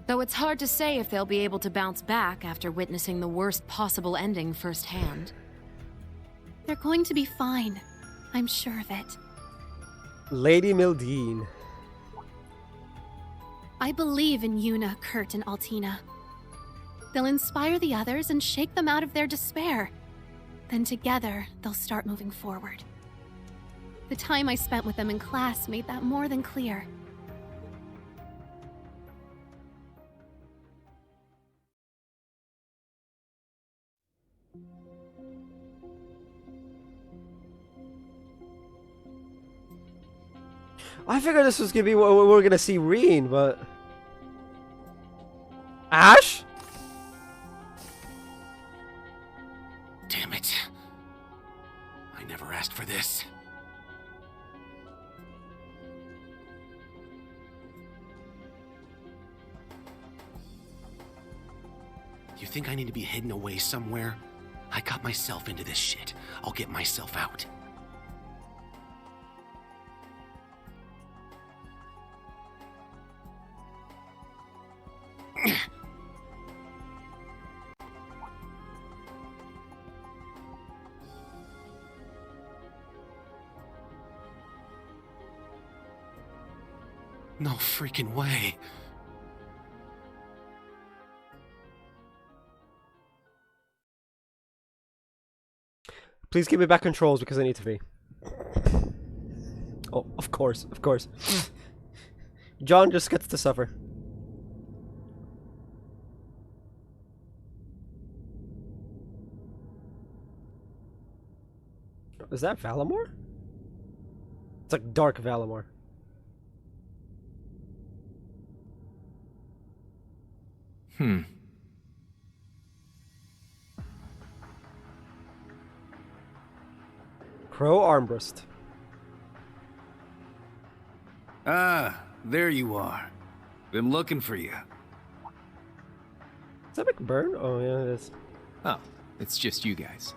Though it's hard to say if they'll be able to bounce back after witnessing the worst possible ending firsthand. They're going to be fine. I'm sure of it. Lady Mildine. I believe in Yuna, Kurt, and Altina. They'll inspire the others and shake them out of their despair. Then together, they'll start moving forward. The time I spent with them in class made that more than clear. I figured this was gonna be what we're gonna see Rean, but Ash? Damn it. I never asked for this. You think I need to be hidden away somewhere? I got myself into this shit. I'll get myself out. No freaking way. Please give me back controls because I need to be. Oh, of course, of course. John just gets to suffer. Is that Valamor? It's like dark Valamor. Crow Armbrust. Ah, there you are. Been looking for you. Is that McBurn? Oh yeah, it is. Oh, it's just you guys.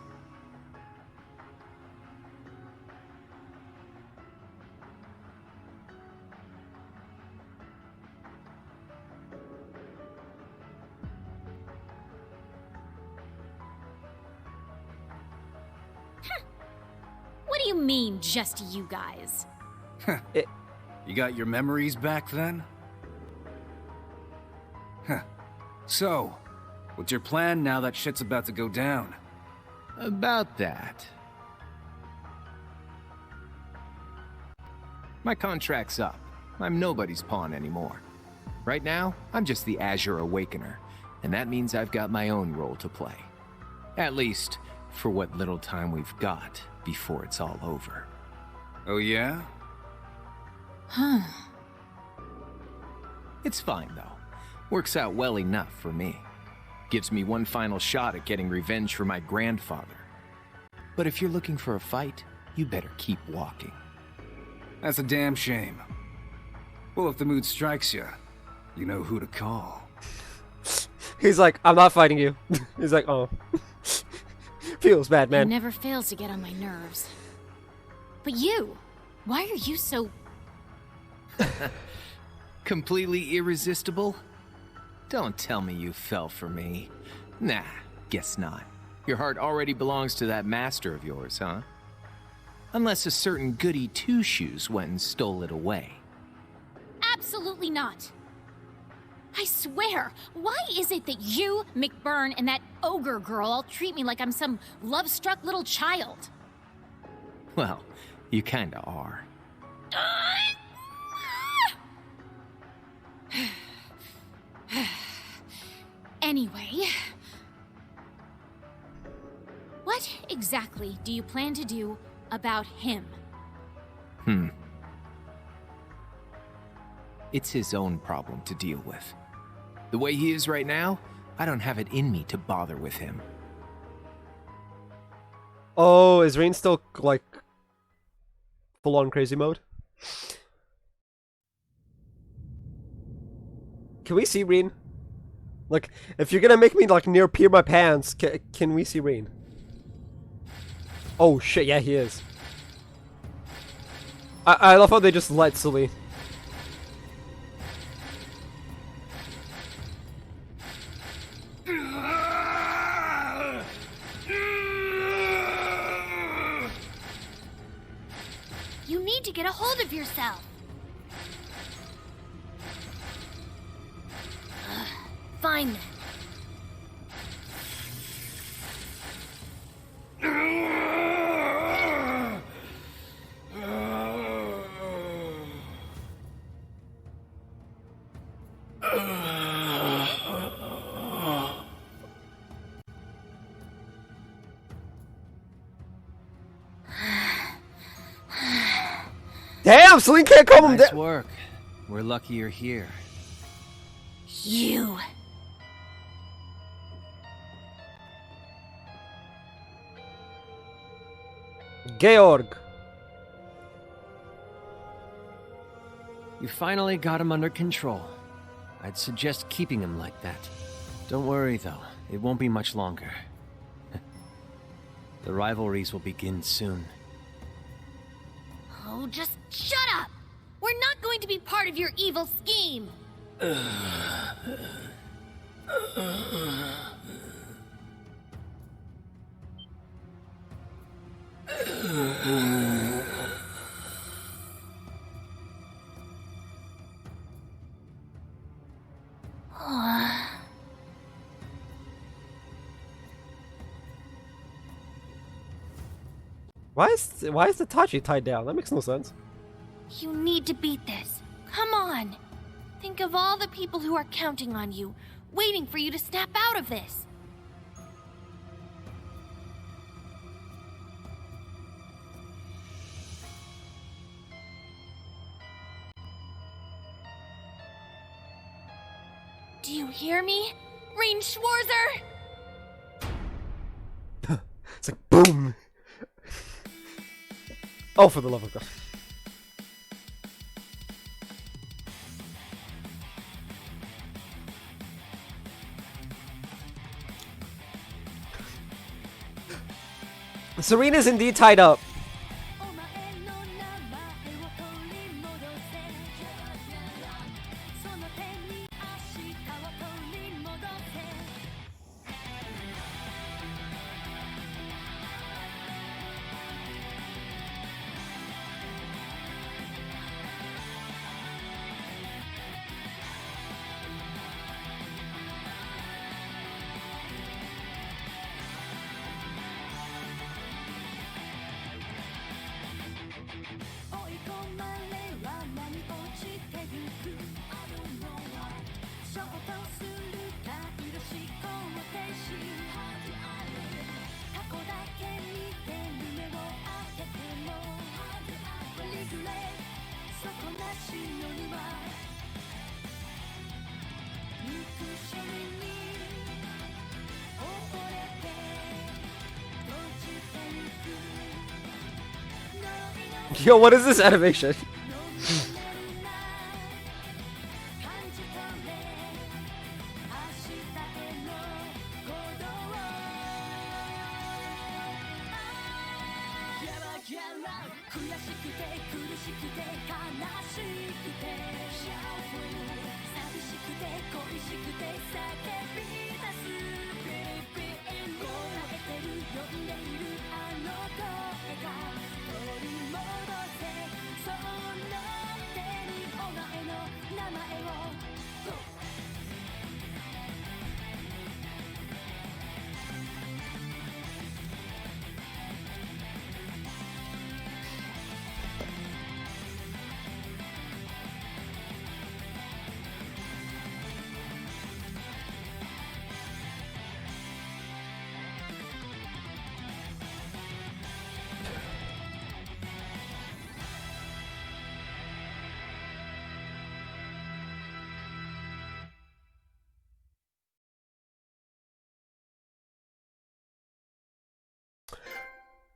What do you mean, just you guys? You got your memories back then? So, what's your plan now that shit's about to go down? About that. My contract's up. I'm nobody's pawn anymore. Right now, I'm just the Azure Awakener, and that means I've got my own role to play. At least, for what little time we've got before it's all over. Oh yeah? It's fine, though. Works out well enough for me. Gives me one final shot at getting revenge for my grandfather. But if you're looking for a fight, you better keep walking. That's a damn shame. Well, if the mood strikes you, you know who to call. He's like, I'm not fighting you. He's like, oh. Feels bad, man. He never fails to get on my nerves. But you, why are you so... Completely irresistible? Don't tell me you fell for me. Nah, guess not. Your heart already belongs to that master of yours, huh? Unless a certain goody two-shoes went and stole it away. Absolutely not. I swear, why is it that you, McBurn, and that ogre girl all treat me like I'm some love-struck little child? Well, you kinda are. Anyway, what exactly do you plan to do about him? It's his own problem to deal with. The way he is right now, I don't have it in me to bother with him. Oh, is Rain still, like, full-on crazy mode? Can we see Rain? Like, if you're gonna make me, like, near pee my pants, can we see Rain? Oh, shit, yeah, he is. I love how they just let Sully. You need to get a hold of yourself. Fine then. Damn, Celine can't calm him Nice down. work. We're lucky you're here. You. Georg. You finally got him under control. I'd suggest keeping him like that. Don't worry, though. It won't be much longer. The rivalries will begin soon. Oh, just shut up! We're not going to be part of your evil scheme! Why is the Tachi tied down? That makes no sense. You need to beat this. Come on! Think of all the people who are counting on you, waiting for you to snap out of this. Do you hear me? Rain Schwarzer! It's like boom. Oh, for the love of God. Serena's indeed tied up. Yo, what is this animation?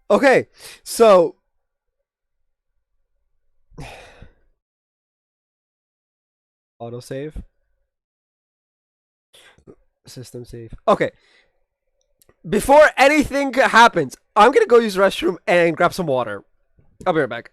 Okay, so autosave, system save. Okay, before anything happens, I'm gonna go use the restroom and grab some water. I'll be right back.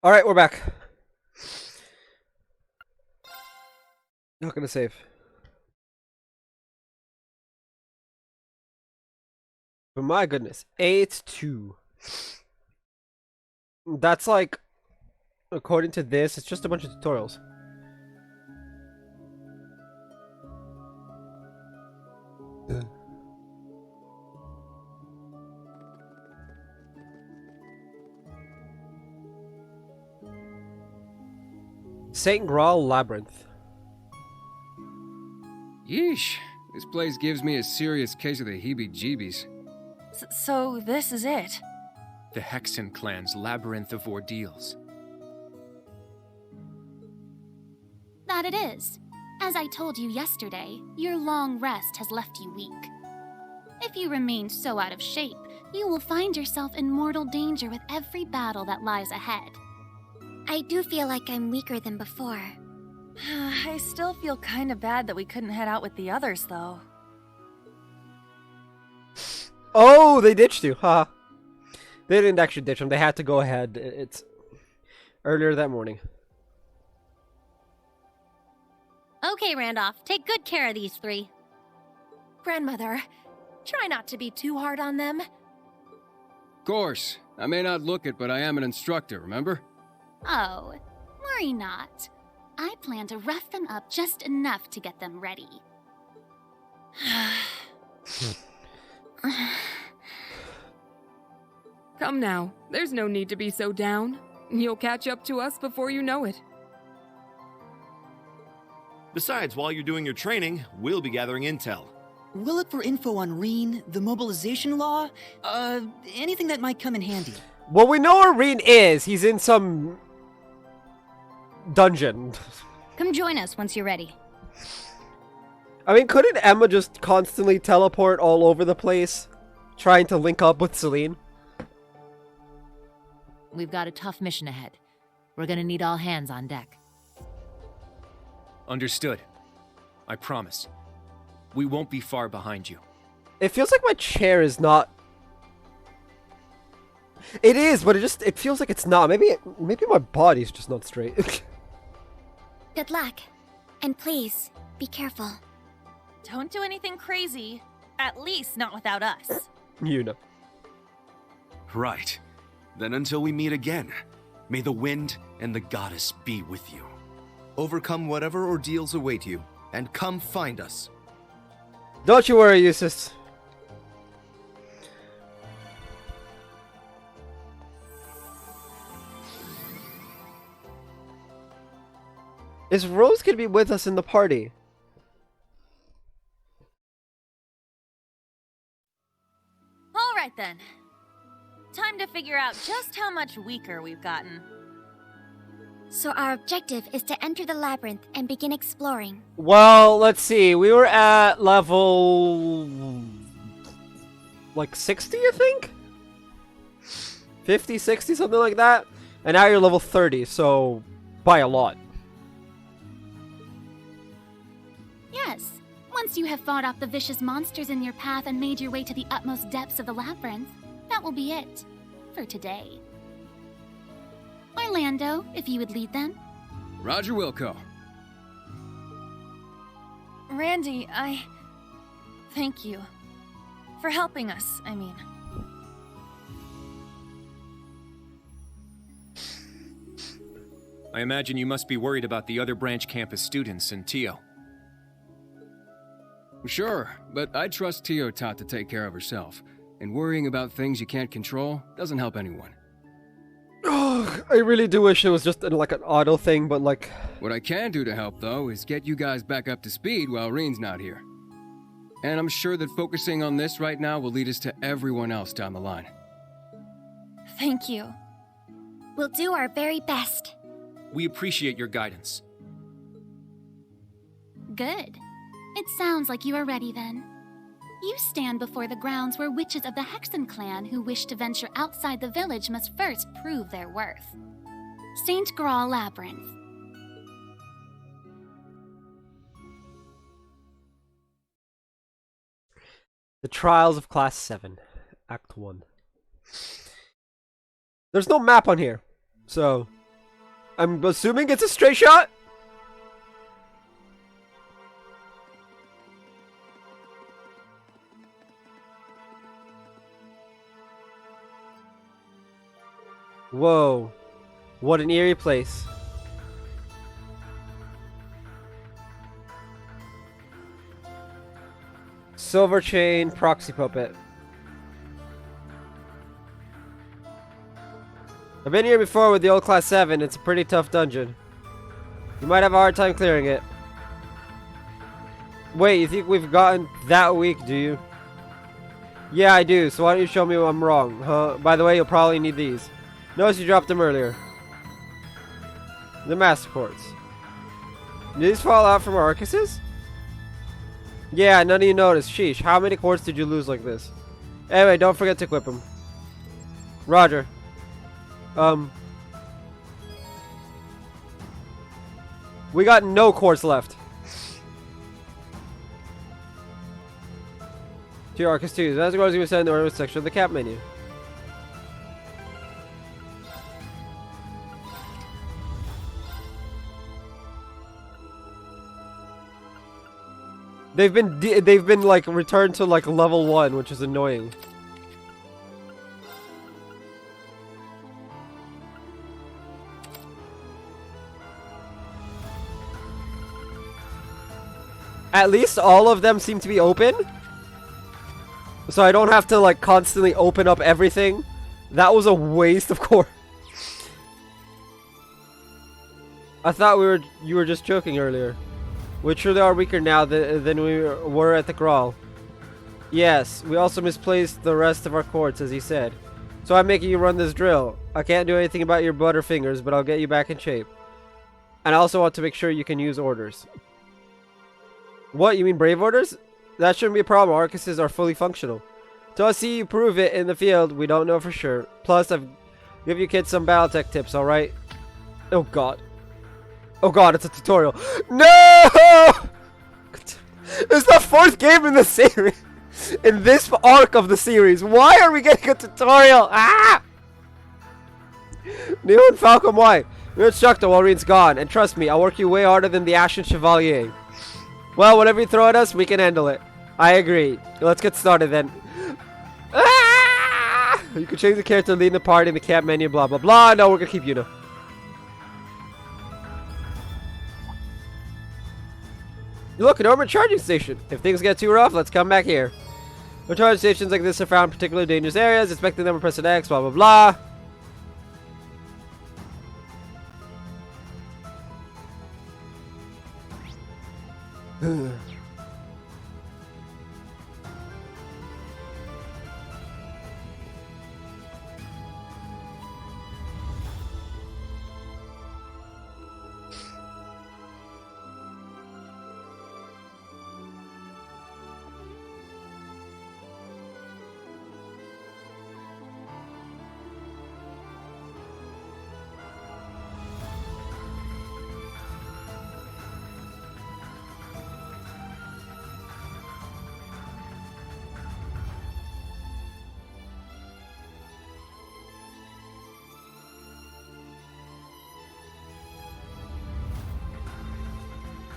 All right, we're back. Not gonna save. But my goodness, 8-2. That's like, according to this, it's just a bunch of tutorials. St. Graal Labyrinth. Yeesh. This place gives me a serious case of the heebie-jeebies. So this is it? The Hexen clan's labyrinth of ordeals. That it is. As I told you yesterday, your long rest has left you weak. If you remain so out of shape, you will find yourself in mortal danger with every battle that lies ahead. I do feel like I'm weaker than before. I still feel kinda bad that we couldn't head out with the others, though. Oh, they ditched you, huh? They didn't actually ditch him. They had to go ahead. It's earlier that morning. Okay, Randolph, take good care of these three. Grandmother, try not to be too hard on them. Course. I may not look it, but I am an instructor, remember? Oh, worry not. I plan to rough them up just enough to get them ready. Come now, there's no need to be so down. You'll catch up to us before you know it. Besides, while you're doing your training, we'll be gathering intel. We'll look for info on Reen, the mobilization law, anything that might come in handy. Well, we know where Reen is. He's in some dungeon. Come join us once you're ready. I mean, couldn't Emma just constantly teleport all over the place, trying to link up with Celine? We've got a tough mission ahead. We're gonna need all hands on deck. Understood. I promise. We won't be far behind you. It feels like my chair is not... It is, but it feels like it's not. Maybe my body's just not straight. Good luck. And please, be careful. Don't do anything crazy. At least not without us. You know. Right. Then until we meet again, may the wind and the goddess be with you. Overcome whatever ordeals await you, and come find us. Don't you worry, Eustace. Is Rose gonna be with us in the party? All right then. Time to figure out just how much weaker we've gotten. So our objective is to enter the labyrinth and begin exploring. Well, let's see. We were at level... like 60, I think? 50, 60, something like that? And now you're level 30, so by a lot. Yes. Once you have fought off the vicious monsters in your path and made your way to the utmost depths of the labyrinth, that will be it. For today. Orlando, if you would lead them. Roger Wilco. Randy, thank you. For helping us, I mean. I imagine you must be worried about the other branch campus students and Tio. Sure, but I trust Tio Tot to take care of herself. And worrying about things you can't control doesn't help anyone. Oh, I really do wish it was just like an auto thing, but like... What I can do to help, though, is get you guys back up to speed while Reen's not here. And I'm sure that focusing on this right now will lead us to everyone else down the line. Thank you. We'll do our very best. We appreciate your guidance. Good. It sounds like you are ready then. You stand before the grounds where witches of the Hexen clan who wish to venture outside the village must first prove their worth. St. Graal Labyrinth. The Trials of Class 7, Act 1. There's no map on here, so I'm assuming it's a straight shot. Whoa. What an eerie place. Silver chain proxy puppet. I've been here before with the old class 7. It's a pretty tough dungeon. You might have a hard time clearing it. Wait, you think we've gotten that weak, do you? Yeah, I do. So why don't you show me I'm wrong, huh? By the way, you'll probably need these. Notice you dropped them earlier. The master quartz. Did these fall out from Arcus's? Yeah, none of you noticed. Sheesh, how many quartz did you lose like this? Anyway, don't forget to equip them. Roger. We got no quartz left. To your Arcus 2. That's going to be sent in the ornament section of the cap menu. They've been like returned to like level 1, which is annoying. At least all of them seem to be open. So I don't have to like constantly open up everything. That was a waste of core. I thought you were just joking earlier. We truly are weaker now than we were at the crawl. Yes, we also misplaced the rest of our quartz, as he said. So I'm making you run this drill. I can't do anything about your butterfingers, but I'll get you back in shape. And I also want to make sure you can use orders. What, you mean brave orders? That shouldn't be a problem. Arcuses are fully functional. Till I see you prove it in the field, we don't know for sure. Plus, I've give you kids some Battletech tips, alright? Oh god. Oh god, it's a tutorial. No! It's the 4th game in the series. In this arc of the series. Why are we getting a tutorial? Ah! Neo and Falcon, why? You're instructor while Reen's gone. And trust me, I'll work you way harder than the Ashen Chevalier. Well, whatever you throw at us, we can handle it. I agree. Let's get started then. Ah! You can change the character leading the party in the camp menu, blah blah blah. No, we're gonna keep Yuna. Look, an orbital charging station. If things get too rough, let's come back here. No charging stations like this are found in particularly dangerous areas. Inspecting them and pressing X, blah blah blah.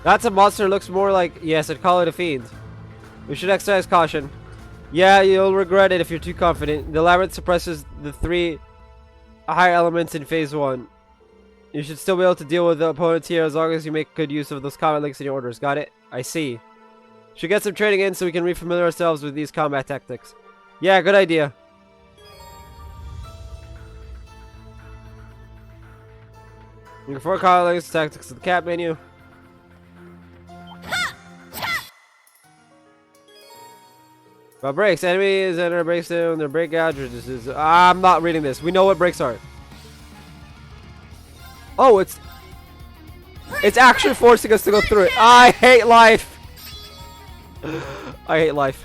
That's a monster. Looks more like... Yes, I'd call it a fiend. We should exercise caution. Yeah, you'll regret it if you're too confident. The labyrinth suppresses the 3 higher elements in phase 1. You should still be able to deal with the opponents here as long as you make good use of those combat links in your orders. Got it? I see. Should get some training in so we can refamiliar ourselves with these combat tactics. Yeah, good idea. You can 4 combat links, tactics of the cap menu. About breaks, enemies enter breaks in their breakout. I'm not reading this. We know what breaks are. Oh, it's actually forcing us to go through it. I hate life. I hate life.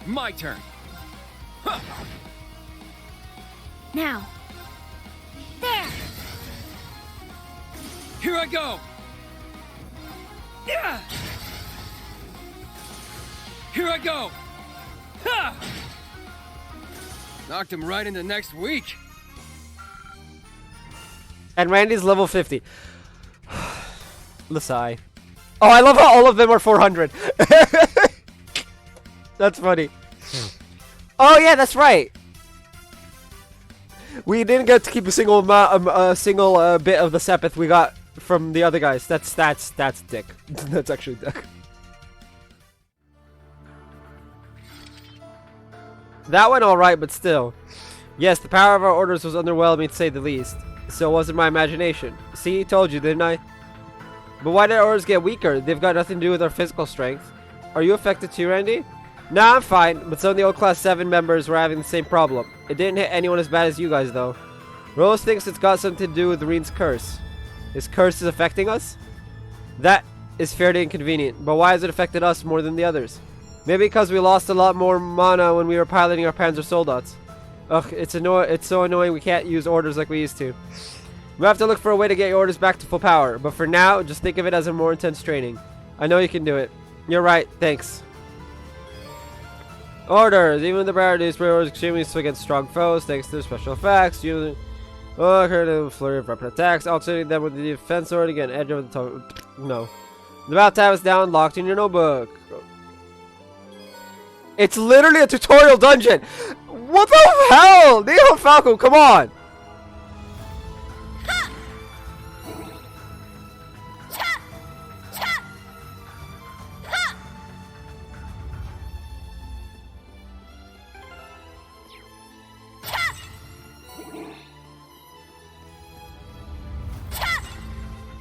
My turn. Now. There. Here I go. Yeah. Here I go! Ha! Knocked him right into next week. And Randy's level 50. Lasai. Oh, I love how all of them are 400. That's funny. Oh yeah, that's right. We didn't get to keep a single bit of the Sepith we got from the other guys. That's dick. That's actually dick. That went alright, but still. Yes, the power of our orders was underwhelming to say the least. So it wasn't my imagination. See, told you, didn't I? But why did our orders get weaker? They've got nothing to do with our physical strength. Are you affected too, Randy? Nah, I'm fine, but some of the old Class 7 members were having the same problem. It didn't hit anyone as bad as you guys, though. Rose thinks it's got something to do with Reen's curse. His curse is affecting us? That is fairly inconvenient, but why has it affected us more than the others? Maybe because we lost a lot more mana when we were piloting our Panzer Soldats. Ugh, it's so annoying we can't use orders like we used to. We'll have to look for a way to get your orders back to full power, but for now, just think of it as a more intense training. I know you can do it. You're right, thanks. Orders! Even the priorities were extremely useful against strong foes, thanks to their special effects. Using heard a flurry of rapid attacks, alternating them with the defense sword again. Edge of the top. No. The battle tab is down, locked in your notebook. It's literally a tutorial dungeon! What the hell? Neo Falco, come on!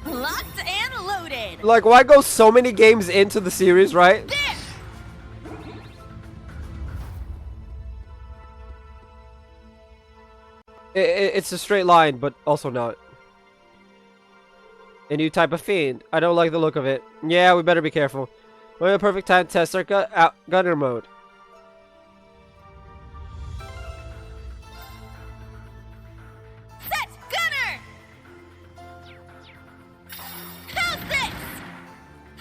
Locked and loaded. Like, why go so many games into the series, right? It's a straight line, but also not. A new type of fiend. I don't like the look of it. Yeah, we better be careful. We're in a perfect time to test our gunner mode. Set gunner. How's this?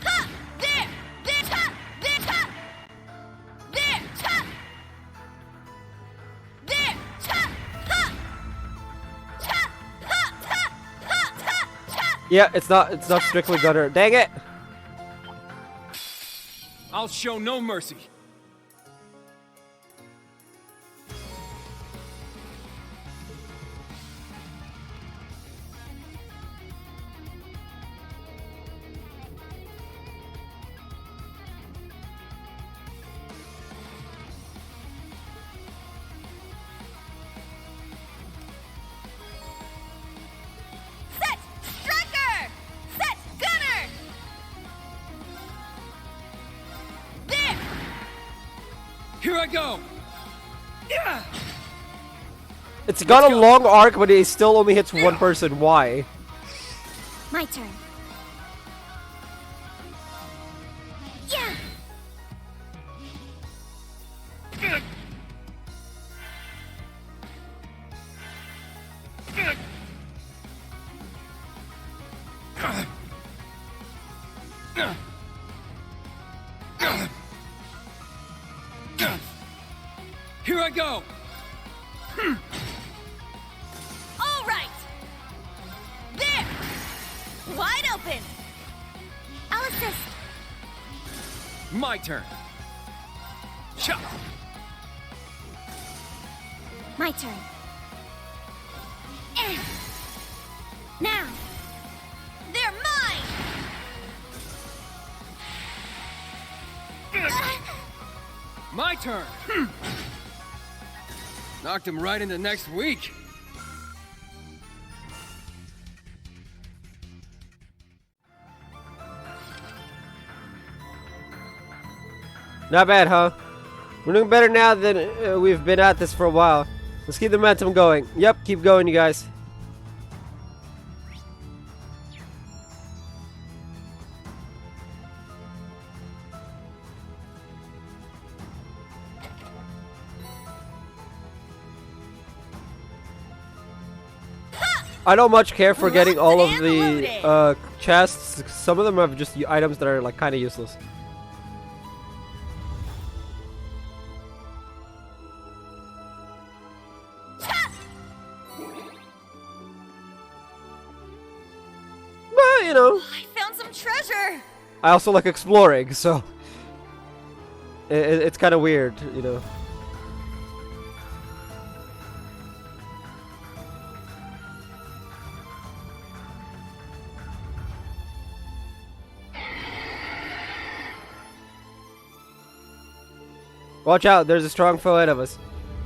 Ha! There! There! Ha! There! Ha! There! Ha! There! Ha! Ha! Ha! Ha! Ha! Ha! Ha! Yeah, it's not strictly gunner. Dang it! I'll show no mercy. Set striker. Set gunner. There. Here I go. Yeah. It's got a long arc, but it still only hits one person. Why? My turn. Yeah. Here I go. All right. There. Wide open. I'll assist. My turn. Shut. My turn. Eh. Now. They're mine. My turn. Knocked him right into next week. Not bad, huh? We're doing better now than we've been at this for a while. Let's keep the momentum going. Yep, keep going, you guys. I don't much care for getting all of the chests. Some of them have just items that are like kind of useless. know. I found some treasure! I also like exploring, so it's kind of weird, you know. Watch out, there's a strong foe ahead of us.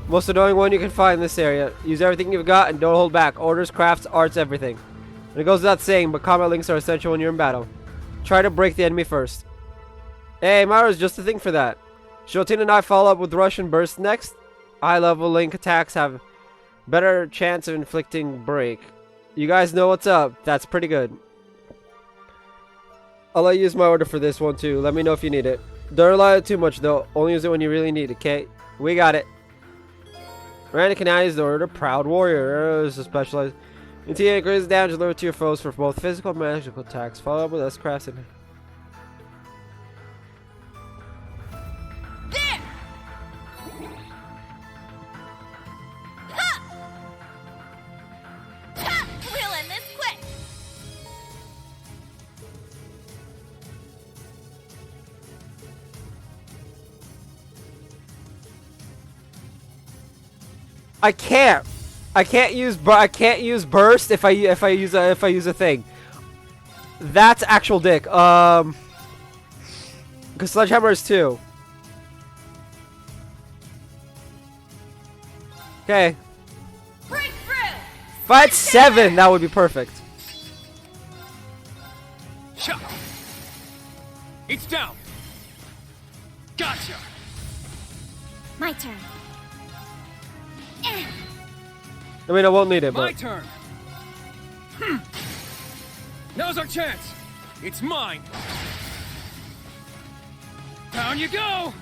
Most annoying one you can find in this area. Use everything you've got and don't hold back. Orders, crafts, arts, everything. And it goes without saying, but combat links are essential when you're in battle. Try to break the enemy first. Hey, Myra's just the thing for that. Shotin and I follow up with Russian Burst next. High level link attacks have better chance of inflicting break. You guys know what's up. That's pretty good. I'll let you use my order for this one too. Let me know if you need it. Don't rely on it too much though. Only use it when you really need it, okay? We got it. Randy can now use the order Proud Warrior. This is specialized. Continue increases damage delivered to your foes for both physical and magical attacks. Follow up with S crafts and There! Ha! Ha! We'll end this quick! I can't use burst if I use a thing. That's actual dick. Because Sledgehammer is 2. Okay. If I had 7, that would be perfect. Chop. It's down. Gotcha. My turn. I mean, I won't need it, My but turn. Now's our chance. It's mine. Down you go.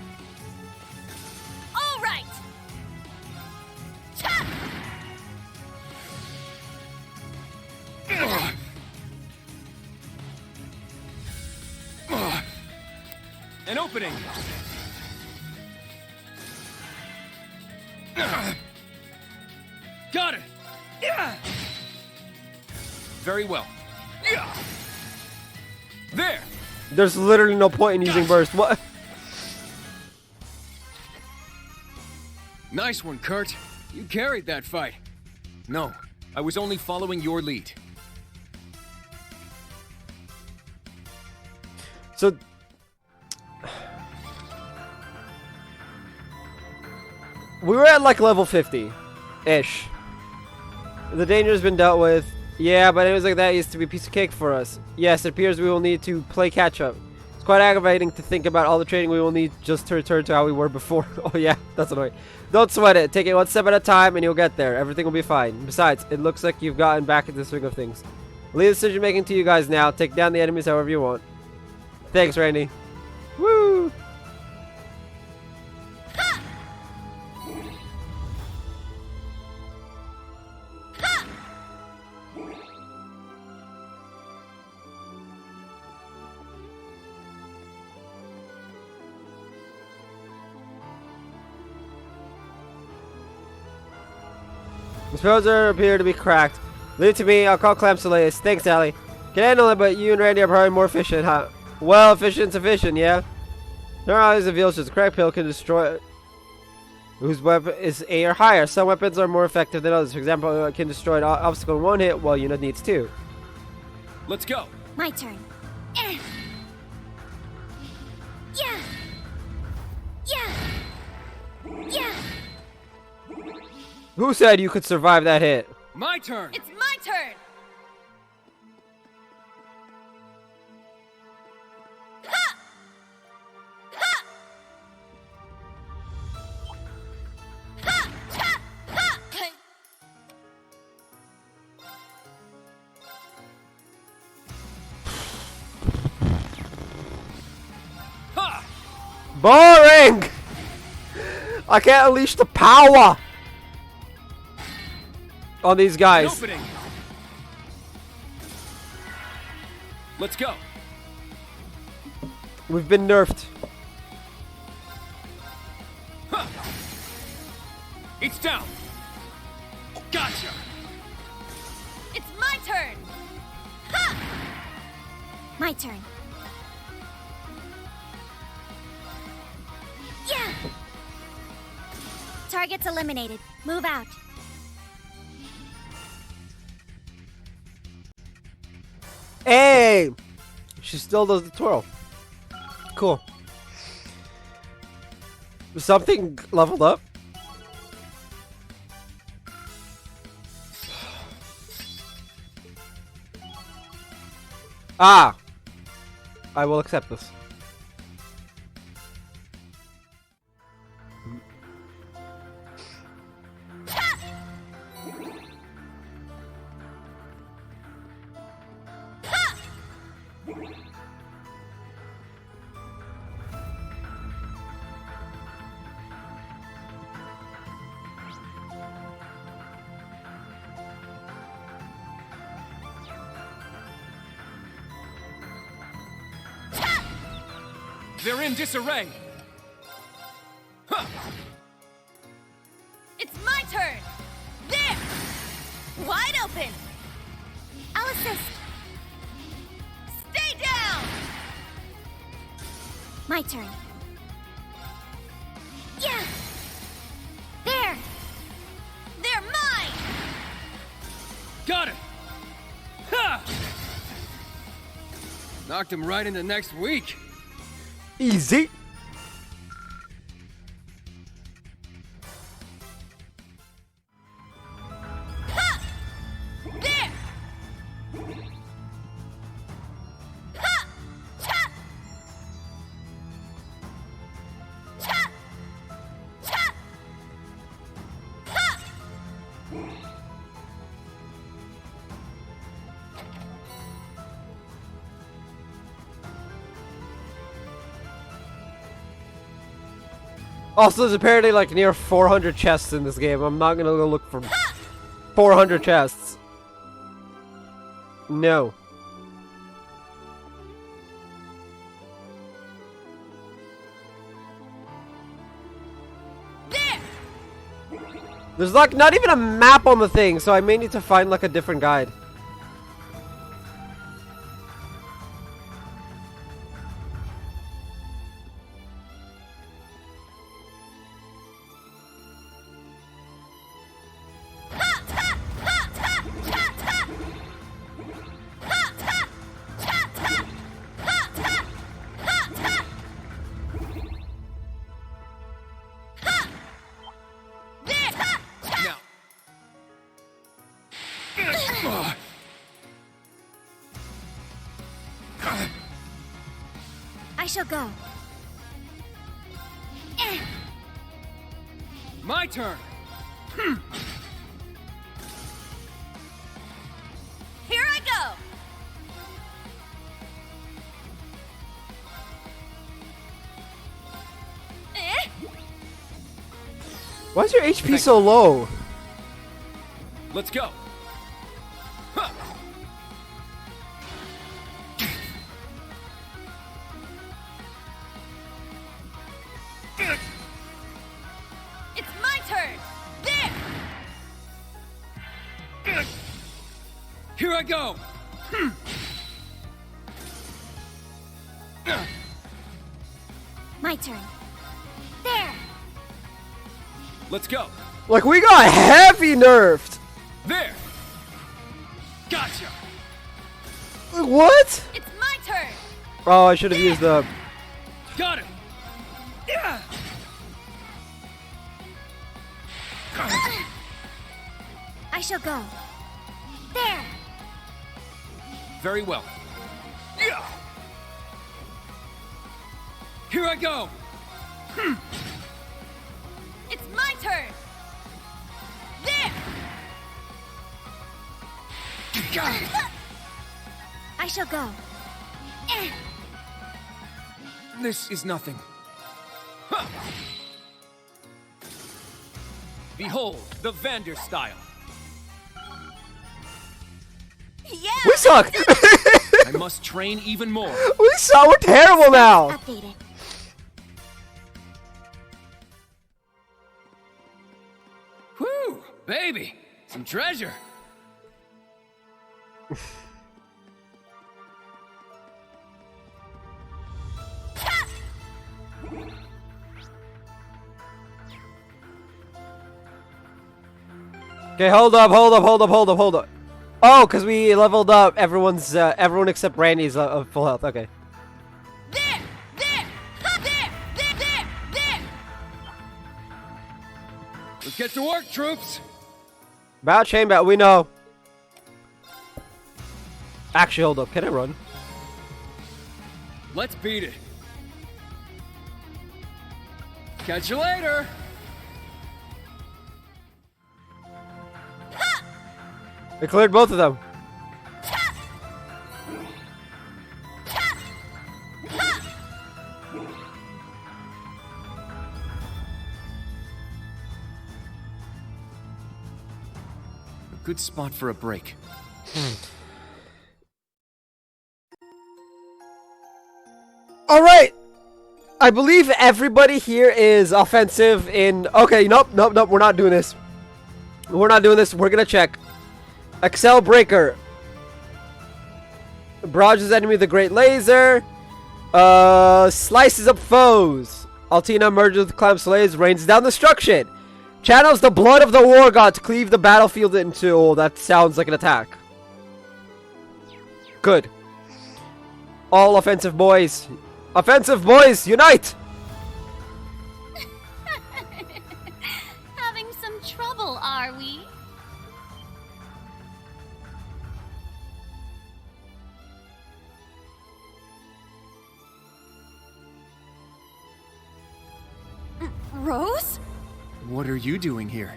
All right. Chop! An opening. Got it. Very well. There. there's literally no point in using burst. What? Nice one, Kurt. You carried that fight. No, I was only following your lead. So we were at like level 50-ish. The danger has been dealt with. Yeah, but enemies like that used to be a piece of cake for us. Yes, it appears we will need to play catch up. It's quite aggravating to think about all the training we will need just to return to how we were before. Oh yeah, that's annoying. Don't sweat it. Take it one step at a time and you'll get there. Everything will be fine. Besides, it looks like you've gotten back into the swing of things. I'll leave decision making to you guys now. Take down the enemies however you want. Thanks, Randy. Woo! The spells appear to be cracked. Leave it to me. I'll call Clamp Soleus. Thanks, Sally. Can handle it, but you and Randy are probably more efficient, huh? Well, efficient's efficient, yeah? There are always reveals just a crack pill can destroy whose weapon is A or higher. Some weapons are more effective than others. For example, it can destroy an obstacle in one hit, while unit needs 2. Let's go. My turn. Yeah. Yeah. Yeah. Who said you could survive that hit? My turn. It's my turn. Boring! I can't unleash the power on these guys. Opening. Let's go. We've been nerfed. Huh. It's down. Gotcha. It's my turn. Ha! My turn. Yeah! Target's eliminated. Move out. Hey! She still does the twirl. Cool. Something leveled up. Ah! I will accept this. They're in disarray. It's my turn. There. Wide open. I'll assist. Stay down. My turn. Yeah. There. They're mine. Got it! Ha! Knocked him right into next week. Easy. There. Ha! Cha! Cha! Cha! Ha! Also, there's apparently like near 400 chests in this game. I'm not gonna go look for 400 chests. No. There. There's like not even a map on the thing, so I may need to find like a different guide. I shall go. My turn. Here I go. Why is your HP so low? Let's go. Huh. It's my turn. There. Here I go. My turn. There. Let's go. Like we got heavy nerfed. There. Gotcha. What? It's my turn. Oh, I should have used the. Got it. Yeah. I shall go. There. Very well. Yeah. Here I go. It's my turn. There. I shall go. This is nothing. Behold, the Vander style. Yeah. We suck. I must train even more. We suck. We're terrible now. Updated. Whew, baby, some treasure. Okay, hold up. Oh, because we leveled up. Everyone except Randy's full health. Okay. Let's get to work, troops. Battle chain battle. We know. Actually, hold up. Can I run? Let's beat it. Catch you later. I cleared both of them. A good spot for a break. All right. I believe everybody here is offensive in... Okay, nope. We're not doing this. We're gonna check. Excel Breaker. Barrages enemy with a great laser. Slices up foes. Altina merges with Clam Slays. Rains down destruction. Channels the blood of the war god to cleave the battlefield into... Oh, that sounds like an attack. Good. All offensive boys. Offensive boys, unite! Having some trouble, are we? Rose? What are you doing here?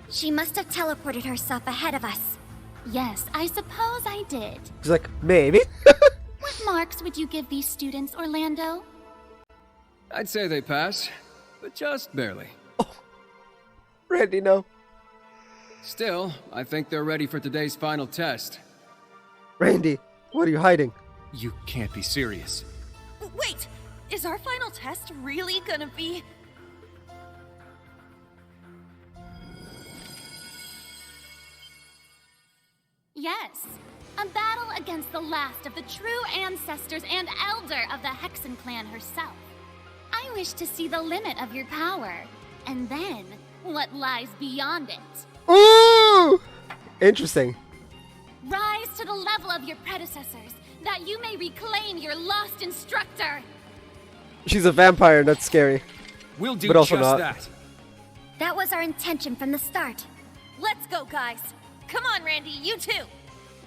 She must have teleported herself ahead of us. Yes, I suppose I did. He's like, maybe. What marks would you give these students, Orlando? I'd say they passed, but just barely. Randy, no. Still, I think they're ready for today's final test. Randy, what are you hiding? You can't be serious. Wait! Is our final test really gonna be... Yes. A battle against the last of the true ancestors and elder of the Hexen clan herself. I wish to see the limit of your power, and then what lies beyond it. Ooh! Interesting. Rise to the level of your predecessors, that you may reclaim your lost instructor. She's a vampire, that's scary. We'll do but also just not. that. That was our intention from the start. Let's go, guys! Come on, Randy, you too!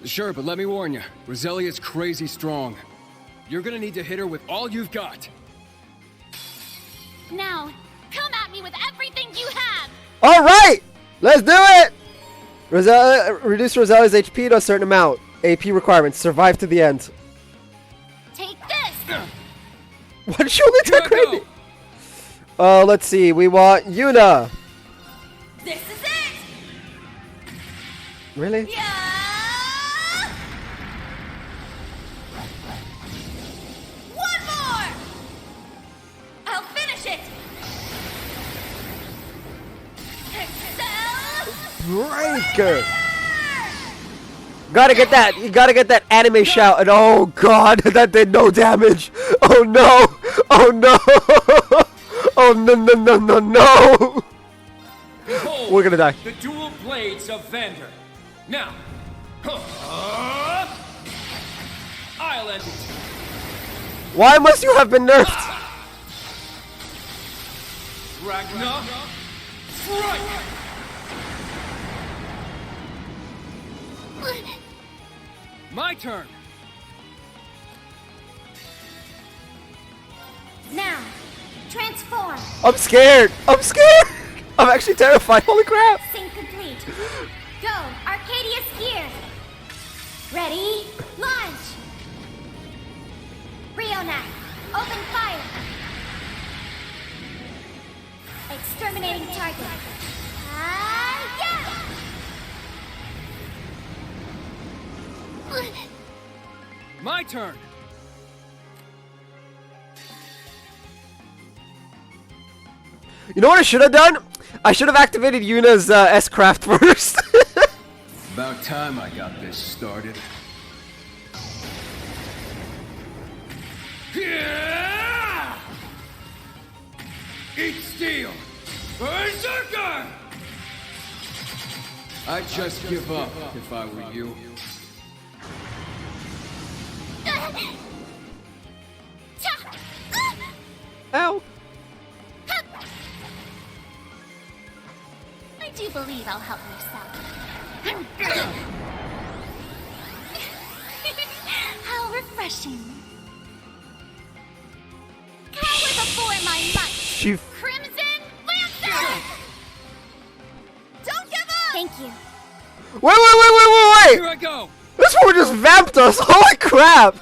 Sure, but let me warn you, Roselia's crazy strong. You're gonna need to hit her with all you've got. Now, come at me with everything you have! Alright! Let's do it! Reduce Roselia's HP to a certain amount. AP requirements. Survive to the end. Take this! Why did she only attack Randy? Let's see. We want Yuna. This is it! Really? Yeah! One more! I'll finish it! Breaker! Gotta get that. You gotta get that anime shout. And oh god, that did no damage. Oh no! Oh no! Oh no! Behold, We're gonna die. The dual blades of Vander. Now, I'll end it. Why must you have been nerfed? Ragnar, strike! My turn. Now, transform. I'm scared. I'm scared. I'm actually terrified. Holy crap. Sync complete. Go, Arcadius here. Ready, launch. Riona, open fire. Exterminating target. Yeah! My turn. You know what I should have done? I should have activated Yuna's S-Craft first. About time I got this started. Eat steel! Berserker! I'd just give up if I were you. Ow! I do believe I'll help myself. How refreshing. Cower before my might. Crimson Lancer! Don't give up! Thank you. Wait! Here I go! This one just vamped us! Holy crap!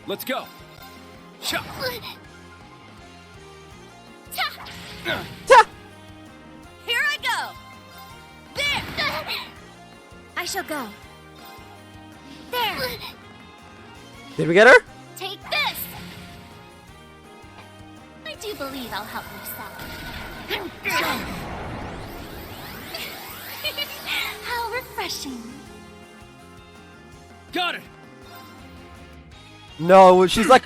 Let's go. Cha. Here I go! There! I shall go. There! Did we get her? Take this! I do believe I'll help myself. How refreshing. Got it! No, she's like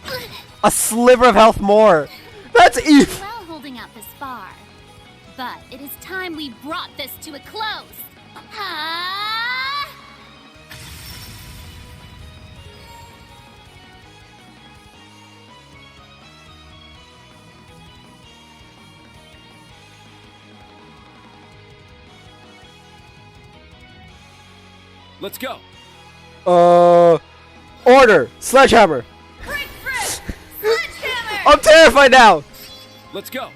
a sliver of health more. That's Eve! Well holding out this far. But it is time we brought this to a close. Let's go. Order! Sledgehammer! I'm terrified now! Let's go.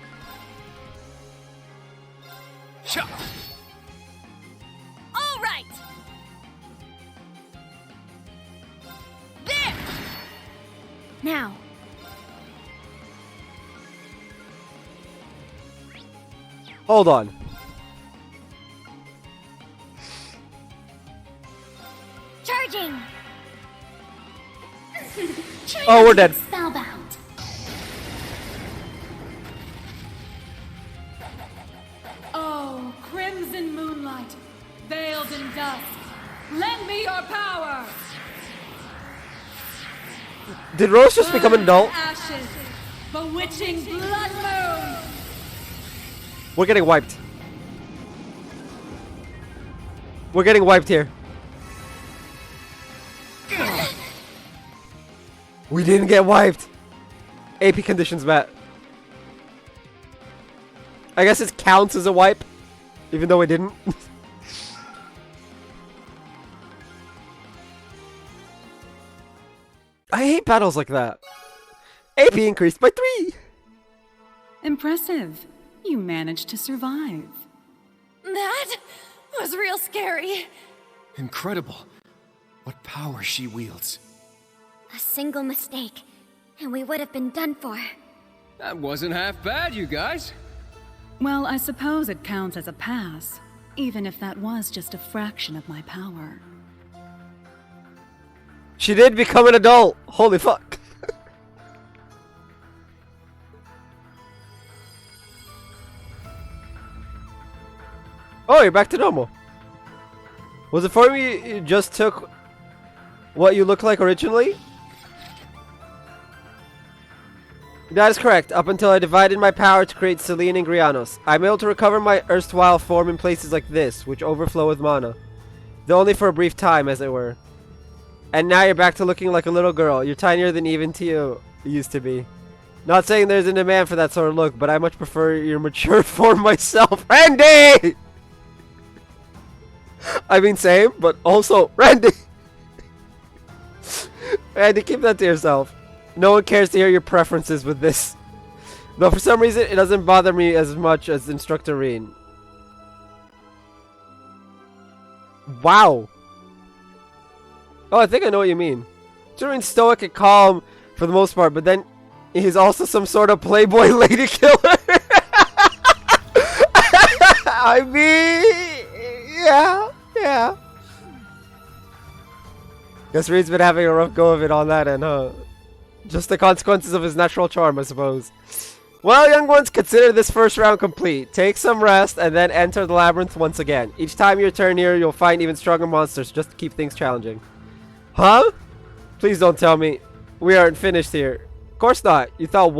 Cha. All right. There. Now. Hold on. Charging! Oh, we're dead. Spellbound. Oh, crimson moonlight, veiled in dust, lend me your power! Did Rose just become an adult? Ashes, bewitching blood moon! We're getting wiped. We're getting wiped here. We didn't get wiped. AP conditions met. I guess it counts as a wipe, even though we didn't. I hate battles like that. AP increased by 3. Impressive. You managed to survive. That was real scary. Incredible. What power she wields. A single mistake, and we would have been done for. That wasn't half bad, you guys. Well, I suppose it counts as a pass, even if that was just a fraction of my power. She did become an adult. Holy fuck. Oh, you're back to normal. Was it for me you just took what you looked like originally? That is correct. Up until I divided my power to create Selene and Grianos, I'm able to recover my erstwhile form in places like this, which overflow with mana. Though only for a brief time, as it were. And now you're back to looking like a little girl. You're tinier than even Tio used to be. Not saying there's a demand for that sort of look, but I much prefer your mature form myself. Randy! I mean same, but also Randy! Randy, keep that to yourself. No one cares to hear your preferences with this. Though for some reason, it doesn't bother me as much as Instructor Reen. Wow. Oh, I think I know what you mean. Reen's stoic and calm for the most part, but then he's also some sort of playboy lady killer. I mean, yeah. Guess Reen's been having a rough go of it on that end, huh? Just the consequences of his natural charm, I suppose. Well, young ones, consider this first round complete. Take some rest, and then enter the labyrinth once again. Each time you turn here, you'll find even stronger monsters, just to keep things challenging. Huh? Please don't tell me we aren't finished here. Of course not. You thought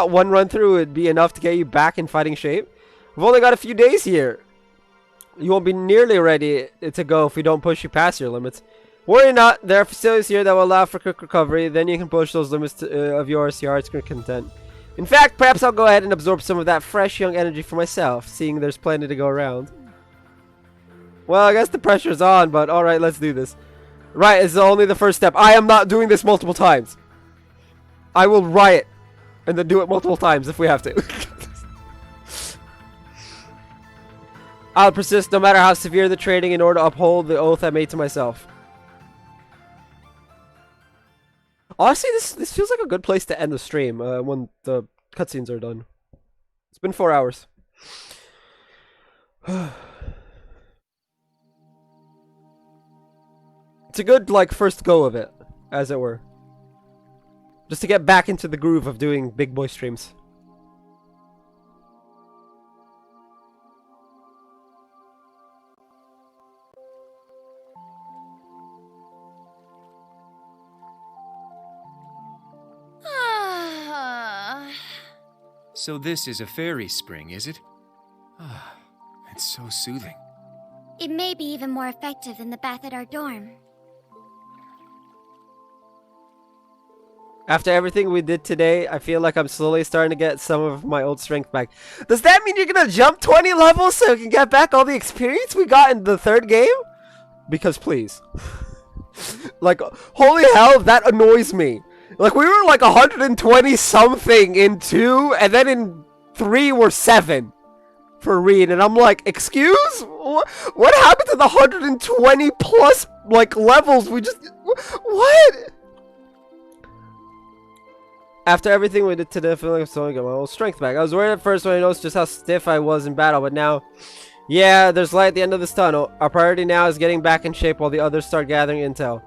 one run through would be enough to get you back in fighting shape? We've only got a few days here. You won't be nearly ready to go if we don't push you past your limits. Worry not, there are facilities here that will allow for quick recovery. Then you can push those limits of yours to your heart's content. In fact, perhaps I'll go ahead and absorb some of that fresh young energy for myself, seeing there's plenty to go around. Well, I guess the pressure's on, but alright, let's do this. Right, it's only the first step. I am not doing this multiple times. I will riot and then do it multiple times if we have to. I'll persist no matter how severe the training in order to uphold the oath I made to myself. Honestly, this feels like a good place to end the stream when the cutscenes are done. It's been 4 hours. It's a good, like, first go of it, as it were. Just to get back into the groove of doing big boy streams. So this is a fairy spring, is it? Ah, it's so soothing. It may be even more effective than the bath at our dorm. After everything we did today, I feel like I'm slowly starting to get some of my old strength back. Does that mean you're gonna jump 20 levels so you can get back all the experience we got in the third game? Because please. Like, holy hell, that annoys me. Like, we were like 120 something in 2, and then in 3 we're 7 for Reed, and I'm like, excuse? What happened to the 120 plus, like, levels we just... What? After everything we did today, I feel like I'm starting to get my old strength back. I was worried at first when I noticed just how stiff I was in battle, but now... Yeah, there's light at the end of this tunnel. Our priority now is getting back in shape while the others start gathering intel.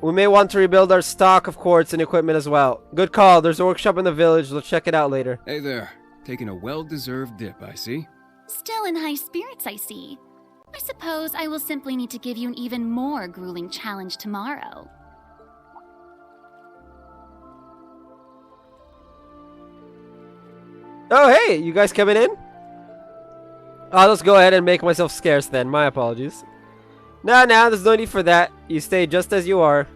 We may want to rebuild our stock of quartz and equipment as well. Good call. There's a workshop in the village. Let's check it out later. Hey there. Taking a well-deserved dip, I see. Still in high spirits, I see. I suppose I will simply need to give you an even more grueling challenge tomorrow. Oh, hey! You guys coming in? I'll just go ahead and make myself scarce then. My apologies. No, there's no need for that. You stay just as you are.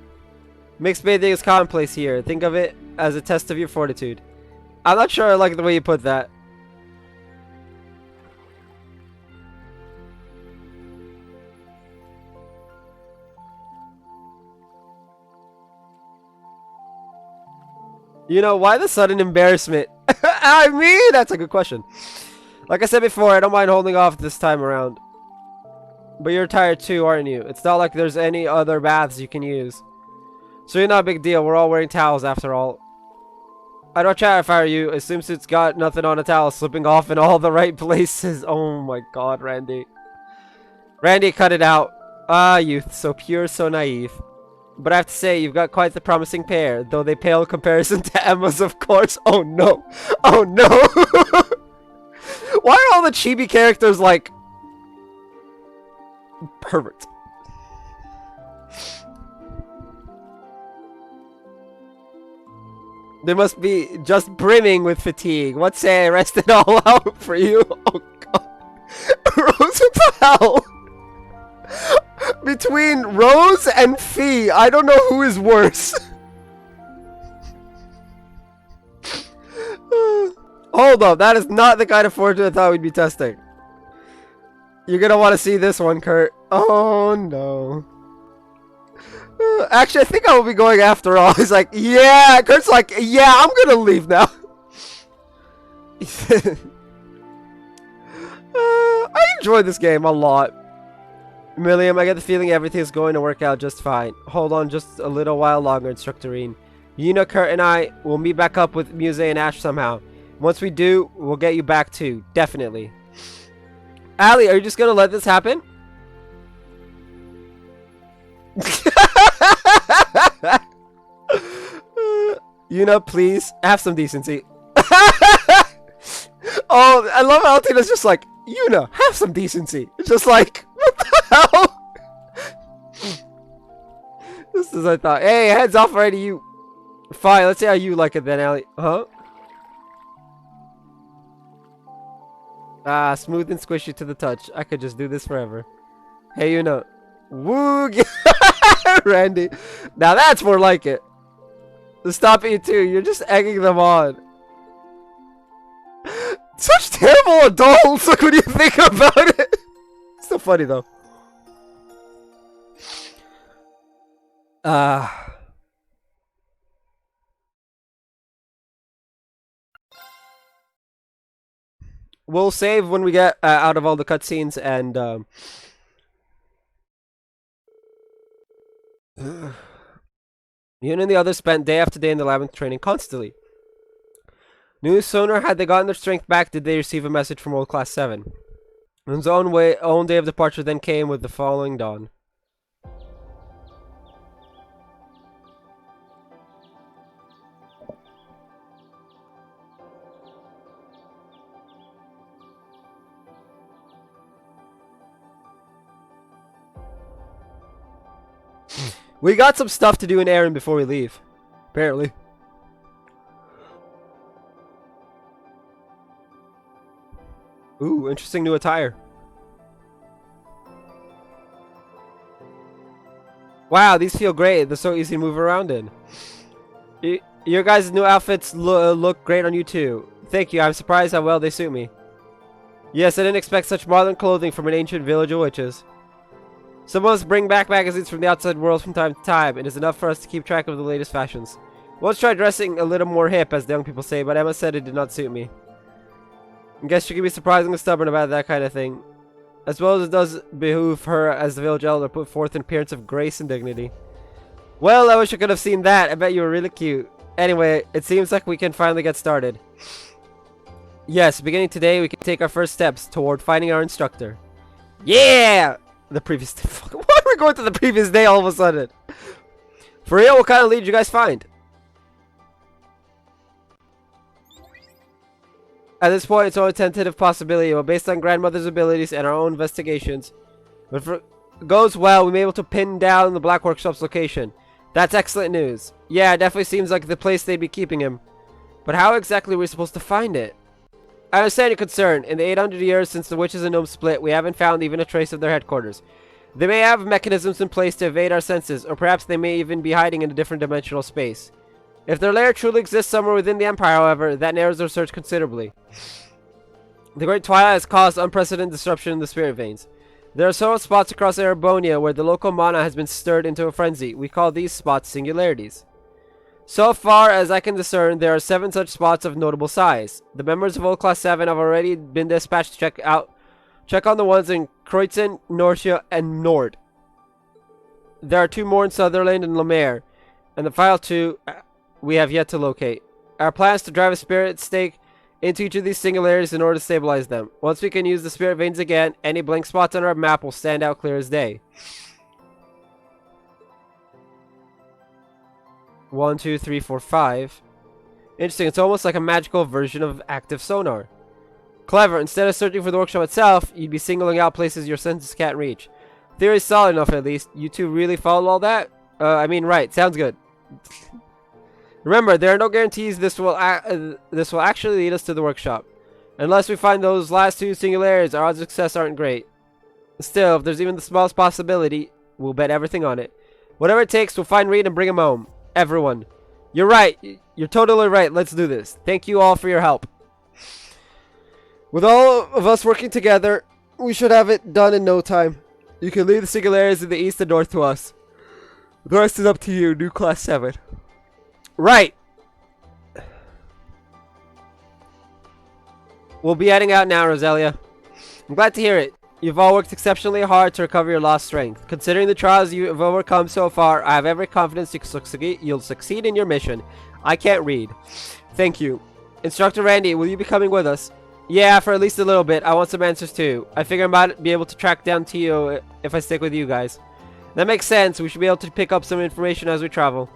Mixed bathing is commonplace here. Think of it as a test of your fortitude. I'm not sure I like the way you put that. You know, why the sudden embarrassment? I mean, that's a good question. Like I said before, I don't mind holding off this time around. But you're tired too, aren't you? It's not like there's any other baths you can use. So you're not a big deal. We're all wearing towels after all. I'd watch out if I were you. A swimsuit's got nothing on a towel, slipping off in all the right places. Oh my god, Randy. Randy, cut it out. Ah, youth. So pure, so naive. But I have to say, you've got quite the promising pair. Though they pale in comparison to Emma's, of course. Oh no. Oh no. Why are all the chibi characters like... pervert? They must be just brimming with fatigue. What say I rest it all out for you? Oh god. Rose, what the hell? Between Rose and Fee, I don't know who is worse. Hold up, that is not the kind of fortune I thought we'd be testing. You're gonna want to see this one, Kurt. Oh no. Actually, I think I will be going after all. He's like, yeah. Kurt's like, yeah, I'm gonna leave now. I enjoy this game a lot. Milliam, I get the feeling everything's going to work out just fine. Hold on just a little while longer, Instructor Reen. Yuna, Kurt, and I will meet back up with Muse and Ash somehow. Once we do, we'll get you back too. Definitely. Allie, are you just gonna let this happen? Yuna, please, have some decency. Oh, I love how Altina's just like, Yuna, have some decency. It's just like, what the hell? Just as I thought. Hey, heads off already, you. Fine, let's see how you like it then, Allie. Huh? Ah, smooth and squishy to the touch. I could just do this forever. Hey, you know. Woo! Randy. Now that's more like it. Stop you too. You're just egging them on. Such terrible adults. Look when you think about it. Still funny though. We'll save when we get out of all the cutscenes and Yun and the others spent day after day in the labyrinth training constantly. No sooner had they gotten their strength back did they receive a message from World Class 7. Yun's own day of departure then came with the following dawn. We got some stuff to do in Aaron before we leave. Apparently. Ooh, interesting new attire. Wow, these feel great. They're so easy to move around in. Your guys' new outfits look great on you too. Thank you. I'm surprised how well they suit me. Yes, I didn't expect such modern clothing from an ancient village of witches. Some of us bring back magazines from the outside world from time to time. It is enough for us to keep track of the latest fashions. Once tried dressing a little more hip, as the young people say, but Emma said it did not suit me. I guess she can be surprisingly stubborn about that kind of thing. As well as it does behoove her as the village elder put forth an appearance of grace and dignity. Well, I wish I could have seen that. I bet you were really cute. Anyway, it seems like we can finally get started. Yes, beginning today, we can take our first steps toward finding our instructor. Yeah! The previous day. Why are we going to the previous day all of a sudden? For real, what kind of lead did you guys find? At this point, it's only a tentative possibility, but based on grandmother's abilities and our own investigations, if it goes well, we may be able to pin down the Black Workshop's location. That's excellent news. Yeah, it definitely seems like the place they'd be keeping him. But how exactly are we supposed to find it? I understand your concern. In the 800 years since the witches and gnomes split, we haven't found even a trace of their headquarters. They may have mechanisms in place to evade our senses, or perhaps they may even be hiding in a different dimensional space. If their lair truly exists somewhere within the Empire, however, that narrows our search considerably. The Great Twilight has caused unprecedented disruption in the spirit veins. There are several spots across Erebonia where the local mana has been stirred into a frenzy. We call these spots singularities. So far as I can discern, there are 7 such spots of notable size. The members of Old Class 7 have already been dispatched to check on the ones in Kreutzen, Norcia, and Nord. There are 2 more in Sutherland and Lemaire, and the final 2 we have yet to locate. Our plan is to drive a spirit stake into each of these singularities in order to stabilize them. Once we can use the spirit veins again, any blank spots on our map will stand out clear as day. 1, 2, 3, 4, 5. Interesting, it's almost like a magical version of active sonar. Clever, instead of searching for the workshop itself, you'd be singling out places your senses can't reach. Theory's solid enough at least. You two really follow all that? I mean, right, sounds good. Remember, there are no guarantees this will actually lead us to the workshop. Unless we find those last 2 singularities, our odds of success aren't great. Still, if there's even the smallest possibility, we'll bet everything on it. Whatever it takes, we'll find Reed and bring him home. Everyone. You're right. You're totally right. Let's do this. Thank you all for your help. With all of us working together, we should have it done in no time. You can leave the singularities in the east and north to us. The rest is up to you, New Class 7. Right. We'll be heading out now, Roselia. I'm glad to hear it. You've all worked exceptionally hard to recover your lost strength. Considering the trials you have overcome so far, I have every confidence you'll succeed in your mission. I can't read. Thank you. Instructor Randy, will you be coming with us? Yeah, for at least a little bit. I want some answers too. I figure I might be able to track down Tio if I stick with you guys. That makes sense. We should be able to pick up some information as we travel.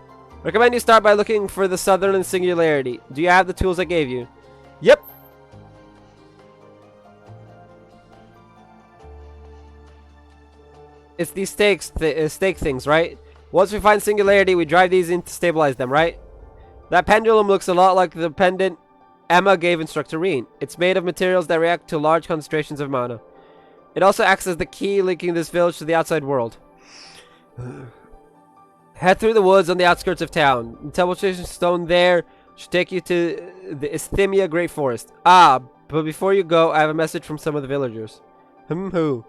Recommend you start by looking for the Sutherland Singularity. Do you have the tools I gave you? Yep. It's these stake things, right? Once we find Singularity, we drive these in to stabilize them, right? That pendulum looks a lot like the pendant Emma gave Instructor Reen. It's made of materials that react to large concentrations of mana. It also acts as the key linking this village to the outside world. Head through the woods on the outskirts of town. The teleportation stone there should take you to the Isthmia Great Forest. Ah, but before you go, I have a message from some of the villagers. Who?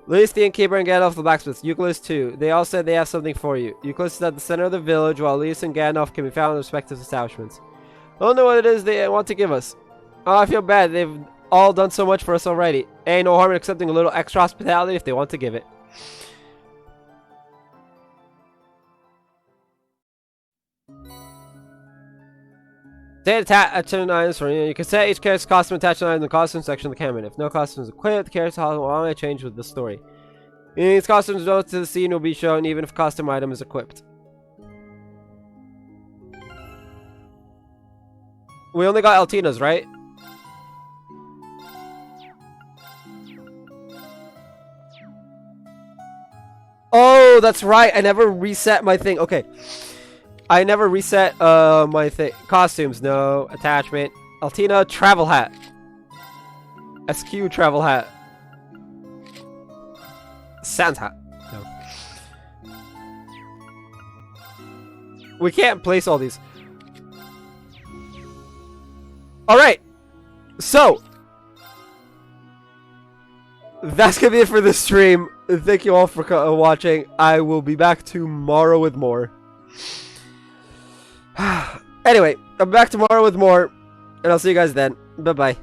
Lys, the innkeeper, and Gandalf the blacksmith. Euclid too. They all said they have something for you. Euclid is at the center of the village, while Lys and Gandalf can be found in respective establishments. I don't know what it is they want to give us. Oh, I feel bad. They've all done so much for us already. Ain't no harm in accepting a little extra hospitality if they want to give it. Set attachment items for you. You can set each character's costume attachment item in the costume section of the cabinet. If no costume is equipped, the character's costume will only change with the story. These costumes related to the scene will be shown even if a costume item is equipped. We only got Altina's, right? Oh, that's right. I never reset my thing. Okay. I never reset my thing. Costumes, no. Attachment. Altina, travel hat. SQ travel hat. Sans hat. No. We can't place all these. Alright. So. That's gonna be it for this stream. Thank you all for watching. I will be back tomorrow with more. Anyway, I'm back tomorrow with more, and I'll see you guys then. Bye-bye.